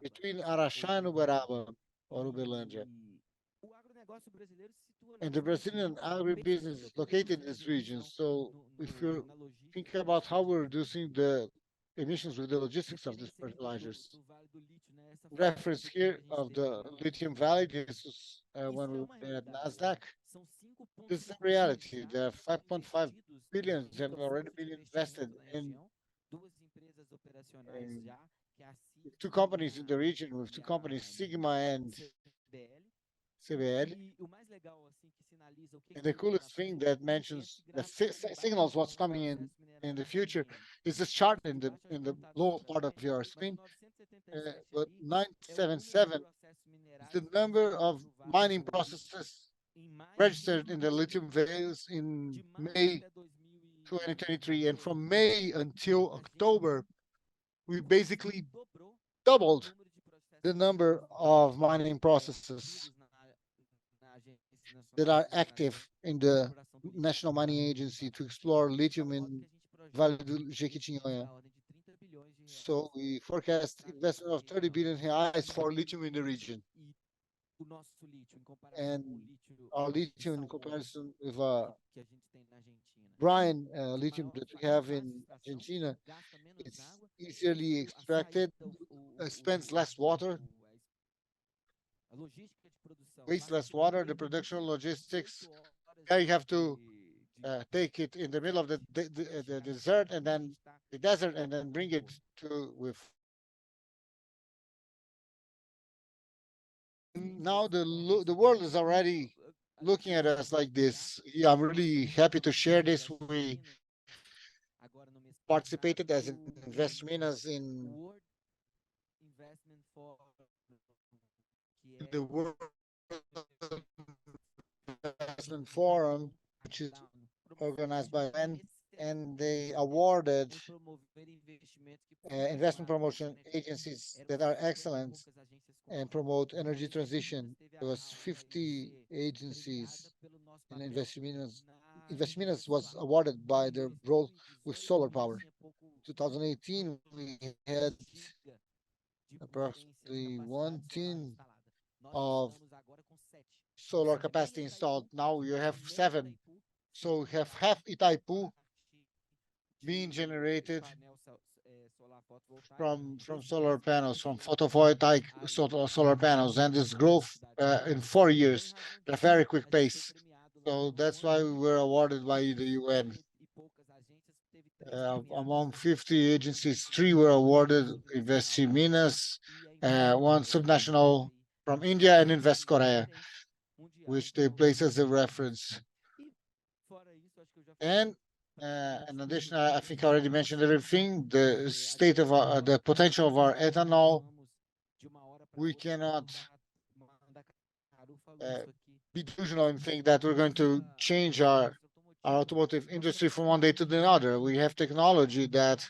between Araxá and Uberaba or Uberlândia. And the Brazilian agribusiness is located in this region. So if you think about how we're reducing the emissions with the logistics of these fertilizers. Reference here of the lithium valley. This is when we were at Nasdaq. This is a reality. There are 5.5 billions have already been invested in two companies in the region, with two companies, Sigma and CBL. And the coolest thing that mentions that signals what's coming in the future is this chart in the lower part of your screen. But 977 is the number of mining processes registered in the lithium veils in May 2023, and from May until October, we basically doubled the number of mining processes that are active in the National Mining Agency to explore lithium in Vale do Jequitinhonha. So we forecast investment of 30 billion reais for lithium in the region. And our lithium in comparison with brine lithium that we have in Argentina, it's easily extracted, spends less water, wastes less water, the production logistics. There you have to take it in the middle of the desert and then the desert and then bring it to with. Now the world is already looking at us like this. Yeah, I'm really happy to share this. We participated as an investment as in the World Investment Forum, which is organized by UN, and they awarded investment promotion agencies that are excellent and promote energy transition. There was 50 agencies, and Investiminas was awarded by their role with solar power. 2018, we had approximately 1 ton of solar capacity installed. Now you have 7. So we have half Itaipu being generated from solar panels, from photovoltaic solar panels, and this growth in 4 years at a very quick pace. So that's why we were awarded by the UN. Among 50 agencies, 3 were awarded: Invest in Minas, one subnational from India, and Invest Korea, which they place as a reference. And in addition, I think I already mentioned everything. The state of the potential of our ethanol, we cannot be delusional and think that we're going to change our automotive industry from one day to the other. We have technology that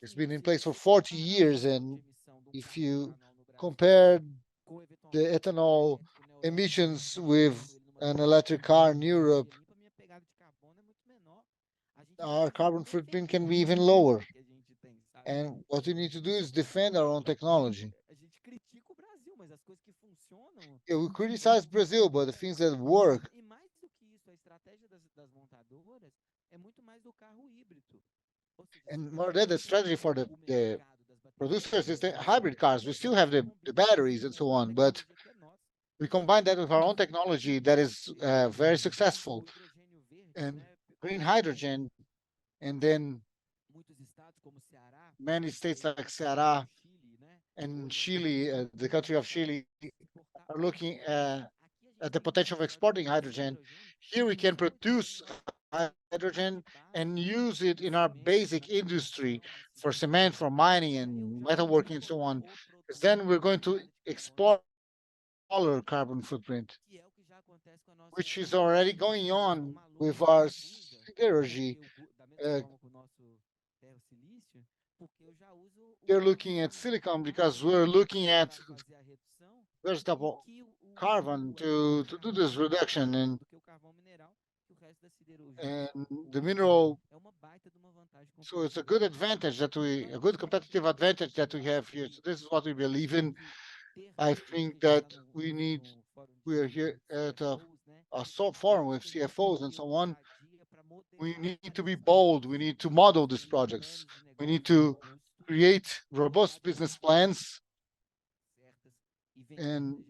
has been in place for 40 years, and if you compare the ethanol emissions with an electric car in Europe, our carbon footprint can be even lower. And what we need to do is defend our own technology. Yeah, we criticize Brazil, but the things that work. And more than the strategy for the producers is the hybrid cars. We still have the batteries and so on, but we combine that with our own technology that is very successful. And green hydrogen, and then many states like Ceará and Chile, the country of Chile, are looking at the potential of exporting hydrogen. Here we can produce hydrogen and use it in our basic industry for cement, for mining and metalworking and so on. Because then we're going to export smaller carbon footprint, which is already going on with our siderurgy. Uh, they're looking at silicon because we're looking at vegetable carbon to do this reduction, and the mineral. So it's a good advantage that a good competitive advantage that we have here. So this is what we believe in. I think that we are here at a forum with CFOs and so on We need to be bold. We need to model these projects. We need to create robust business plans and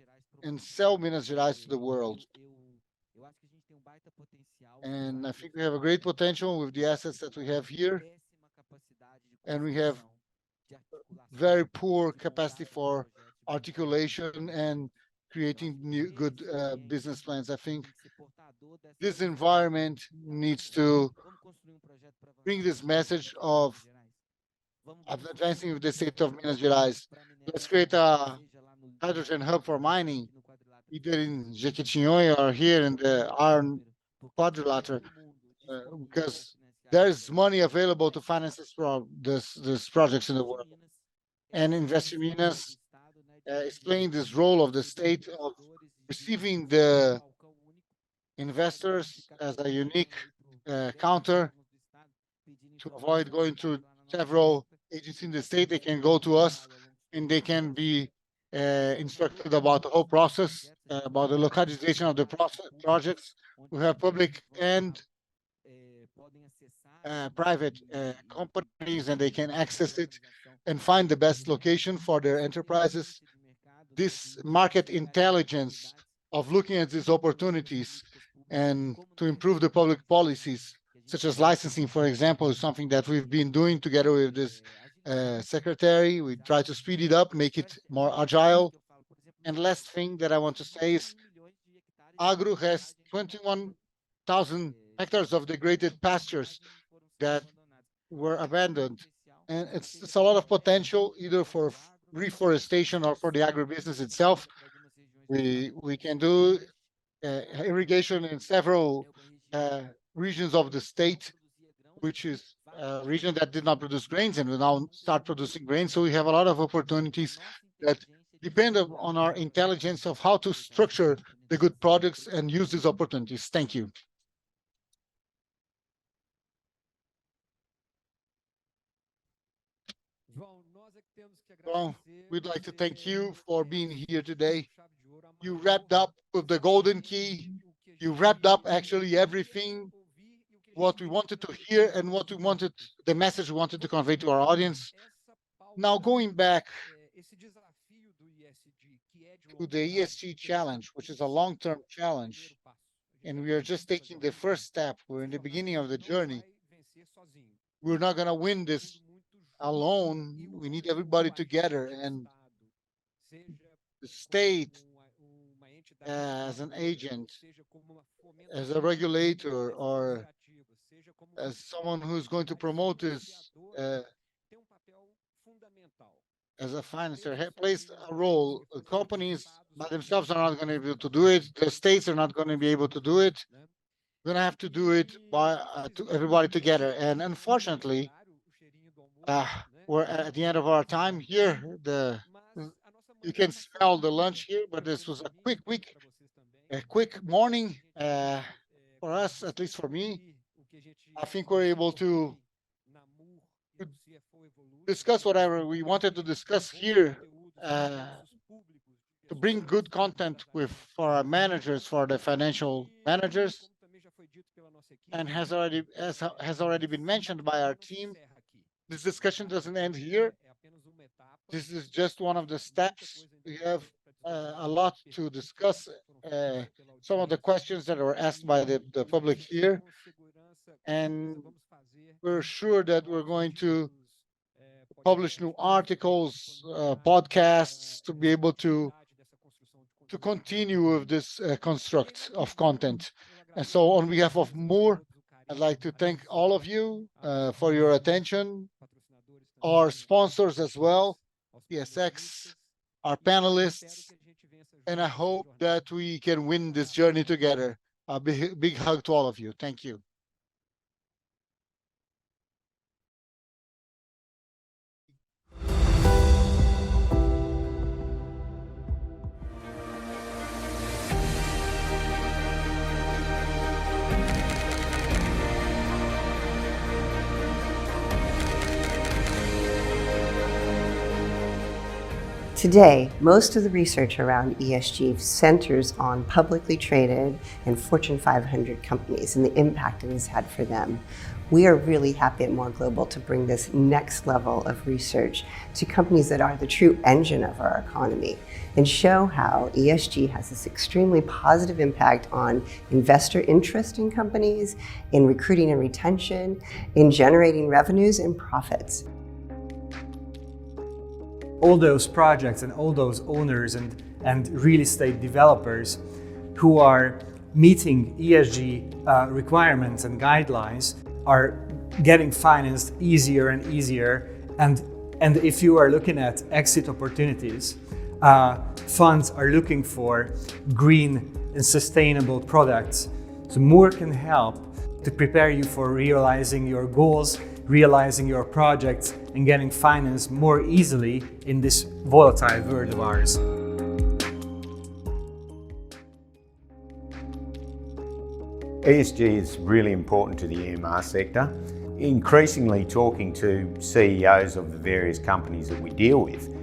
sell Minas Gerais to the world. And I think we have a great potential with the assets that we have here, and we have very poor capacity for articulation and creating new good business plans. I think this environment needs to bring this message of advancing with the state of Minas Gerais. Let's create a hydrogen hub for mining, either in Jequitinhonha or here in the Iron Quadrilateral, because there's money available to finance this projects in the world. And Invest in Minas is playing this role of the state of receiving the investors as a unique counter to avoid going through several agencies in the state. They can go to us and they can be instructed about the whole process, about the localization of the projects. We have public and private companies, and they can access it and find the best location for their enterprises. This market intelligence of looking at these opportunities and to improve the public policies, such as licensing, for example, is something that we've been doing together with this secretary. We try to speed it up, make it more agile. And last thing that I want to say is Agro has 21,000 hectares of degraded pastures that were abandoned. And it's a lot of potential either for reforestation or for the agribusiness itself. We can do irrigation in several regions of the state, which is a region that did not produce grains and will now start producing grains. So we have a lot of opportunities that depend on our intelligence of how to structure the good products and use these opportunities. Thank you. Well, we'd like to thank you for being here today. You wrapped up with the golden key. You wrapped up actually everything, what we wanted to hear and what we wanted, the message we wanted to convey to our audience. Now going back to the ESG challenge, which is a long-term challenge, and we are just taking the first step. We're in the beginning of the journey. We're not going to win this alone. We need everybody together, and the state as an agent, as a regulator, or as someone who's going to promote this as a financer, plays a role. Companies by themselves are not going to be able to do it. The states are not going to be able to do it. We're going to have to do it by everybody together. And unfortunately, we're at the end of our time here. You can smell the lunch here, but this was a quick morning for us, at least for me. I think we're able to discuss whatever we wanted to discuss here, to bring good content for our managers, for the financial managers, and has already been mentioned by our team. This discussion doesn't end here. This is just one of the steps. We have a lot to discuss. Some of the questions that were asked by the public here, and we're sure that we're going to publish new articles, podcasts, to be able to continue with this construct of content. And so on behalf of Moore, I'd like to thank all of you for your attention, our sponsors as well, PSX, our panelists, and I hope that we can win this journey together. A big hug to all of you. Thank you. Today, most of the research around ESG centers on publicly traded and Fortune 500 companies and the impact it has had for them. We are really happy at More Global to bring this next level of research to companies that are the true engine of our economy and show how ESG has this extremely positive impact on investor interest in companies, in recruiting and retention, in generating revenues and profits. All those projects and all those owners and real estate developers who are meeting ESG requirements and guidelines are getting financed easier and easier. And if you are looking at exit opportunities, funds are looking for green and sustainable products. So Moore can help to prepare you for realizing your goals, realizing your projects, and getting financed more easily in this volatile world of ours. ESG is really important to the EMR sector. Increasingly talking to CEOs of the various companies that we deal with,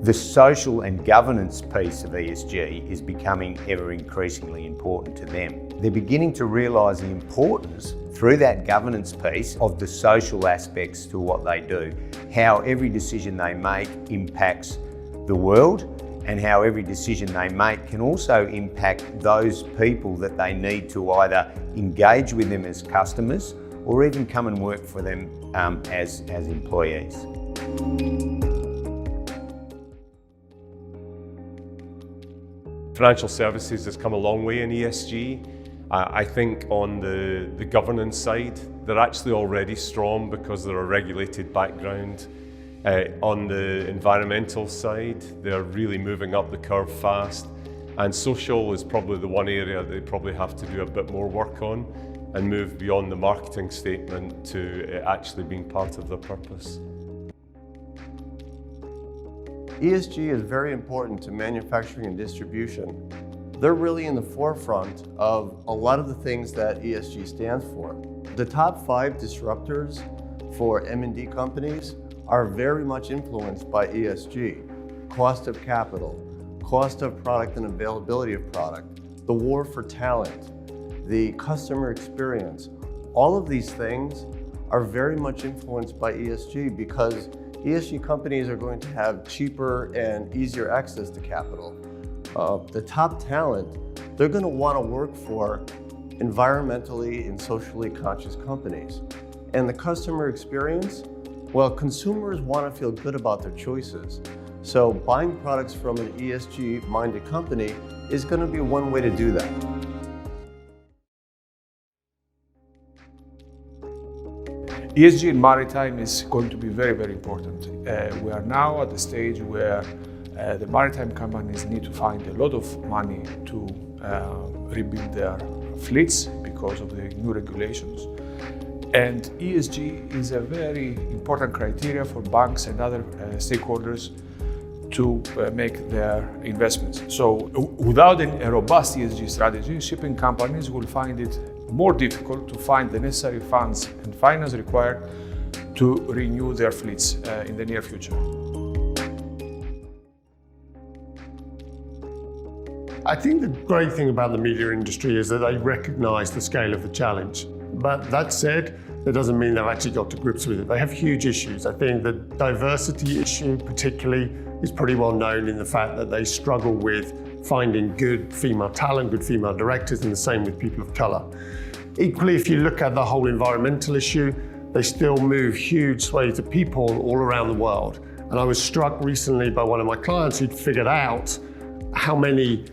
the social and governance piece of ESG is becoming ever increasingly important to them. They're beginning to realise the importance through that governance piece of the social aspects to what they do, how every decision they make impacts the world and how every decision they make can also impact those people that they need to either engage with them as customers or even come and work for them as employees. Financial services has come a long way in ESG. I think on the governance side, they're actually already strong because they're a regulated background. On the environmental side, they're really moving up the curve fast. And social is probably the one area they probably have to do a bit more work on and move beyond the marketing statement to it actually being part of their purpose. ESG is very important to manufacturing and distribution. They're really in the forefront of a lot of the things that ESG stands for. The top 5 disruptors for M&D companies are very much influenced by ESG. Cost of capital, cost of product and availability of product, the war for talent, the customer experience. All of these things are very much influenced by ESG because ESG companies are going to have cheaper and easier access to capital. The top talent, they're going to want to work for environmentally and socially conscious companies. And the customer experience, well, consumers want to feel good about their choices. So buying products from an ESG-minded company is going to be one way to do that. ESG in maritime is going to be very, very important. We are now at the stage where the maritime companies need to find a lot of money to rebuild their fleets because of the new regulations. And ESG is a very important criteria for banks and other stakeholders to make their investments. So without a robust ESG strategy, shipping companies will find it more difficult to find the necessary funds and finance required to renew their fleets in the near future. I think the great thing about the media industry is that they recognize the scale of the challenge. But that said, that doesn't mean they've actually got to grips with it. They have huge issues. I think the diversity issue particularly is pretty well known in the fact that they struggle with finding good female talent, good female directors, and the same with people of color. Equally, if you look at the whole environmental issue, they still move huge swathes of people all around the world. And I was struck recently by one of my clients who'd figured out how many,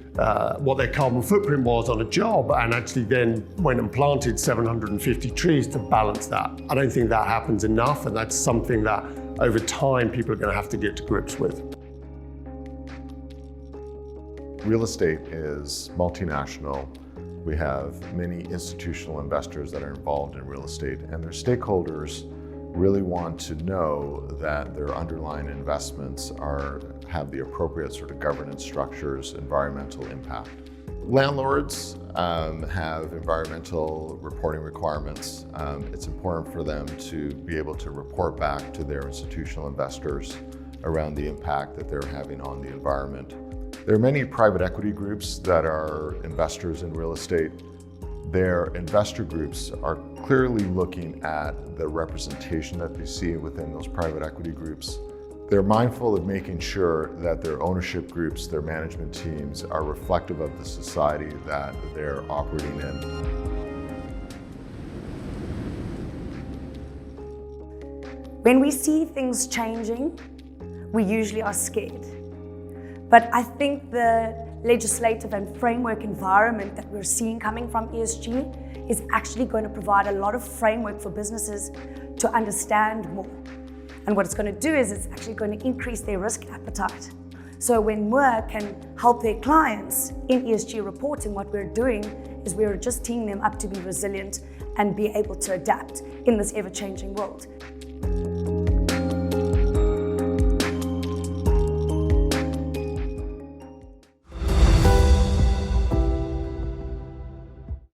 what their carbon footprint was on a job, and actually then went and planted 750 trees to balance that. I don't think that happens enough, and that's something that over time people are going to have to get to grips with. Real estate is multinational. We have many institutional investors that are involved in real estate, and their stakeholders really want to know that their underlying investments have the appropriate sort of governance structures, environmental impact. Landlords have environmental reporting requirements. It's important for them to be able to report back to their institutional investors around the impact that they're having on the environment. There are many private equity groups that are investors in real estate. Their investor groups are clearly looking at the representation that they see within those private equity groups. They're mindful of making sure that their ownership groups, their management teams are reflective of the society that they're operating in. When we see things changing, we usually are scared. But I think the legislative and framework environment that we're seeing coming from ESG is actually going to provide a lot of framework for businesses to understand more. And what it's going to do is it's actually going to increase their risk appetite. So when Moore can help their clients in ESG reporting, what we're doing is we're just teeing them up to be resilient and be able to adapt in this ever-changing world.